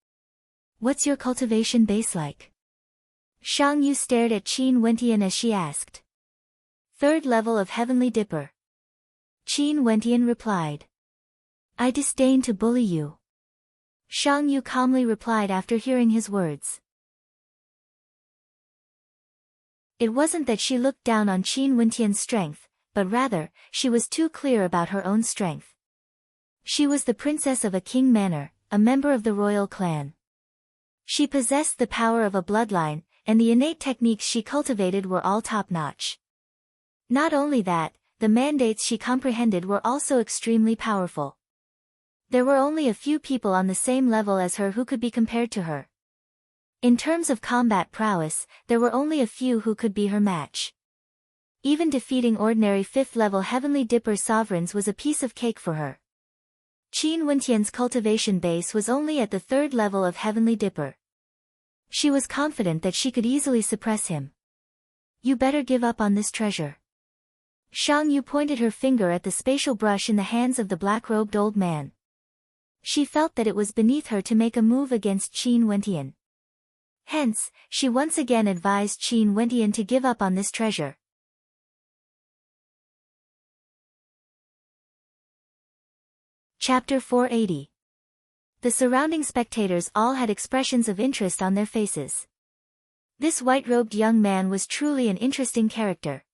What's your cultivation base like? Shang Yu stared at Qin Wendian as she asked. "Third level of Heavenly Dipper." Qin Wendian replied. "I disdain to bully you." Shang Yu calmly replied after hearing his words. It wasn't that she looked down on Qin Wendian's strength, but rather, she was too clear about her own strength. She was the princess of a king manor, a member of the royal clan. She possessed the power of a bloodline, and the innate techniques she cultivated were all top-notch. Not only that, the mandates she comprehended were also extremely powerful. There were only a few people on the same level as her who could be compared to her. In terms of combat prowess, there were only a few who could be her match. Even defeating ordinary 5th-level Heavenly Dipper sovereigns was a piece of cake for her. Qin Wentian's cultivation base was only at the 3rd level of Heavenly Dipper. She was confident that she could easily suppress him. You better give up on this treasure. Shang Yu pointed her finger at the spatial brush in the hands of the black-robed old man. She felt that it was beneath her to make a move against Qin Wentian. Hence, she once again advised Qin Wentian to give up on this treasure. Chapter 480. The surrounding spectators all had expressions of interest on their faces. This white-robed young man was truly an interesting character.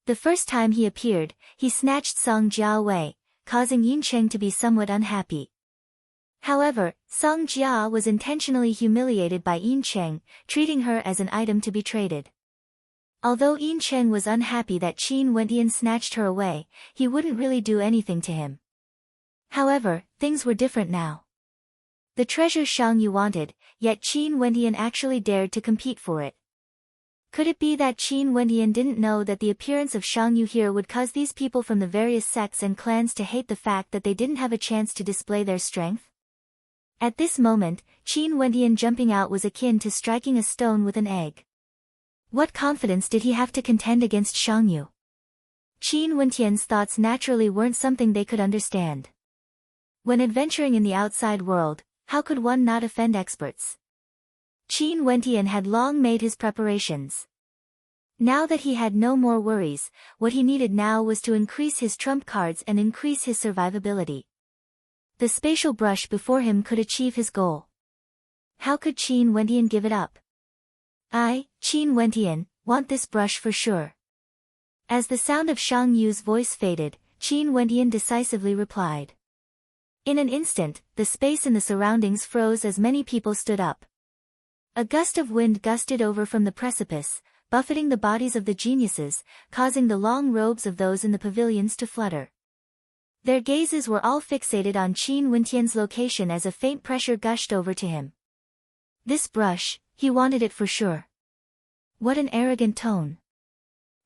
The first time he appeared, he snatched Song Jia away, causing Yin Cheng to be somewhat unhappy. However, Song Jia was intentionally humiliated by Yin Cheng, treating her as an item to be traded. Although Yin Cheng was unhappy that Qin Wentian snatched her away, he wouldn't really do anything to him. However, things were different now. The treasure Shang Yu wanted, yet Qin Wentian actually dared to compete for it. Could it be that Qin Wentian didn't know that the appearance of Shang Yu here would cause these people from the various sects and clans to hate the fact that they didn't have a chance to display their strength? At this moment, Qin Wentian jumping out was akin to striking a stone with an egg. What confidence did he have to contend against Shang Yu? Qin Wentian's thoughts naturally weren't something they could understand. When adventuring in the outside world, how could one not offend experts? Qin Wentian had long made his preparations. Now that he had no more worries, what he needed now was to increase his trump cards and increase his survivability. The spatial brush before him could achieve his goal. How could Qin Wentian give it up? I, Qin Wentian, want this brush for sure. As the sound of Shang Yu's voice faded, Qin Wentian decisively replied. In an instant, the space in the surroundings froze as many people stood up. A gust of wind gusted over from the precipice, buffeting the bodies of the geniuses, causing the long robes of those in the pavilions to flutter. Their gazes were all fixated on Qin Wentian's location as a faint pressure gushed over to him. This brush, he wanted it for sure. What an arrogant tone.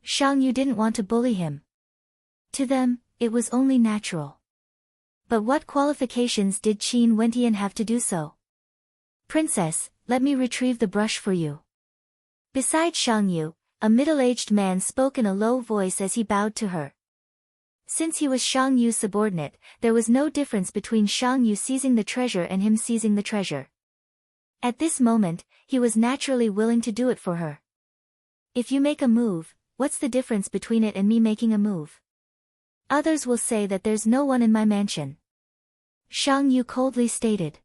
Shang Yu didn't want to bully him. To them, it was only natural. But what qualifications did Qin Wentian have to do so? Princess, let me retrieve the brush for you. Beside Shang Yu, a middle-aged man spoke in a low voice as he bowed to her. Since he was Shang Yu's subordinate, there was no difference between Shang Yu seizing the treasure and him seizing the treasure. At this moment, he was naturally willing to do it for her. If you make a move, what's the difference between it and me making a move? Others will say that there's no one in my mansion. Shang Yu coldly stated.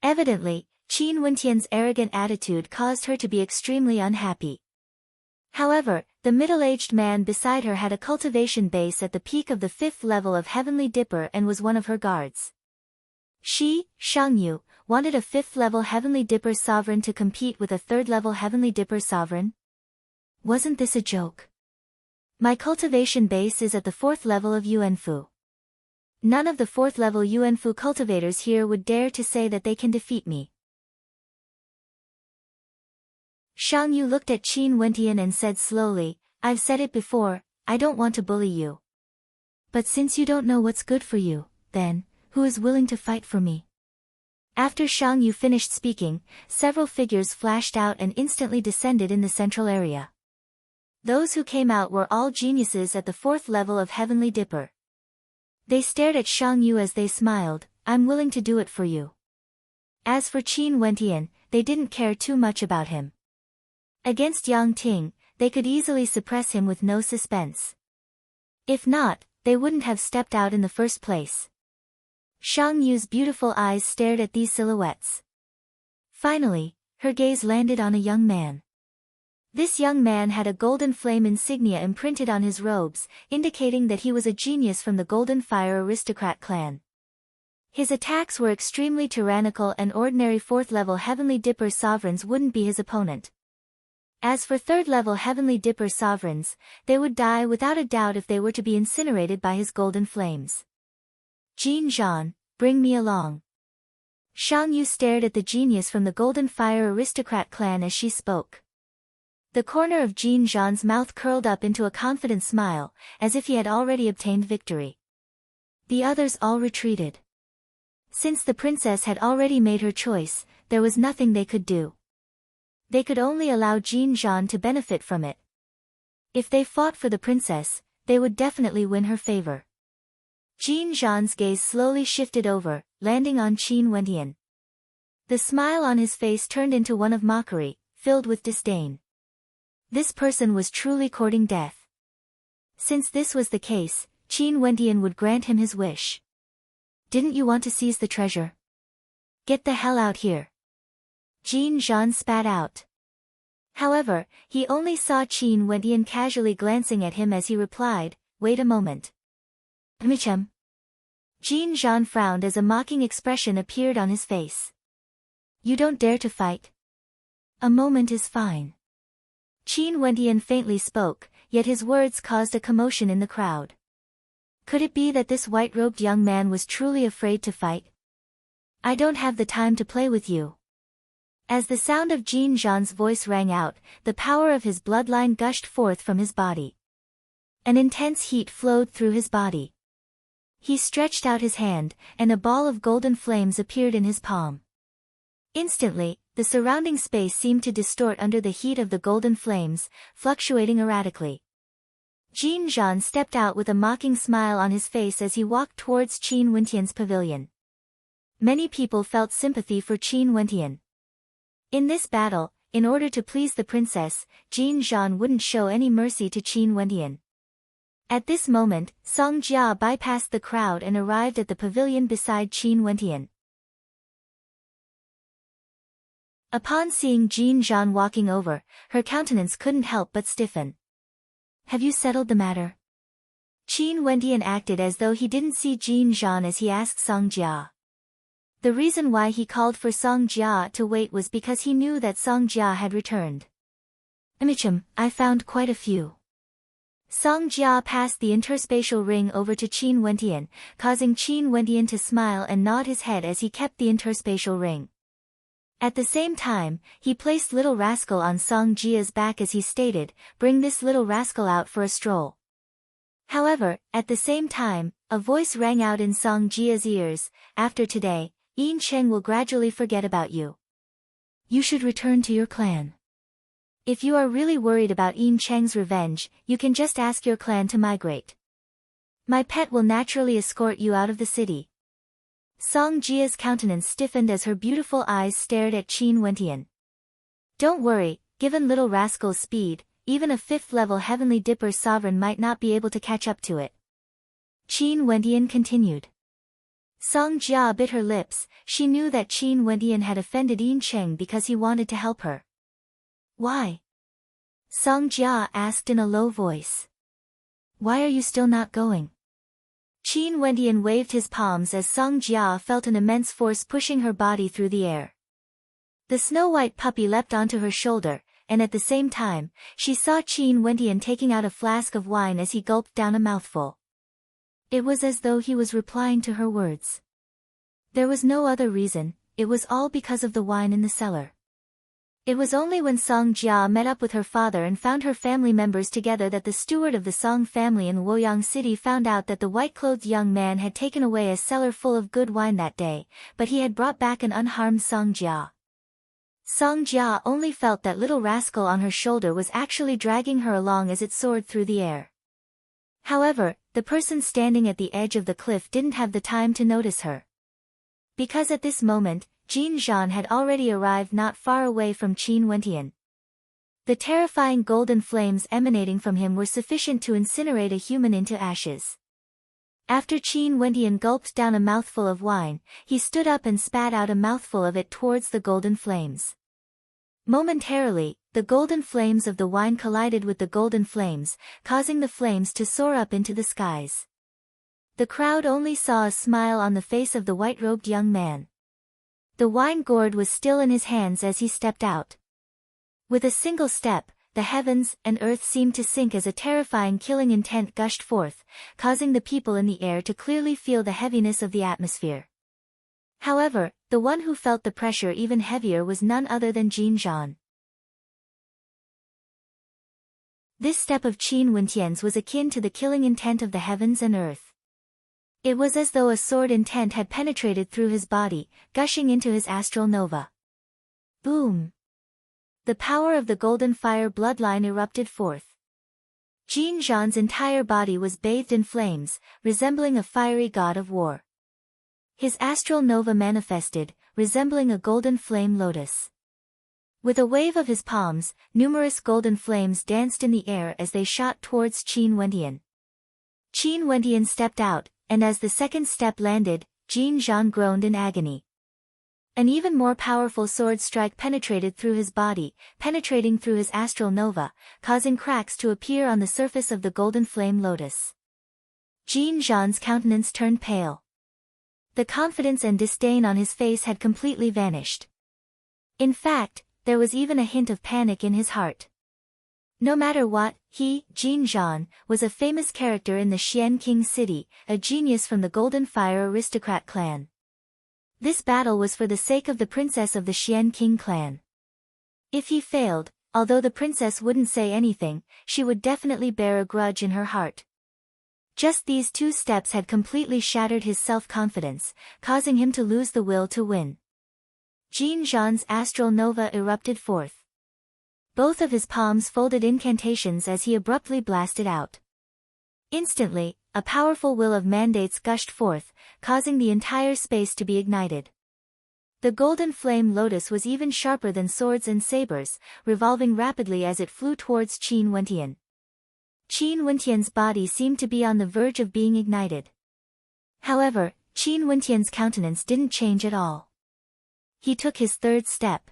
Evidently, Qin Wentian's arrogant attitude caused her to be extremely unhappy. However, the middle-aged man beside her had a cultivation base at the peak of the 5th level of Heavenly Dipper and was one of her guards. She, Shang Yu, wanted a 5th-level Heavenly Dipper sovereign to compete with a 3rd-level Heavenly Dipper sovereign? Wasn't this a joke? My cultivation base is at the 4th level of Yuanfu. None of the 4th-level Yuanfu cultivators here would dare to say that they can defeat me. Shang Yu looked at Qin Wentian and said slowly, I've said it before, I don't want to bully you. But since you don't know what's good for you, then, who is willing to fight for me? After Shang Yu finished speaking, several figures flashed out and instantly descended in the central area. Those who came out were all geniuses at the 4th level of Heavenly Dipper. They stared at Shang Yu as they smiled, I'm willing to do it for you. As for Qin Wentian, they didn't care too much about him. Against Yang Ting, they could easily suppress him with no suspense. If not, they wouldn't have stepped out in the first place. Shang Yu's beautiful eyes stared at these silhouettes. Finally, her gaze landed on a young man. This young man had a golden flame insignia imprinted on his robes, indicating that he was a genius from the Golden Fire Aristocrat clan. His attacks were extremely tyrannical and ordinary 4th-level Heavenly Dipper sovereigns wouldn't be his opponent. As for 3rd-level Heavenly Dipper sovereigns, they would die without a doubt if they were to be incinerated by his golden flames. Jin Zhan, bring me along. Shang Yu stared at the genius from the Golden Fire Aristocrat clan as she spoke. The corner of Jin Zhan's mouth curled up into a confident smile, as if he had already obtained victory. The others all retreated. Since the princess had already made her choice, there was nothing they could do. They could only allow Jin Zhan to benefit from it. If they fought for the princess, they would definitely win her favor. Jin Zhan's gaze slowly shifted over, landing on Qin Wendian. The smile on his face turned into one of mockery, filled with disdain. This person was truly courting death. Since this was the case, Qin Wendian would grant him his wish. Didn't you want to seize the treasure? Get the hell out here. Jin Zhan spat out. However, he only saw Qin Wendian casually glancing at him as he replied, wait a moment. Michem. Jin Zhan frowned as a mocking expression appeared on his face. You don't dare to fight? A moment is fine. Qin Wendian faintly spoke, yet his words caused a commotion in the crowd. Could it be that this white-robed young man was truly afraid to fight? I don't have the time to play with you. As the sound of Jin Zhan's voice rang out, the power of his bloodline gushed forth from his body. An intense heat flowed through his body. He stretched out his hand, and a ball of golden flames appeared in his palm. Instantly, the surrounding space seemed to distort under the heat of the golden flames, fluctuating erratically. Jin Zhan stepped out with a mocking smile on his face as he walked towards Qin Wendian's pavilion. Many people felt sympathy for Qin Wendian. In this battle, in order to please the princess, Jin Zhan wouldn't show any mercy to Qin Wendian. At this moment, Song Jia bypassed the crowd and arrived at the pavilion beside Qin Wendian. Upon seeing Jin Zhan walking over, her countenance couldn't help but stiffen. Have you settled the matter? Qin Wendian acted as though he didn't see Jin Zhan as he asked Song Jia. The reason why he called for Song Jia to wait was because he knew that Song Jia had returned. Michem, I found quite a few. Song Jia passed the interspatial ring over to Qin Wendian, causing Qin Wendian to smile and nod his head as he kept the interspatial ring. At the same time, he placed Little Rascal on Song Jia's back as he stated, bring this little rascal out for a stroll. However, at the same time, a voice rang out in Song Jia's ears, after today, Yin Cheng will gradually forget about you. You should return to your clan. If you are really worried about Yin Cheng's revenge, you can just ask your clan to migrate. My pet will naturally escort you out of the city. Song Jia's countenance stiffened as her beautiful eyes stared at Qin Wendian. Don't worry, given Little Rascal's speed, even a 5th-level Heavenly Dipper sovereign might not be able to catch up to it. Qin Wendian continued. Song Jia bit her lips, she knew that Qin Wendian had offended Yin Cheng because he wanted to help her. Why? Song Jia asked in a low voice. Why are you still not going? Qin Wendian waved his palms as Song Jia felt an immense force pushing her body through the air. The snow-white puppy leapt onto her shoulder, and at the same time, she saw Qin Wendian taking out a flask of wine as he gulped down a mouthful. It was as though he was replying to her words. There was no other reason, it was all because of the wine in the cellar. It was only when Song Jia met up with her father and found her family members together that the steward of the Song family in Luoyang City found out that the white-clothed young man had taken away a cellar full of good wine that day, but he had brought back an unharmed Song Jia. Song Jia only felt that Little Rascal on her shoulder was actually dragging her along as it soared through the air. However, the person standing at the edge of the cliff didn't have the time to notice her. Because at this moment, Jin Zhan had already arrived not far away from Qin Wendian. The terrifying golden flames emanating from him were sufficient to incinerate a human into ashes. After Qin Wendian gulped down a mouthful of wine, he stood up and spat out a mouthful of it towards the golden flames. Momentarily, the golden flames of the wine collided with the golden flames, causing the flames to soar up into the skies. The crowd only saw a smile on the face of the white-robed young man. The wine gourd was still in his hands as he stepped out. With a single step, the heavens and earth seemed to sink as a terrifying killing intent gushed forth, causing the people in the air to clearly feel the heaviness of the atmosphere. However, the one who felt the pressure even heavier was none other than Jean. This step of Qin Wentian's was akin to the killing intent of the heavens and earth. It was as though a sword intent had penetrated through his body, gushing into his astral nova. Boom! The power of the golden fire bloodline erupted forth. Jean's entire body was bathed in flames, resembling a fiery god of war. His astral nova manifested, resembling a golden flame lotus. With a wave of his palms, numerous golden flames danced in the air as they shot towards Qin Wentian. Qin Wentian stepped out, and as the second step landed, Jean groaned in agony. An even more powerful sword strike penetrated through his body, penetrating through his astral nova, causing cracks to appear on the surface of the golden flame lotus. Jean's countenance turned pale. The confidence and disdain on his face had completely vanished. In fact, there was even a hint of panic in his heart. No matter what, Jean, was a famous character in the Xian King city, a genius from the Golden Fire aristocrat clan. This battle was for the sake of the princess of the Xian King clan. If he failed, although the princess wouldn't say anything, she would definitely bear a grudge in her heart. Just these 2 steps had completely shattered his self-confidence, causing him to lose the will to win. Jean's astral nova erupted forth. Both of his palms folded incantations as he abruptly blasted out. Instantly, a powerful will of mandates gushed forth, causing the entire space to be ignited. The golden flame lotus was even sharper than swords and sabers, revolving rapidly as it flew towards Qin Wentian. Qin Wentian's body seemed to be on the verge of being ignited. However, Qin Wentian's countenance didn't change at all. He took his third step.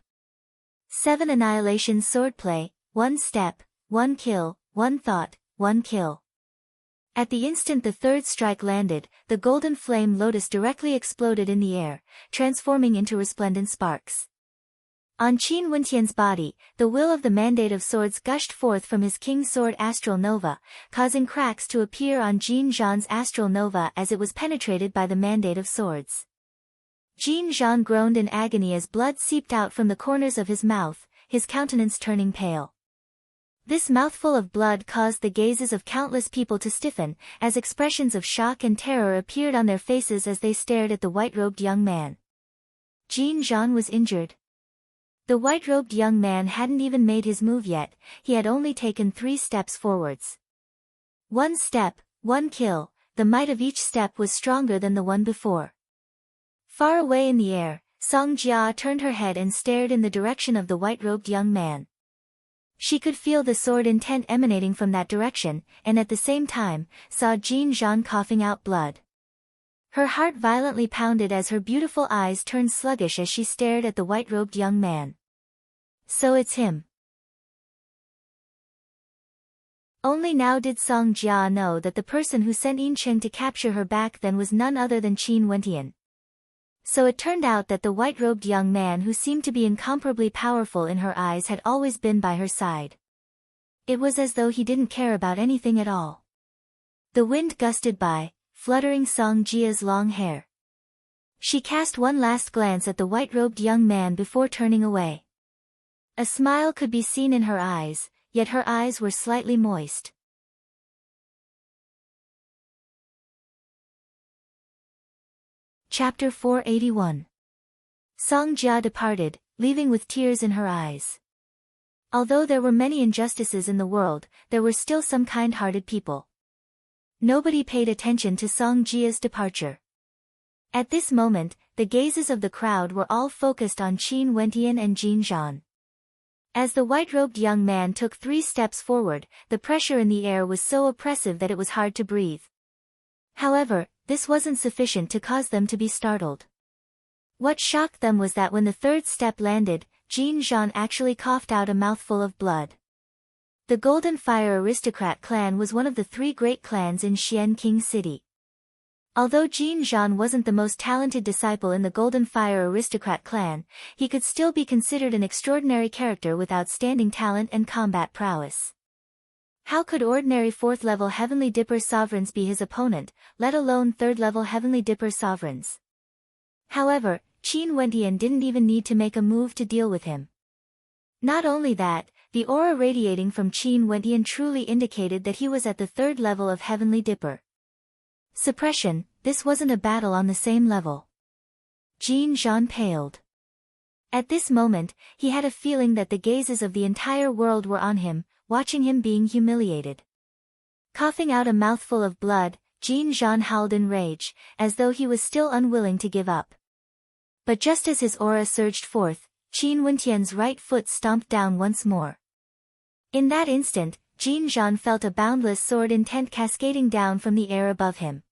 7 Annihilation Swordplay, 1 step, 1 kill, 1 thought, 1 kill. At the instant the third strike landed, the golden flame lotus directly exploded in the air, transforming into resplendent sparks. On Qin Wentian's body, the will of the mandate of swords gushed forth from his king's sword astral nova, causing cracks to appear on Jean's astral nova as it was penetrated by the mandate of swords. Jean groaned in agony as blood seeped out from the corners of his mouth, his countenance turning pale. This mouthful of blood caused the gazes of countless people to stiffen, as expressions of shock and terror appeared on their faces as they stared at the white-robed young man. Jean was injured. The white-robed young man hadn't even made his move yet, he had only taken 3 steps forwards. 1 step, 1 kill, the might of each step was stronger than the one before. Far away in the air, Song Jia turned her head and stared in the direction of the white-robed young man. She could feel the sword intent emanating from that direction, and at the same time, saw Jean coughing out blood. Her heart violently pounded as her beautiful eyes turned sluggish as she stared at the white-robed young man. So it's him. Only now did Song Jia know that the person who sent Yin Cheng to capture her back then was none other than Qin Wentian. So it turned out that the white-robed young man who seemed to be incomparably powerful in her eyes had always been by her side. It was as though he didn't care about anything at all. The wind gusted by, fluttering Song Jia's long hair. She cast one last glance at the white-robed young man before turning away. A smile could be seen in her eyes, yet her eyes were slightly moist. Chapter 481. Song Jia departed, leaving with tears in her eyes. Although there were many injustices in the world, there were still some kind-hearted people. Nobody paid attention to Song Jia's departure. At this moment, the gazes of the crowd were all focused on Qin Wentian and Jean. As the white-robed young man took 3 steps forward, the pressure in the air was so oppressive that it was hard to breathe. However, this wasn't sufficient to cause them to be startled. What shocked them was that when the third step landed, Jean actually coughed out a mouthful of blood. The Golden Fire aristocrat clan was one of the 3 great clans in Xian King City. Although Jean Jean wasn't the most talented disciple in the Golden Fire aristocrat clan, he could still be considered an extraordinary character with outstanding talent and combat prowess. How could ordinary 4th-level Heavenly Dipper sovereigns be his opponent, let alone 3rd-level Heavenly Dipper sovereigns? However, Qin Wentian didn't even need to make a move to deal with him. Not only that, the aura radiating from Qin Wentian truly indicated that he was at the 3rd level of Heavenly Dipper. Suppression, this wasn't a battle on the same level. Jean Jean paled. At this moment, he had a feeling that the gazes of the entire world were on him, watching him being humiliated. Coughing out a mouthful of blood, Jean Jean howled in rage, as though he was still unwilling to give up. But just as his aura surged forth, Qin Wentian's right foot stomped down once more. In that instant, Jean Jean felt a boundless sword intent cascading down from the air above him.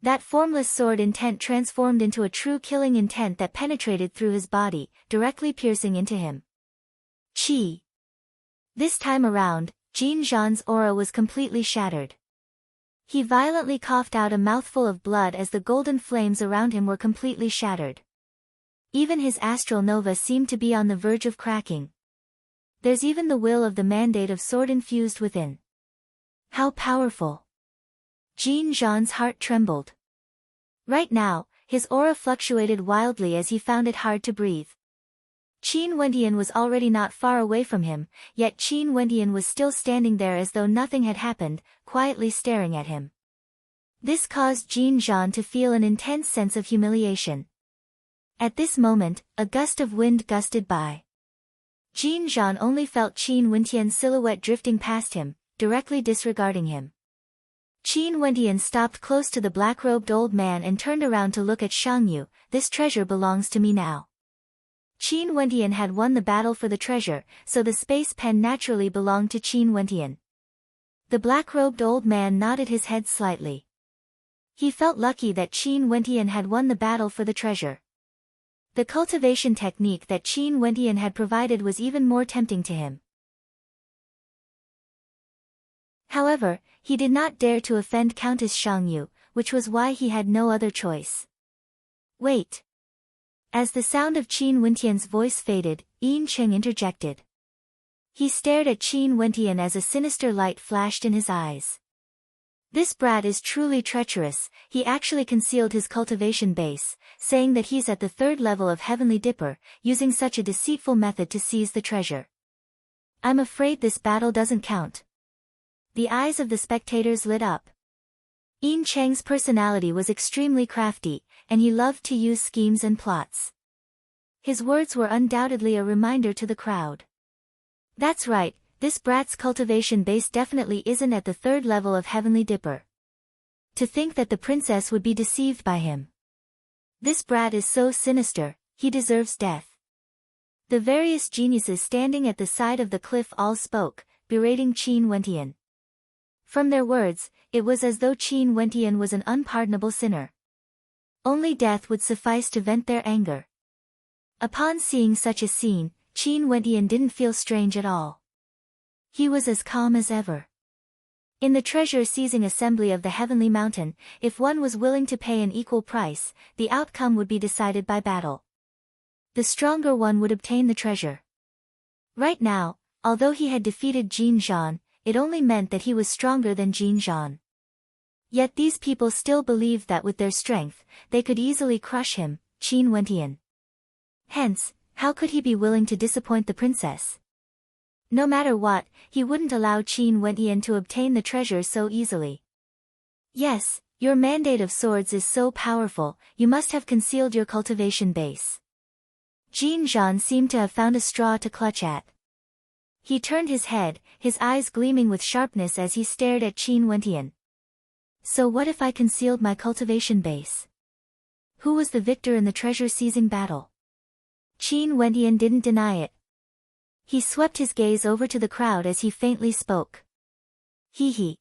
That formless sword intent transformed into a true killing intent that penetrated through his body, directly piercing into him. Chi. This time around, Jean Jean's aura was completely shattered. He violently coughed out a mouthful of blood as the golden flames around him were completely shattered. Even his astral nova seemed to be on the verge of cracking. There's even the will of the mandate of sword infused within. How powerful! Jean Jean's heart trembled. Right now, his aura fluctuated wildly as he found it hard to breathe. Qin Wentian was already not far away from him, yet Qin Wentian was still standing there as though nothing had happened, quietly staring at him. This caused Jean Jean to feel an intense sense of humiliation. At this moment, a gust of wind gusted by. Jean Jean only felt Qin Wentian's silhouette drifting past him, directly disregarding him. Qin Wentian stopped close to the black-robed old man and turned around to look at Shang Yu. This treasure belongs to me now. Qin Wentian had won the battle for the treasure, so the space pen naturally belonged to Qin Wentian. The black-robed old man nodded his head slightly. He felt lucky that Qin Wentian had won the battle for the treasure. The cultivation technique that Qin Wentian had provided was even more tempting to him. However, he did not dare to offend Countess Shang Yu, which was why he had no other choice. Wait. As the sound of Qin Wentian's voice faded, Yin Cheng interjected. He stared at Qin Wentian as a sinister light flashed in his eyes. This brat is truly treacherous. He actually concealed his cultivation base, saying that he's at the 3rd level of Heavenly Dipper, using such a deceitful method to seize the treasure. I'm afraid this battle doesn't count. The eyes of the spectators lit up. Yin Cheng's personality was extremely crafty, and he loved to use schemes and plots. His words were undoubtedly a reminder to the crowd. That's right, this brat's cultivation base definitely isn't at the 3rd level of Heavenly Dipper. To think that the princess would be deceived by him. This brat is so sinister, he deserves death. The various geniuses standing at the side of the cliff all spoke, berating Qin Wentian. From their words, it was as though Qin Wentian was an unpardonable sinner. Only death would suffice to vent their anger. Upon seeing such a scene, Qin Wentian didn't feel strange at all. He was as calm as ever. In the treasure-seizing assembly of the Heavenly Mountain, if one was willing to pay an equal price, the outcome would be decided by battle. The stronger one would obtain the treasure. Right now, although he had defeated Jean Jean, it only meant that he was stronger than Jean Jean. Yet these people still believed that with their strength, they could easily crush him, Qin Wentian. Hence, how could he be willing to disappoint the princess? No matter what, he wouldn't allow Qin Wentian to obtain the treasure so easily. Yes, your mandate of swords is so powerful, you must have concealed your cultivation base. Jean Jean seemed to have found a straw to clutch at. He turned his head, his eyes gleaming with sharpness as he stared at Qin Wentian. So what if I concealed my cultivation base? Who was the victor in the treasure-seizing battle? Qin Wentian didn't deny it. He swept his gaze over to the crowd as he faintly spoke. He.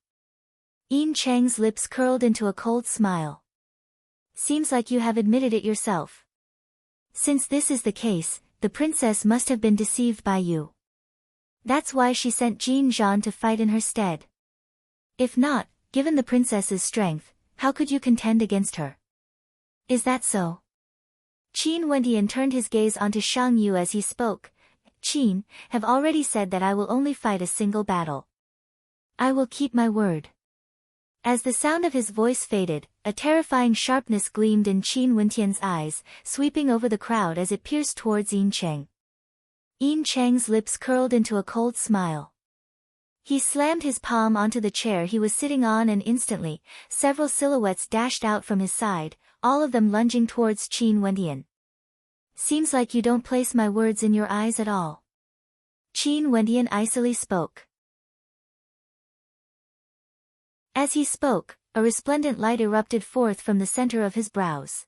Yin Cheng's lips curled into a cold smile. Seems like you have admitted it yourself. Since this is the case, the princess must have been deceived by you. That's why she sent Jean Jean to fight in her stead. If not, given the princess's strength, How could you contend against her? Is that so? Qin Wendian turned his gaze onto Shang Yu as he spoke. Qin, have already said that I will only fight a single battle. I will keep my word. As the sound of his voice faded, a terrifying sharpness gleamed in Qin Wendian's eyes, sweeping over the crowd as it pierced towards Yin Cheng. Yin Cheng's lips curled into a cold smile. He slammed his palm onto the chair he was sitting on and instantly, several silhouettes dashed out from his side, all of them lunging towards Qin Wendian. Seems like you don't place my words in your eyes at all. Qin Wendian icily spoke. As he spoke, a resplendent light erupted forth from the center of his brows.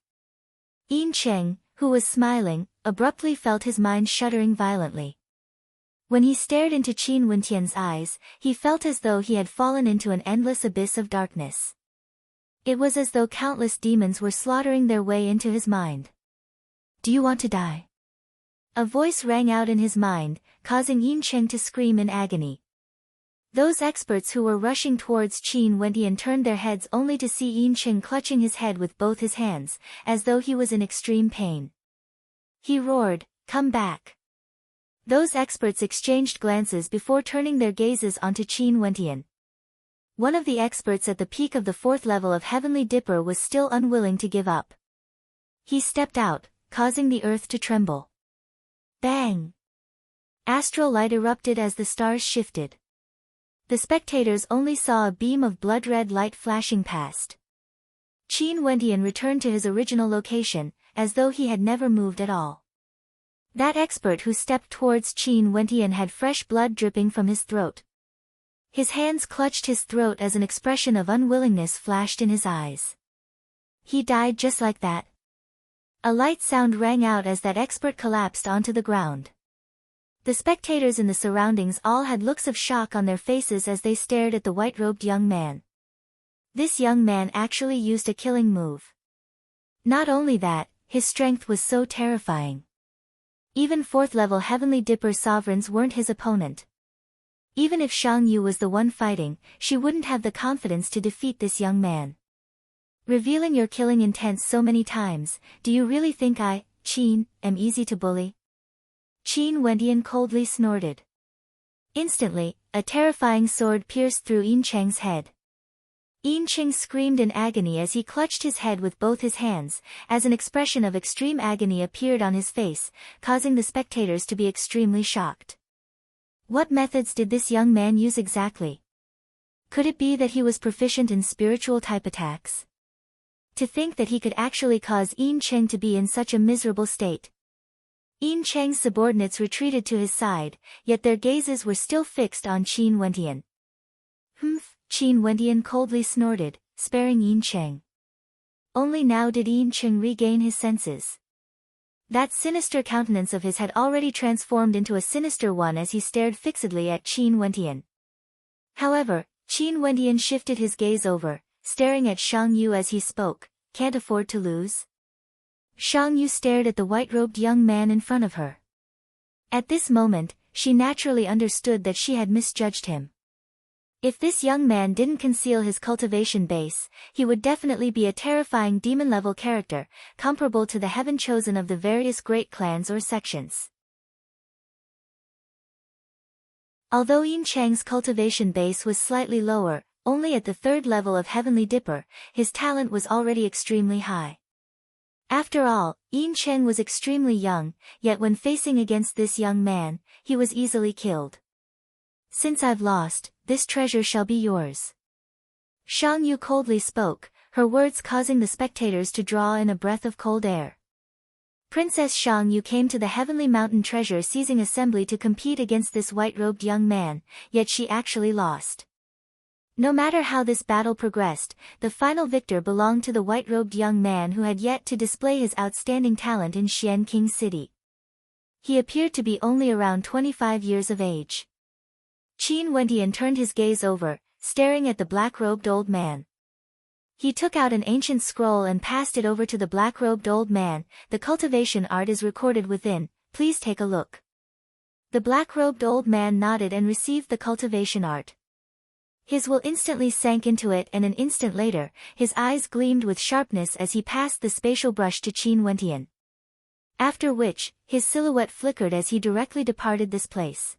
Yin Cheng, who was smiling, abruptly felt his mind shuddering violently. When he stared into Qin Wendian's eyes, he felt as though he had fallen into an endless abyss of darkness. It was as though countless demons were slaughtering their way into his mind. Do you want to die? A voice rang out in his mind, causing Yin Cheng to scream in agony. Those experts who were rushing towards Qin Wendian turned their heads only to see Yin Cheng clutching his head with both his hands, as though he was in extreme pain. He roared, "Come back!" Those experts exchanged glances before turning their gazes onto Qin Wendian. One of the experts at the peak of the 4th level of Heavenly Dipper was still unwilling to give up. He stepped out, causing the earth to tremble. Bang! Astral light erupted as the stars shifted. The spectators only saw a beam of blood-red light flashing past. Qin Wendian returned to his original location, as though he had never moved at all. That expert who stepped towards Qin Wendian had fresh blood dripping from his throat. His hands clutched his throat as an expression of unwillingness flashed in his eyes. He died just like that. A light sound rang out as that expert collapsed onto the ground. The spectators in the surroundings all had looks of shock on their faces as they stared at the white-robed young man. This young man actually used a killing move. Not only that, his strength was so terrifying. Even 4th-level Heavenly Dipper sovereigns weren't his opponent. Even if Shang Yu was the one fighting, she wouldn't have the confidence to defeat this young man. Revealing your killing intent so many times, do you really think I, Qin, am easy to bully? Qin Wendian coldly snorted. Instantly, a terrifying sword pierced through Yin Cheng's head. Yin Cheng screamed in agony as he clutched his head with both his hands, as an expression of extreme agony appeared on his face, causing the spectators to be extremely shocked. What methods did this young man use exactly? Could it be that he was proficient in spiritual-type attacks? To think that he could actually cause Yin Cheng to be in such a miserable state. Yin Cheng's subordinates retreated to his side, yet their gazes were still fixed on Qin Wendian. Humph, Qin Wendian coldly snorted, sparing Yin Cheng. Only now did Yin Cheng regain his senses. That sinister countenance of his had already transformed into a sinister one as he stared fixedly at Qin Wendian. However, Qin Wendian shifted his gaze over, staring at Shang Yu as he spoke. Can't afford to lose? Shang Yu stared at the white-robed young man in front of her. At this moment, she naturally understood that she had misjudged him. If this young man didn't conceal his cultivation base, he would definitely be a terrifying demon-level character, comparable to the heaven chosen of the various great clans or sections. Although Yin Cheng's cultivation base was slightly lower, only at the 3rd level of Heavenly Dipper, his talent was already extremely high. After all, Yin Cheng was extremely young, yet when facing against this young man, he was easily killed. Since I've lost, this treasure shall be yours. Shang Yu coldly spoke, her words causing the spectators to draw in a breath of cold air. Princess Shang Yu came to the Heavenly Mountain treasure seizing assembly to compete against this white-robed young man, yet she actually lost. No matter how this battle progressed, the final victor belonged to the white-robed young man who had yet to display his outstanding talent in Xian King City. He appeared to be only around 25 years of age. Qin Wendian turned his gaze over, staring at the black-robed old man. He took out an ancient scroll and passed it over to the black-robed old man. The cultivation art is recorded within, please take a look. The black-robed old man nodded and received the cultivation art. His will instantly sank into it, and an instant later, his eyes gleamed with sharpness as he passed the spatial brush to Qin Wendian. After which, his silhouette flickered as he directly departed this place.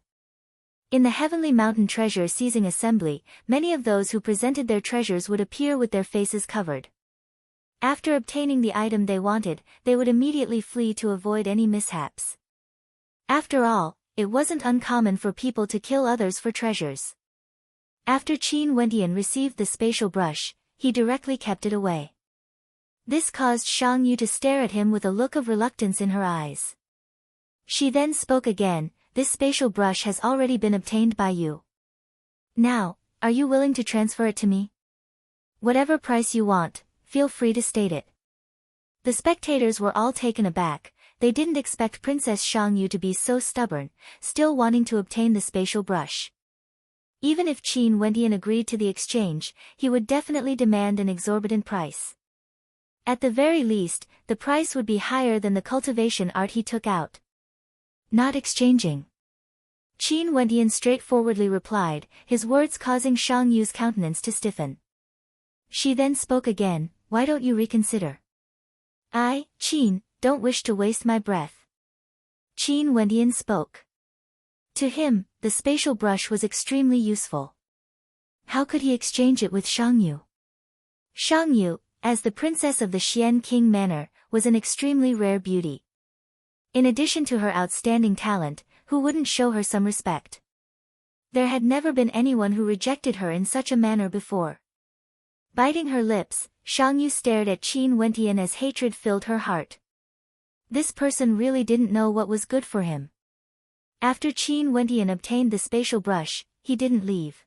In the Heavenly Mountain Treasure Seizing Assembly, many of those who presented their treasures would appear with their faces covered. After obtaining the item they wanted, they would immediately flee to avoid any mishaps. After all, it wasn't uncommon for people to kill others for treasures. After Qin Wendian received the spatial brush, he directly kept it away. This caused Shang Yu to stare at him with a look of reluctance in her eyes. She then spoke again, "This spatial brush has already been obtained by you. Now, are you willing to transfer it to me? Whatever price you want, feel free to state it." The spectators were all taken aback. They didn't expect Princess Shang Yu to be so stubborn, still wanting to obtain the spatial brush. Even if Qin Wendian agreed to the exchange, he would definitely demand an exorbitant price. At the very least, the price would be higher than the cultivation art he took out. "Not exchanging." Qin Wendian straightforwardly replied, his words causing Shang Yu's countenance to stiffen. She then spoke again, "Why don't you reconsider? I, Qin, don't wish to waste my breath." Qin Wendian spoke. To him, the spatial brush was extremely useful. How could he exchange it with Shang Yu? Shang Yu, as the princess of the Xian King Manor, was an extremely rare beauty. In addition to her outstanding talent, who wouldn't show her some respect? There had never been anyone who rejected her in such a manner before. Biting her lips, Shang Yu stared at Qin Wendian as hatred filled her heart. This person really didn't know what was good for him. After Qin Wendian obtained the spatial brush, he didn't leave.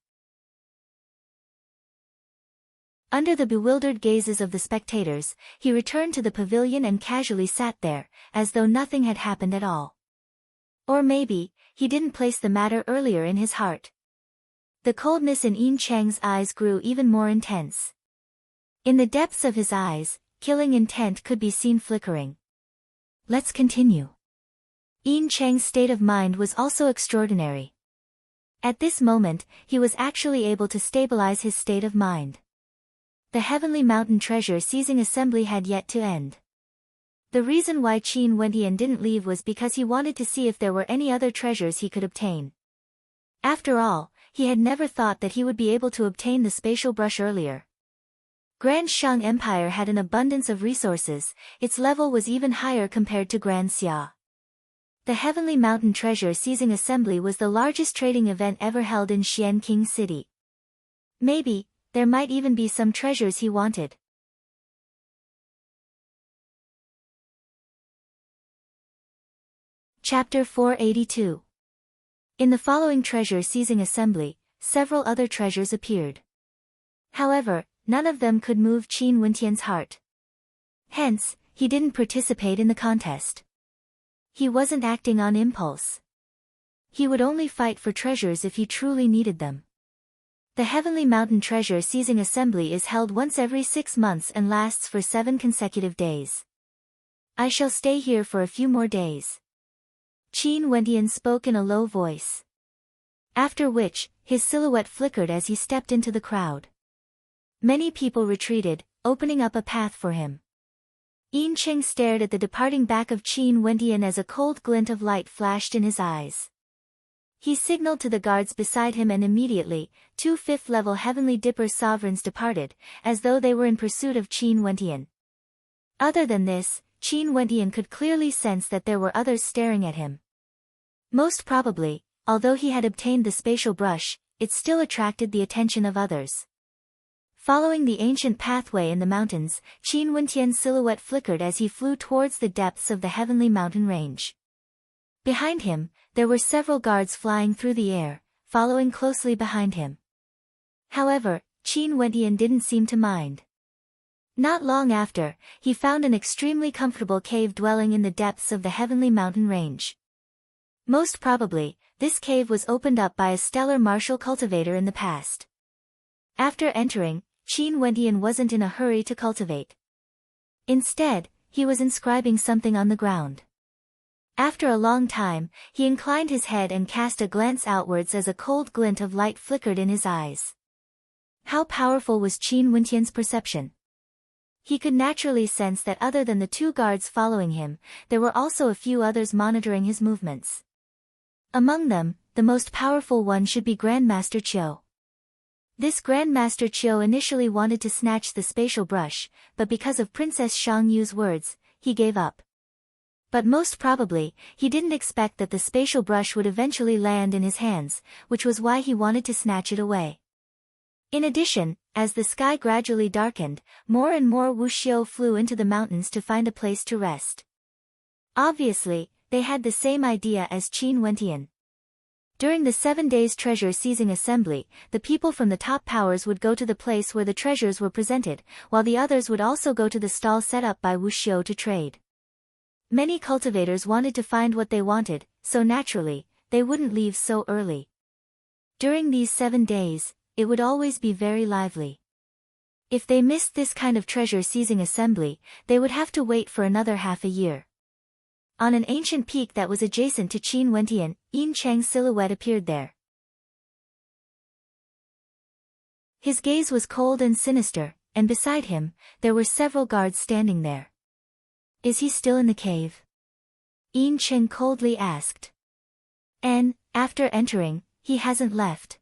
Under the bewildered gazes of the spectators, he returned to the pavilion and casually sat there, as though nothing had happened at all. Or maybe, he didn't place the matter earlier in his heart. The coldness in Yin Cheng's eyes grew even more intense. In the depths of his eyes, killing intent could be seen flickering. Let's continue. Yin Cheng's state of mind was also extraordinary. At this moment, he was actually able to stabilize his state of mind. The Heavenly Mountain Treasure Seizing Assembly had yet to end. The reason why Qin Wendian didn't leave was because he wanted to see if there were any other treasures he could obtain. After all, he had never thought that he would be able to obtain the spatial brush earlier. Grand Shang Empire had an abundance of resources, its level was even higher compared to Grand Xia. The Heavenly Mountain Treasure Seizing Assembly was the largest trading event ever held in Xian King City. Maybe, there might even be some treasures he wanted. Chapter 482. In the following treasure seizing assembly, several other treasures appeared. However, none of them could move Qin Wendian's heart. Hence, he didn't participate in the contest. He wasn't acting on impulse. He would only fight for treasures if he truly needed them. The Heavenly Mountain Treasure Seizing Assembly is held once every 6 months and lasts for 7 consecutive days. I shall stay here for a few more days. Qin Wendian spoke in a low voice. After which, his silhouette flickered as he stepped into the crowd. Many people retreated, opening up a path for him. Yin Cheng stared at the departing back of Qin Wendian as a cold glint of light flashed in his eyes. He signaled to the guards beside him and immediately, 2 5th-level Heavenly Dipper sovereigns departed, as though they were in pursuit of Qin Wendian. Other than this, Qin Wendian could clearly sense that there were others staring at him. Most probably, although he had obtained the spatial brush, it still attracted the attention of others. Following the ancient pathway in the mountains, Qin Wendian's silhouette flickered as he flew towards the depths of the Heavenly Mountain Range. Behind him, there were several guards flying through the air, following closely behind him. However, Qin Wendian didn't seem to mind. Not long after, he found an extremely comfortable cave dwelling in the depths of the Heavenly Mountain Range. Most probably, this cave was opened up by a stellar martial cultivator in the past. After entering, Qin Wendian wasn't in a hurry to cultivate. Instead, he was inscribing something on the ground. After a long time, he inclined his head and cast a glance outwards as a cold glint of light flickered in his eyes. How powerful was Qin Wentian's perception? He could naturally sense that other than the two guards following him, there were also a few others monitoring his movements. Among them, the most powerful one should be Grandmaster Qiu. This Grandmaster Qiu initially wanted to snatch the spatial brush, but because of Princess Shang Yu's words, he gave up. But most probably, he didn't expect that the spatial brush would eventually land in his hands, which was why he wanted to snatch it away. In addition, as the sky gradually darkened, more and more wuxiu flew into the mountains to find a place to rest. Obviously, they had the same idea as Qin Wentian. During the 7 days treasure-seizing assembly, the people from the top powers would go to the place where the treasures were presented, while the others would also go to the stall set up by wuxiu to trade. Many cultivators wanted to find what they wanted, so naturally, they wouldn't leave so early. During these 7 days, it would always be very lively. If they missed this kind of treasure-seizing assembly, they would have to wait for another half a year. On an ancient peak that was adjacent to Qin Wentian, Yin Cheng's silhouette appeared there. His gaze was cold and sinister, and beside him, there were several guards standing there. Is he still in the cave? Yin Cheng coldly asked. And, after entering, he hasn't left.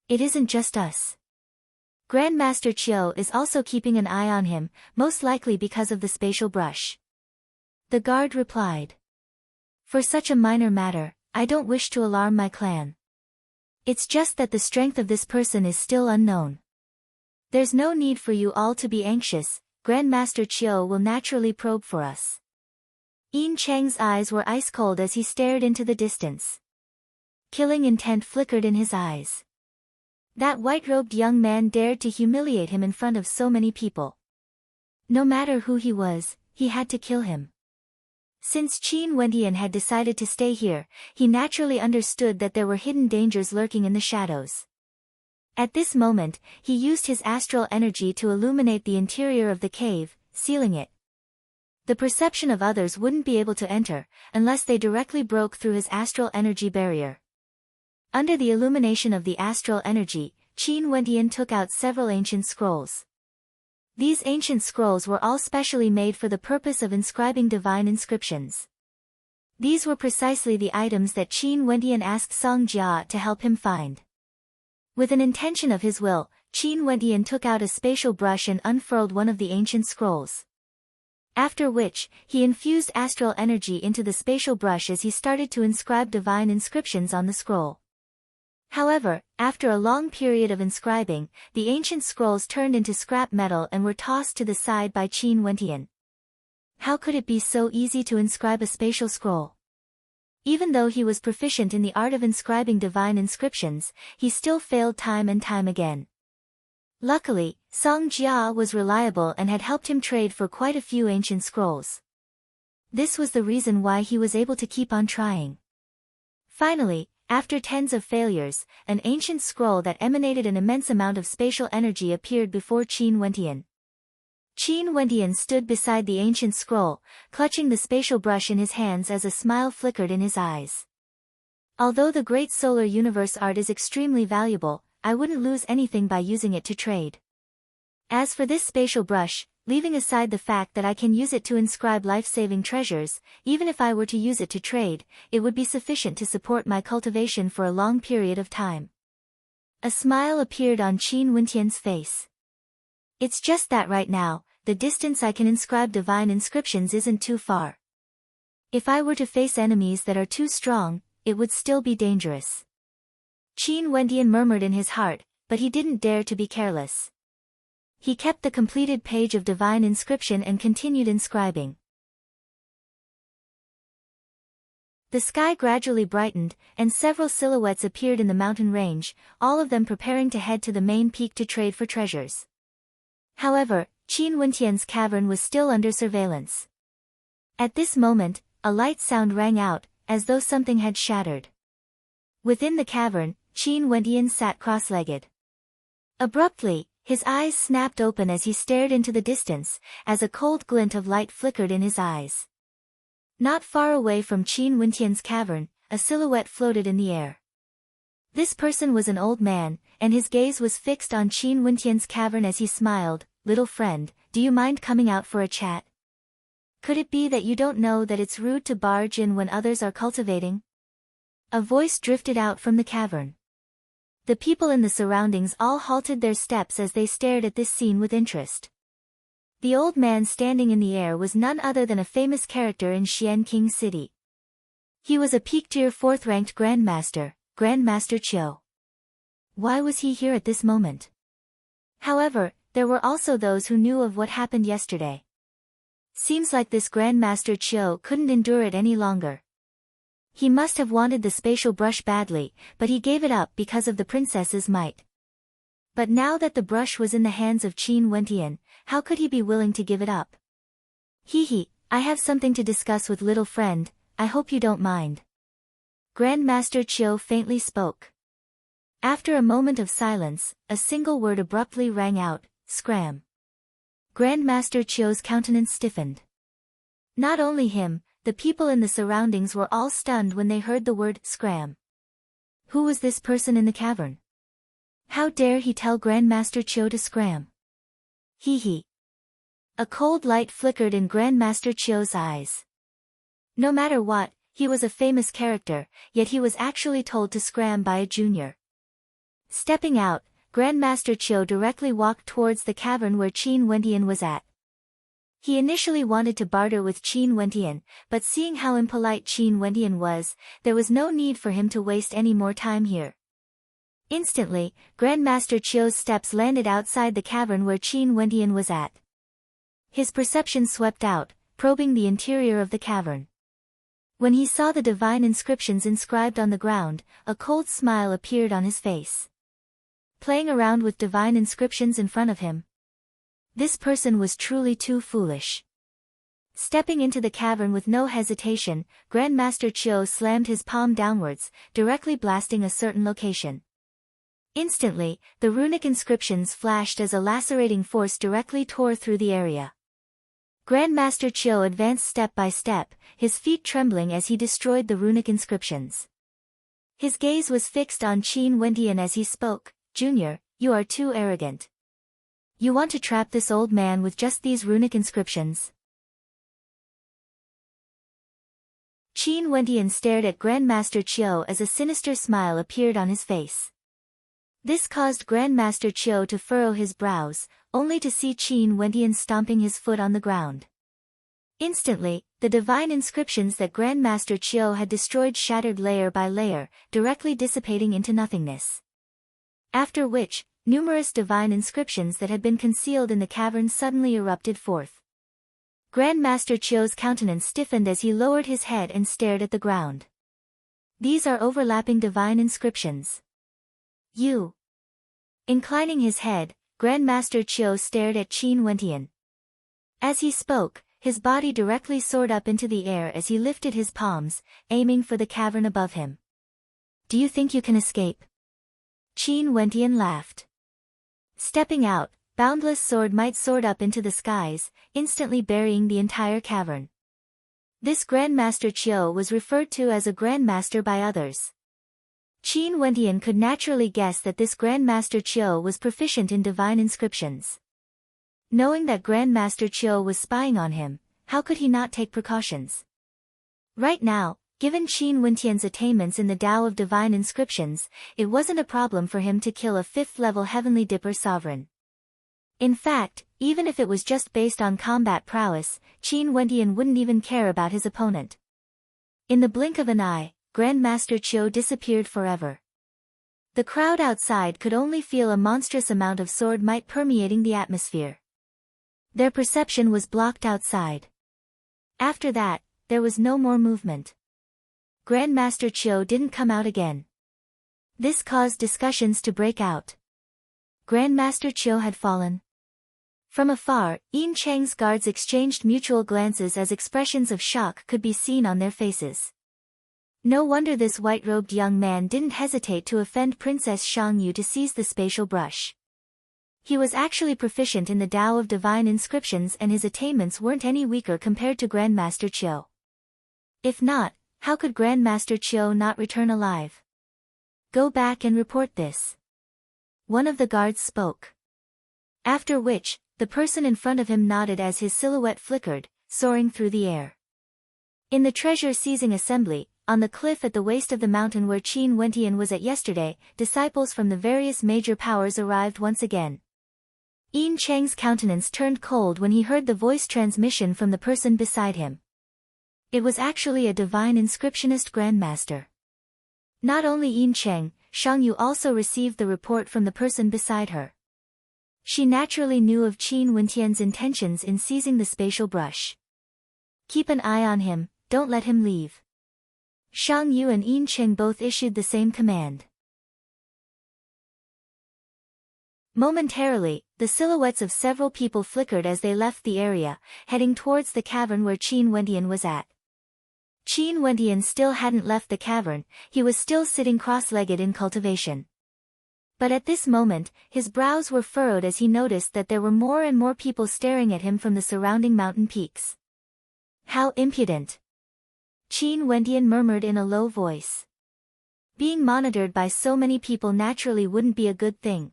It isn't just us. Grandmaster Qiu is also keeping an eye on him, most likely because of the spatial brush. The guard replied. For such a minor matter, I don't wish to alarm my clan. It's just that the strength of this person is still unknown. There's no need for you all to be anxious, Grandmaster Qiu will naturally probe for us. Yin Cheng's eyes were ice cold as he stared into the distance. Killing intent flickered in his eyes. That white-robed young man dared to humiliate him in front of so many people. No matter who he was, he had to kill him. Since Qin Wentian had decided to stay here, he naturally understood that there were hidden dangers lurking in the shadows. At this moment, he used his astral energy to illuminate the interior of the cave, sealing it. The perception of others wouldn't be able to enter, unless they directly broke through his astral energy barrier. Under the illumination of the astral energy, Qin Wentian took out several ancient scrolls. These ancient scrolls were all specially made for the purpose of inscribing divine inscriptions. These were precisely the items that Qin Wentian asked Song Jia to help him find. With an intention of his will, Qin Wentian took out a spatial brush and unfurled one of the ancient scrolls. After which, he infused astral energy into the spatial brush as he started to inscribe divine inscriptions on the scroll. However, after a long period of inscribing, the ancient scrolls turned into scrap metal and were tossed to the side by Qin Wentian. How could it be so easy to inscribe a spatial scroll? Even though he was proficient in the art of inscribing divine inscriptions, he still failed time and time again. Luckily, Song Jia was reliable and had helped him trade for quite a few ancient scrolls. This was the reason why he was able to keep on trying. Finally, after tens of failures, an ancient scroll that emanated an immense amount of spatial energy appeared before Qin Wentian. Qin Wentian stood beside the ancient scroll, clutching the spatial brush in his hands as a smile flickered in his eyes. Although the great solar universe art is extremely valuable, I wouldn't lose anything by using it to trade. As for this spatial brush, leaving aside the fact that I can use it to inscribe life-saving treasures, even if I were to use it to trade, it would be sufficient to support my cultivation for a long period of time. A smile appeared on Qin Wentian's face. It's just that right now, the distance I can inscribe divine inscriptions isn't too far. If I were to face enemies that are too strong, it would still be dangerous. Qin Wentian murmured in his heart, but he didn't dare to be careless. He kept the completed page of divine inscription and continued inscribing. The sky gradually brightened, and several silhouettes appeared in the mountain range, all of them preparing to head to the main peak to trade for treasures. However, Qin Wentian's cavern was still under surveillance. At this moment, a light sound rang out, as though something had shattered. Within the cavern, Qin Wentian sat cross-legged. Abruptly, his eyes snapped open as he stared into the distance, as a cold glint of light flickered in his eyes. Not far away from Qin Wentian's cavern, a silhouette floated in the air. This person was an old man, and his gaze was fixed on Qin Wentian's cavern as he smiled. "Little friend, do you mind coming out for a chat? Could it be that you don't know that it's rude to barge in when others are cultivating?" A voice drifted out from the cavern. The people in the surroundings all halted their steps as they stared at this scene with interest. The old man standing in the air was none other than a famous character in Xian King City. He was a peak-tier 4th-ranked Grandmaster, Grandmaster Qiu. Why was he here at this moment? However, there were also those who knew of what happened yesterday. Seems like this Grandmaster Qiu couldn't endure it any longer. He must have wanted the spatial brush badly, but he gave it up because of the princess's might. But now that the brush was in the hands of Qin Wentian, how could he be willing to give it up? "Hee, I have something to discuss with little friend, I hope you don't mind." Grandmaster Qiu faintly spoke. After a moment of silence, a single word abruptly rang out, "Scram." Grandmaster Qiu's countenance stiffened. Not only him, the people in the surroundings were all stunned when they heard the word "scram." Who was this person in the cavern? How dare he tell Grandmaster Qiu to scram? Hee. A cold light flickered in Grandmaster Qiu's eyes. No matter what, he was a famous character, yet he was actually told to scram by a junior. Stepping out, Grandmaster Qiu directly walked towards the cavern where Qin Wentian was at. He initially wanted to barter with Qin Wentian, but seeing how impolite Qin Wentian was, there was no need for him to waste any more time here. Instantly, Grandmaster Qiu's steps landed outside the cavern where Qin Wentian was at. His perception swept out, probing the interior of the cavern. When he saw the divine inscriptions inscribed on the ground, a cold smile appeared on his face. Playing around with divine inscriptions in front of him? This person was truly too foolish. Stepping into the cavern with no hesitation, Grandmaster Qiu slammed his palm downwards, directly blasting a certain location. Instantly, the runic inscriptions flashed as a lacerating force directly tore through the area. Grandmaster Qiu advanced step by step, his feet trembling as he destroyed the runic inscriptions. His gaze was fixed on Qin Wentian as he spoke. "Junior, you are too arrogant. You want to trap this old man with just these runic inscriptions?" Qin Wentian stared at Grandmaster Qiu as a sinister smile appeared on his face. This caused Grandmaster Qiu to furrow his brows, only to see Qin Wentian stomping his foot on the ground. Instantly, the divine inscriptions that Grandmaster Qiu had destroyed shattered layer by layer, directly dissipating into nothingness. After which, numerous divine inscriptions that had been concealed in the cavern suddenly erupted forth. Grandmaster Qiu's countenance stiffened as he lowered his head and stared at the ground. These are overlapping divine inscriptions. You. Inclining his head, Grandmaster Qiu stared at Qin Wentian. As he spoke, his body directly soared up into the air as he lifted his palms, aiming for the cavern above him. "Do you think you can escape?" Qin Wentian laughed. Stepping out, boundless sword might soared up into the skies, instantly burying the entire cavern. This Grandmaster Qiu was referred to as a Grandmaster by others. Qin Wentian could naturally guess that this Grandmaster Qiu was proficient in divine inscriptions. Knowing that Grandmaster Qiu was spying on him, how could he not take precautions? Right now, given Qin Wentian's attainments in the Tao of divine inscriptions, it wasn't a problem for him to kill a 5th-level Heavenly Dipper sovereign. In fact, even if it was just based on combat prowess, Qin Wentian wouldn't even care about his opponent. In the blink of an eye, Grandmaster Qiu disappeared forever. The crowd outside could only feel a monstrous amount of sword might permeating the atmosphere. Their perception was blocked outside. After that, there was no more movement. Grandmaster Qiu didn't come out again. This caused discussions to break out. Grandmaster Qiu had fallen. From afar, Yin Cheng's guards exchanged mutual glances as expressions of shock could be seen on their faces. No wonder this white-robed young man didn't hesitate to offend Princess Shangyu to seize the spatial brush. He was actually proficient in the Tao of divine inscriptions and his attainments weren't any weaker compared to Grandmaster Qiu. If not, how could Grandmaster Qiu not return alive? Go back and report this. One of the guards spoke. After which, the person in front of him nodded as his silhouette flickered, soaring through the air. In the treasure-seizing assembly, on the cliff at the waist of the mountain where Qin Wentian was at yesterday, disciples from the various major powers arrived once again. Yin Cheng's countenance turned cold when he heard the voice transmission from the person beside him. It was actually a divine inscriptionist grandmaster. Not only Yin Cheng, Shang Yu also received the report from the person beside her. She naturally knew of Qin Wentian's intentions in seizing the spatial brush. Keep an eye on him, don't let him leave. Shang Yu and Yin Cheng both issued the same command. Momentarily, the silhouettes of several people flickered as they left the area, heading towards the cavern where Qin Wentian was at. Qin Wentian still hadn't left the cavern, he was still sitting cross-legged in cultivation. But at this moment, his brows were furrowed as he noticed that there were more and more people staring at him from the surrounding mountain peaks. How impudent! Qin Wentian murmured in a low voice. Being monitored by so many people naturally wouldn't be a good thing.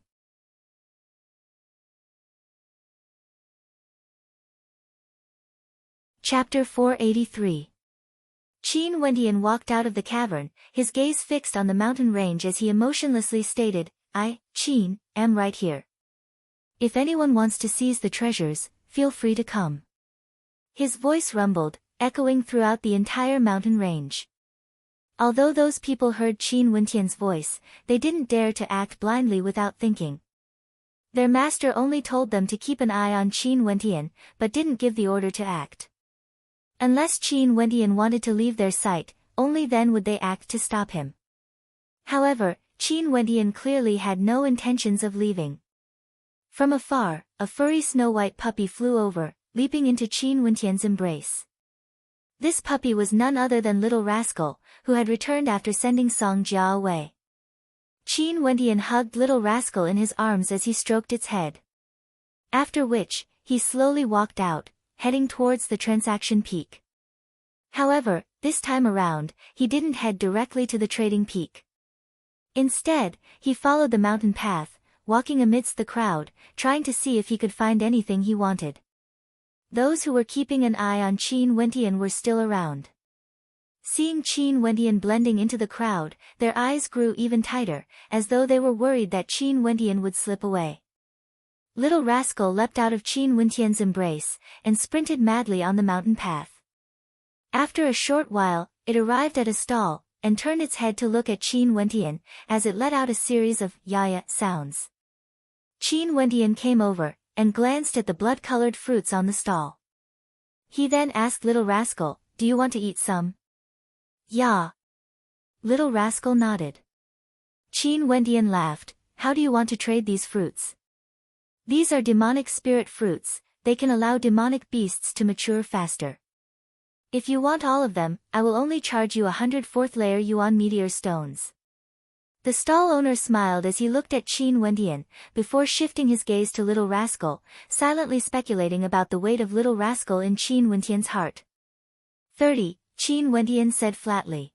Chapter 483. Qin Wentian walked out of the cavern, his gaze fixed on the mountain range as he emotionlessly stated, I, Qin, am right here. If anyone wants to seize the treasures, feel free to come. His voice rumbled, echoing throughout the entire mountain range. Although those people heard Qin Wentian's voice, they didn't dare to act blindly without thinking. Their master only told them to keep an eye on Qin Wentian, but didn't give the order to act. Unless Qin Wentian wanted to leave their sight, only then would they act to stop him. However, Qin Wentian clearly had no intentions of leaving. From afar, a furry snow-white puppy flew over, leaping into Qin Wentian's embrace. This puppy was none other than Little Rascal, who had returned after sending Song Jia away. Qin Wentian hugged Little Rascal in his arms as he stroked its head. After which, he slowly walked out, heading towards the Transaction Peak. However, this time around, he didn't head directly to the Trading Peak. Instead, he followed the mountain path, walking amidst the crowd, trying to see if he could find anything he wanted. Those who were keeping an eye on Qin Wentian were still around. Seeing Qin Wentian blending into the crowd, their eyes grew even tighter, as though they were worried that Qin Wentian would slip away. Little Rascal leapt out of Qin Wentian's embrace, and sprinted madly on the mountain path. After a short while, it arrived at a stall, and turned its head to look at Qin Wentian, as it let out a series of "ya-ya" sounds. Qin Wentian came over, and glanced at the blood-colored fruits on the stall. He then asked Little Rascal, do you want to eat some? Yeah. Little Rascal nodded. Qin Wentian laughed, how do you want to trade these fruits? These are demonic spirit fruits, they can allow demonic beasts to mature faster. If you want all of them, I will only charge you 100 4th-layer yuan meteor stones. The stall owner smiled as he looked at Qin Wentian, before shifting his gaze to Little Rascal, silently speculating about the weight of Little Rascal in Qin Wentian's heart. 30, Qin Wentian said flatly.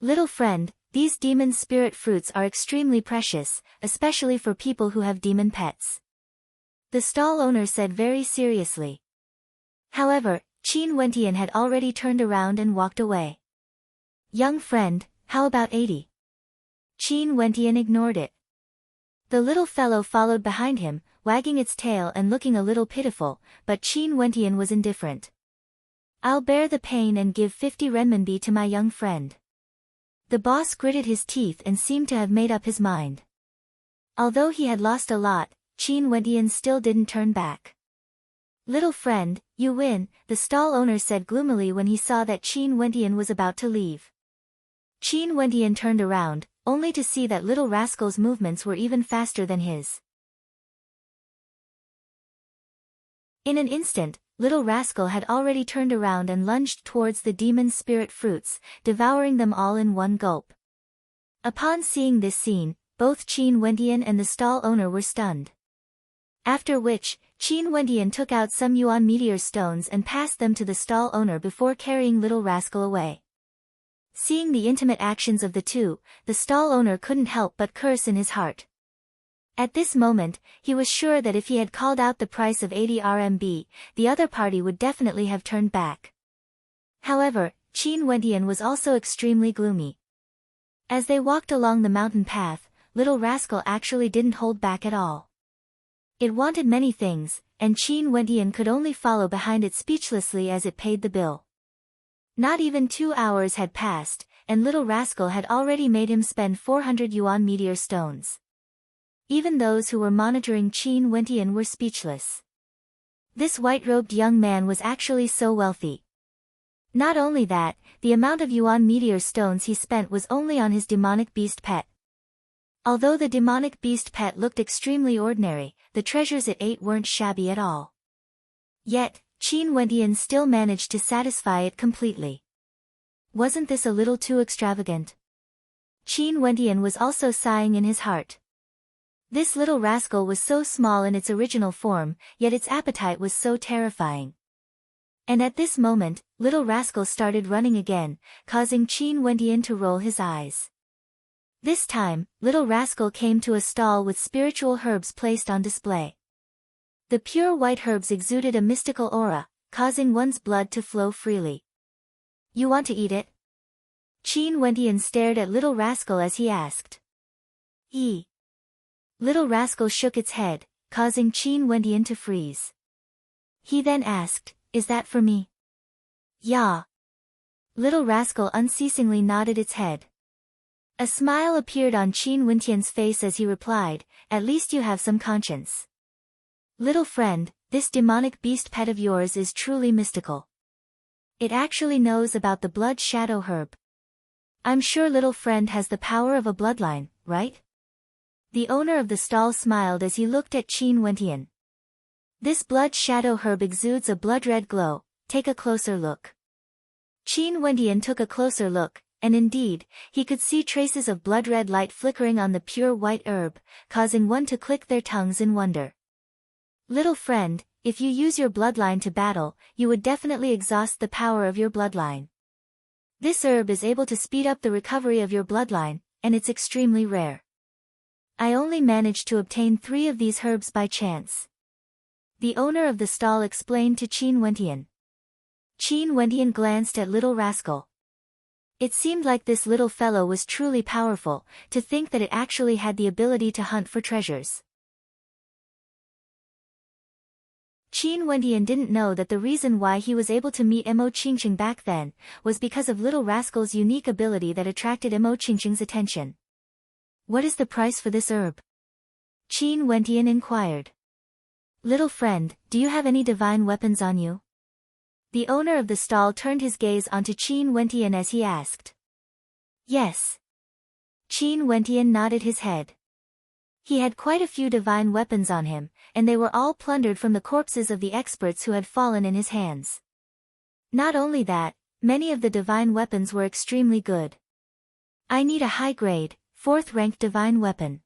Little friend, these demon spirit fruits are extremely precious, especially for people who have demon pets. The stall owner said very seriously. However, Qin Wentian had already turned around and walked away. Young friend, how about 80? Qin Wentian ignored it. The little fellow followed behind him, wagging its tail and looking a little pitiful, but Qin Wentian was indifferent. I'll bear the pain and give 50 renminbi to my young friend. The boss gritted his teeth and seemed to have made up his mind. Although he had lost a lot, Qin Wentian still didn't turn back. Little friend, you win, the stall owner said gloomily when he saw that Qin Wentian was about to leave. Qin Wentian turned around, only to see that Little Rascal's movements were even faster than his. In an instant, Little Rascal had already turned around and lunged towards the demon spirit fruits, devouring them all in one gulp. Upon seeing this scene, both Qin Wentian and the stall owner were stunned. After which, Qin Wentian took out some yuan meteor stones and passed them to the stall owner before carrying Little Rascal away. Seeing the intimate actions of the two, the stall owner couldn't help but curse in his heart. At this moment, he was sure that if he had called out the price of 80 RMB, the other party would definitely have turned back. However, Qin Wendian was also extremely gloomy. As they walked along the mountain path, Little Rascal actually didn't hold back at all. It wanted many things, and Qin Wendian could only follow behind it speechlessly as it paid the bill. Not even 2 hours had passed, and Little Rascal had already made him spend 400 yuan meteor stones. Even those who were monitoring Qin Wendian were speechless. This white-robed young man was actually so wealthy. Not only that, the amount of yuan meteor stones he spent was only on his demonic beast pet. Although the demonic beast pet looked extremely ordinary, the treasures it ate weren't shabby at all. Yet, Qin Wendian still managed to satisfy it completely. Wasn't this a little too extravagant? Qin Wendian was also sighing in his heart. This little rascal was so small in its original form, yet its appetite was so terrifying. And at this moment, Little Rascal started running again, causing Qin Wendian to roll his eyes. This time, Little Rascal came to a stall with spiritual herbs placed on display. The pure white herbs exuded a mystical aura, causing one's blood to flow freely. You want to eat it? Qin Wendian stared at Little Rascal as he asked. Little Rascal shook its head, causing Qin Wendian to freeze. He then asked, "Is that for me?" "Yeah." Little Rascal unceasingly nodded its head. A smile appeared on Qin Wendian's face as he replied, "At least you have some conscience. Little friend, this demonic beast pet of yours is truly mystical. It actually knows about the blood shadow herb. I'm sure little friend has the power of a bloodline, right?" The owner of the stall smiled as he looked at Qin Wendian. "This blood shadow herb exudes a blood-red glow, take a closer look." Qin Wendian took a closer look, and indeed, he could see traces of blood-red light flickering on the pure white herb, causing one to click their tongues in wonder. "Little friend, if you use your bloodline to battle, you would definitely exhaust the power of your bloodline. This herb is able to speed up the recovery of your bloodline, and it's extremely rare. I only managed to obtain 3 of these herbs by chance." The owner of the stall explained to Qin Wendian. Qin Wendian glanced at Little Rascal. It seemed like this little fellow was truly powerful, to think that it actually had the ability to hunt for treasures. Qin Wendian didn't know that the reason why he was able to meet Mo Qingqing back then, was because of Little Rascal's unique ability that attracted Mo Qingqing's attention. "What is the price for this herb?" Qin Wendian inquired. "Little friend, do you have any divine weapons on you?" The owner of the stall turned his gaze onto Qin Wendian as he asked. "Yes." Qin Wendian nodded his head. He had quite a few divine weapons on him, and they were all plundered from the corpses of the experts who had fallen in his hands. Not only that, many of the divine weapons were extremely good. "I need a high-grade, 4th-ranked divine weapon."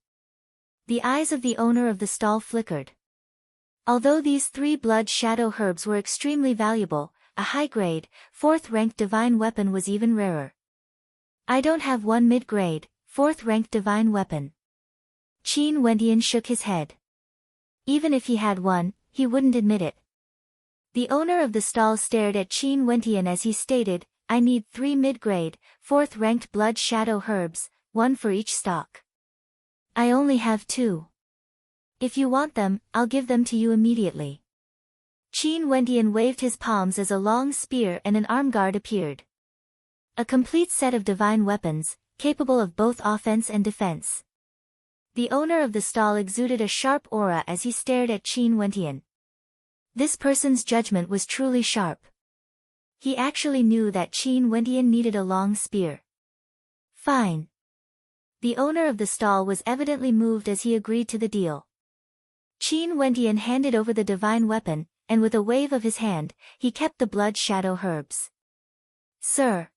The eyes of the owner of the stall flickered. Although these 3 blood shadow herbs were extremely valuable, a high-grade, 4th-ranked divine weapon was even rarer. "I don't have one mid-grade, 4th-ranked divine weapon." Qin Wendian shook his head. Even if he had one, he wouldn't admit it. The owner of the stall stared at Qin Wendian as he stated, "I need 3 mid-grade, 4th-ranked blood shadow herbs, 1 for each stock. I only have 2. If you want them, I'll give them to you immediately." Qin Wendian waved his palms as a long spear and an arm guard appeared. A complete set of divine weapons, capable of both offense and defense. The owner of the stall exuded a sharp aura as he stared at Qin Wendian. This person's judgment was truly sharp. He actually knew that Qin Wendian needed a long spear. "Fine." The owner of the stall was evidently moved as he agreed to the deal. Qin Wendian handed over the divine weapon, and with a wave of his hand, he kept the blood shadow herbs. "Sir."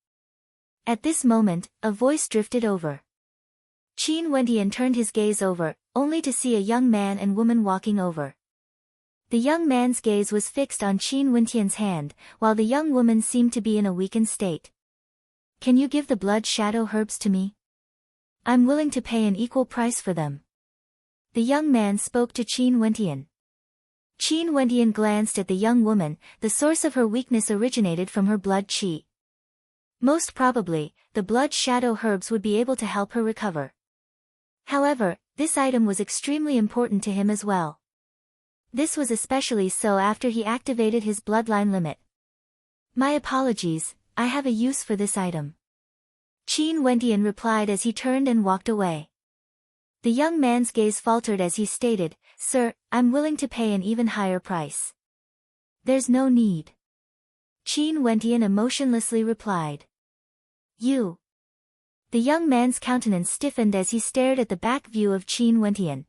At this moment, a voice drifted over. Qin Wendian turned his gaze over, only to see a young man and woman walking over. The young man's gaze was fixed on Qin Wendian's hand, while the young woman seemed to be in a weakened state. can you give the blood shadow herbs to me? I'm willing to pay an equal price for them. The young man spoke to Qin Wentian. Qin Wentian glanced at the young woman. The source of her weakness originated from her blood qi. Most probably, the blood shadow herbs would be able to help her recover. However, this item was extremely important to him as well. This was especially so after he activated his bloodline limit. My apologies, I have a use for this item. Qin Wentian replied as he turned and walked away. The young man's gaze faltered as he stated, Sir, I'm willing to pay an even higher price. There's no need. Qin Wentian emotionlessly replied. You. The young man's countenance stiffened as he stared at the back view of Qin Wentian.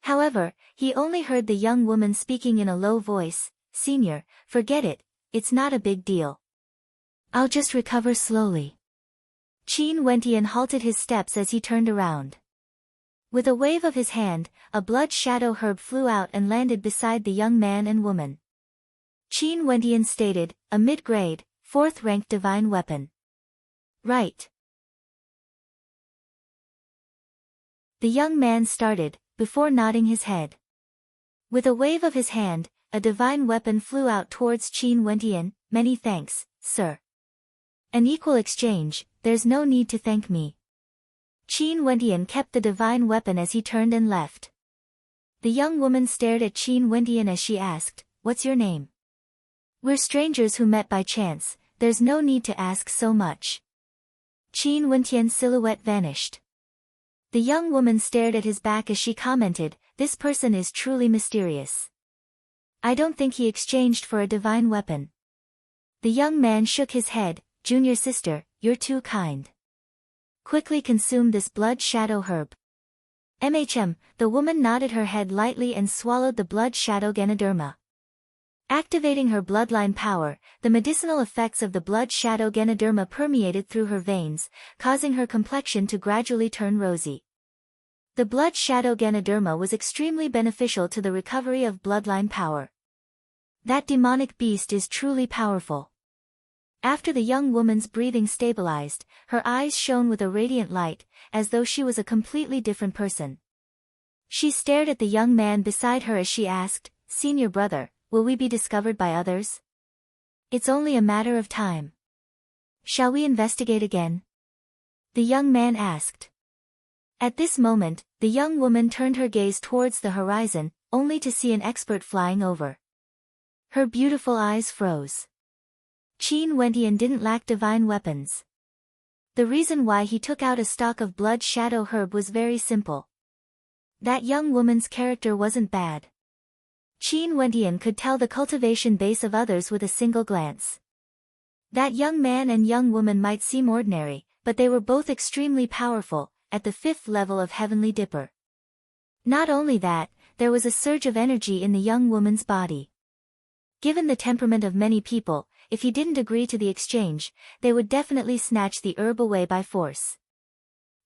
However, he only heard the young woman speaking in a low voice, Senior, forget it, it's not a big deal. I'll just recover slowly. Qin Wentian halted his steps as he turned around. With a wave of his hand, a blood shadow herb flew out and landed beside the young man and woman. Qin Wentian stated, a mid-grade, 4th-ranked divine weapon. Right. The young man started, before nodding his head. With a wave of his hand, a divine weapon flew out towards Qin Wentian. Many thanks, sir. An equal exchange, there's no need to thank me. Qin Wentian kept the divine weapon as he turned and left. The young woman stared at Qin Wentian as she asked, What's your name? We're strangers who met by chance, there's no need to ask so much. Qin Wentian's silhouette vanished. The young woman stared at his back as she commented, This person is truly mysterious. I don't think he exchanged for a divine weapon. The young man shook his head, Junior sister, you're too kind. Quickly consume this blood shadow herb. The woman nodded her head lightly and swallowed the blood shadow Ganoderma. Activating her bloodline power, the medicinal effects of the blood shadow Ganoderma permeated through her veins, causing her complexion to gradually turn rosy. The blood shadow Ganoderma was extremely beneficial to the recovery of bloodline power. That demonic beast is truly powerful. After the young woman's breathing stabilized, her eyes shone with a radiant light, as though she was a completely different person. She stared at the young man beside her as she asked, Senior brother, will we be discovered by others? It's only a matter of time. Shall we investigate again? The young man asked. At this moment, the young woman turned her gaze towards the horizon, only to see an expert flying over. Her beautiful eyes froze. Qin Wentian didn't lack divine weapons. The reason why he took out a stalk of blood shadow herb was very simple. That young woman's character wasn't bad. Qin Wentian could tell the cultivation base of others with a single glance. That young man and young woman might seem ordinary, but they were both extremely powerful, at the 5th level of Heavenly Dipper. Not only that, there was a surge of energy in the young woman's body. Given the temperament of many people, if he didn't agree to the exchange, they would definitely snatch the herb away by force.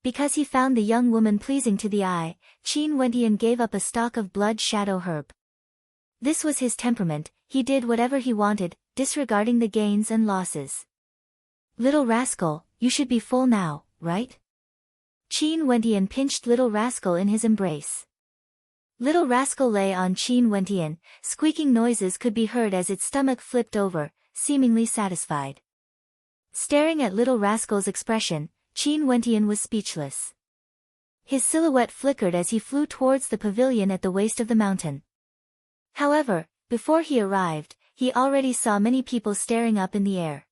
Because he found the young woman pleasing to the eye, Qin Wentian gave up a stalk of blood shadow herb. This was his temperament, he did whatever he wanted, disregarding the gains and losses. Little rascal, you should be full now, right? Qin Wentian pinched Little Rascal in his embrace. Little Rascal lay on Qin Wentian, squeaking noises could be heard as its stomach flipped over, seemingly satisfied. Staring at Little Rascal's expression, Qin Wentian was speechless. His silhouette flickered as he flew towards the pavilion at the waist of the mountain. However, before he arrived, he already saw many people staring up in the air.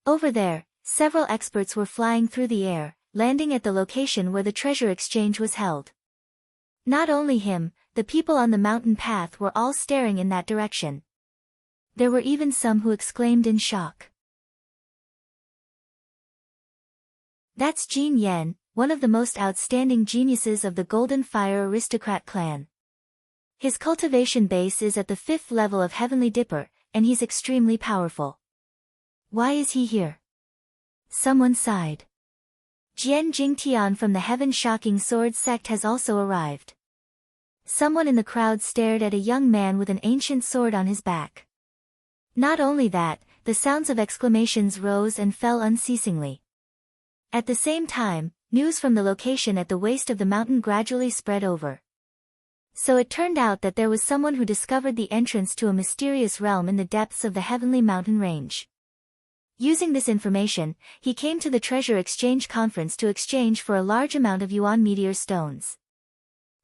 Over there, several experts were flying through the air, landing at the location where the treasure exchange was held. Not only him, the people on the mountain path were all staring in that direction. There were even some who exclaimed in shock. That's Jin Yan, one of the most outstanding geniuses of the Golden Fire Aristocrat clan. His cultivation base is at the 5th level of Heavenly Dipper, and he's extremely powerful. Why is he here? Someone sighed. Jian Jingtian from the Heaven Shocking Sword sect has also arrived. Someone in the crowd stared at a young man with an ancient sword on his back. Not only that, the sounds of exclamations rose and fell unceasingly. At the same time, news from the location at the waist of the mountain gradually spread over. So it turned out that there was someone who discovered the entrance to a mysterious realm in the depths of the heavenly mountain range. Using this information, he came to the treasure exchange conference to exchange for a large amount of yuan meteor stones.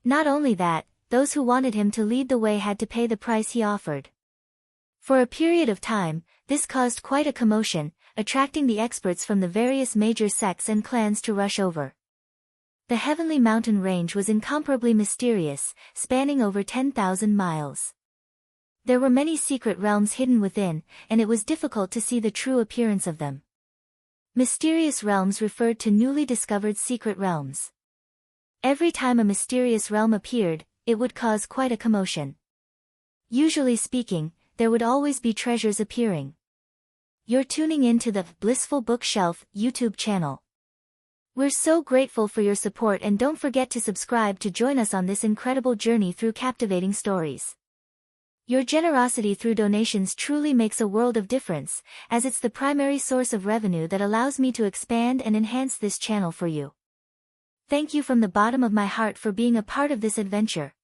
Not only that, those who wanted him to lead the way had to pay the price he offered. For a period of time, this caused quite a commotion, attracting the experts from the various major sects and clans to rush over. The heavenly mountain range was incomparably mysterious, spanning over 10,000 miles. There were many secret realms hidden within, and it was difficult to see the true appearance of them. Mysterious realms referred to newly discovered secret realms. Every time a mysterious realm appeared, it would cause quite a commotion. Usually speaking, there would always be treasures appearing. You're tuning in to the Blissful Bookshelf YouTube channel. We're so grateful for your support, and don't forget to subscribe to join us on this incredible journey through captivating stories. Your generosity through donations truly makes a world of difference, as it's the primary source of revenue that allows me to expand and enhance this channel for you. Thank you from the bottom of my heart for being a part of this adventure.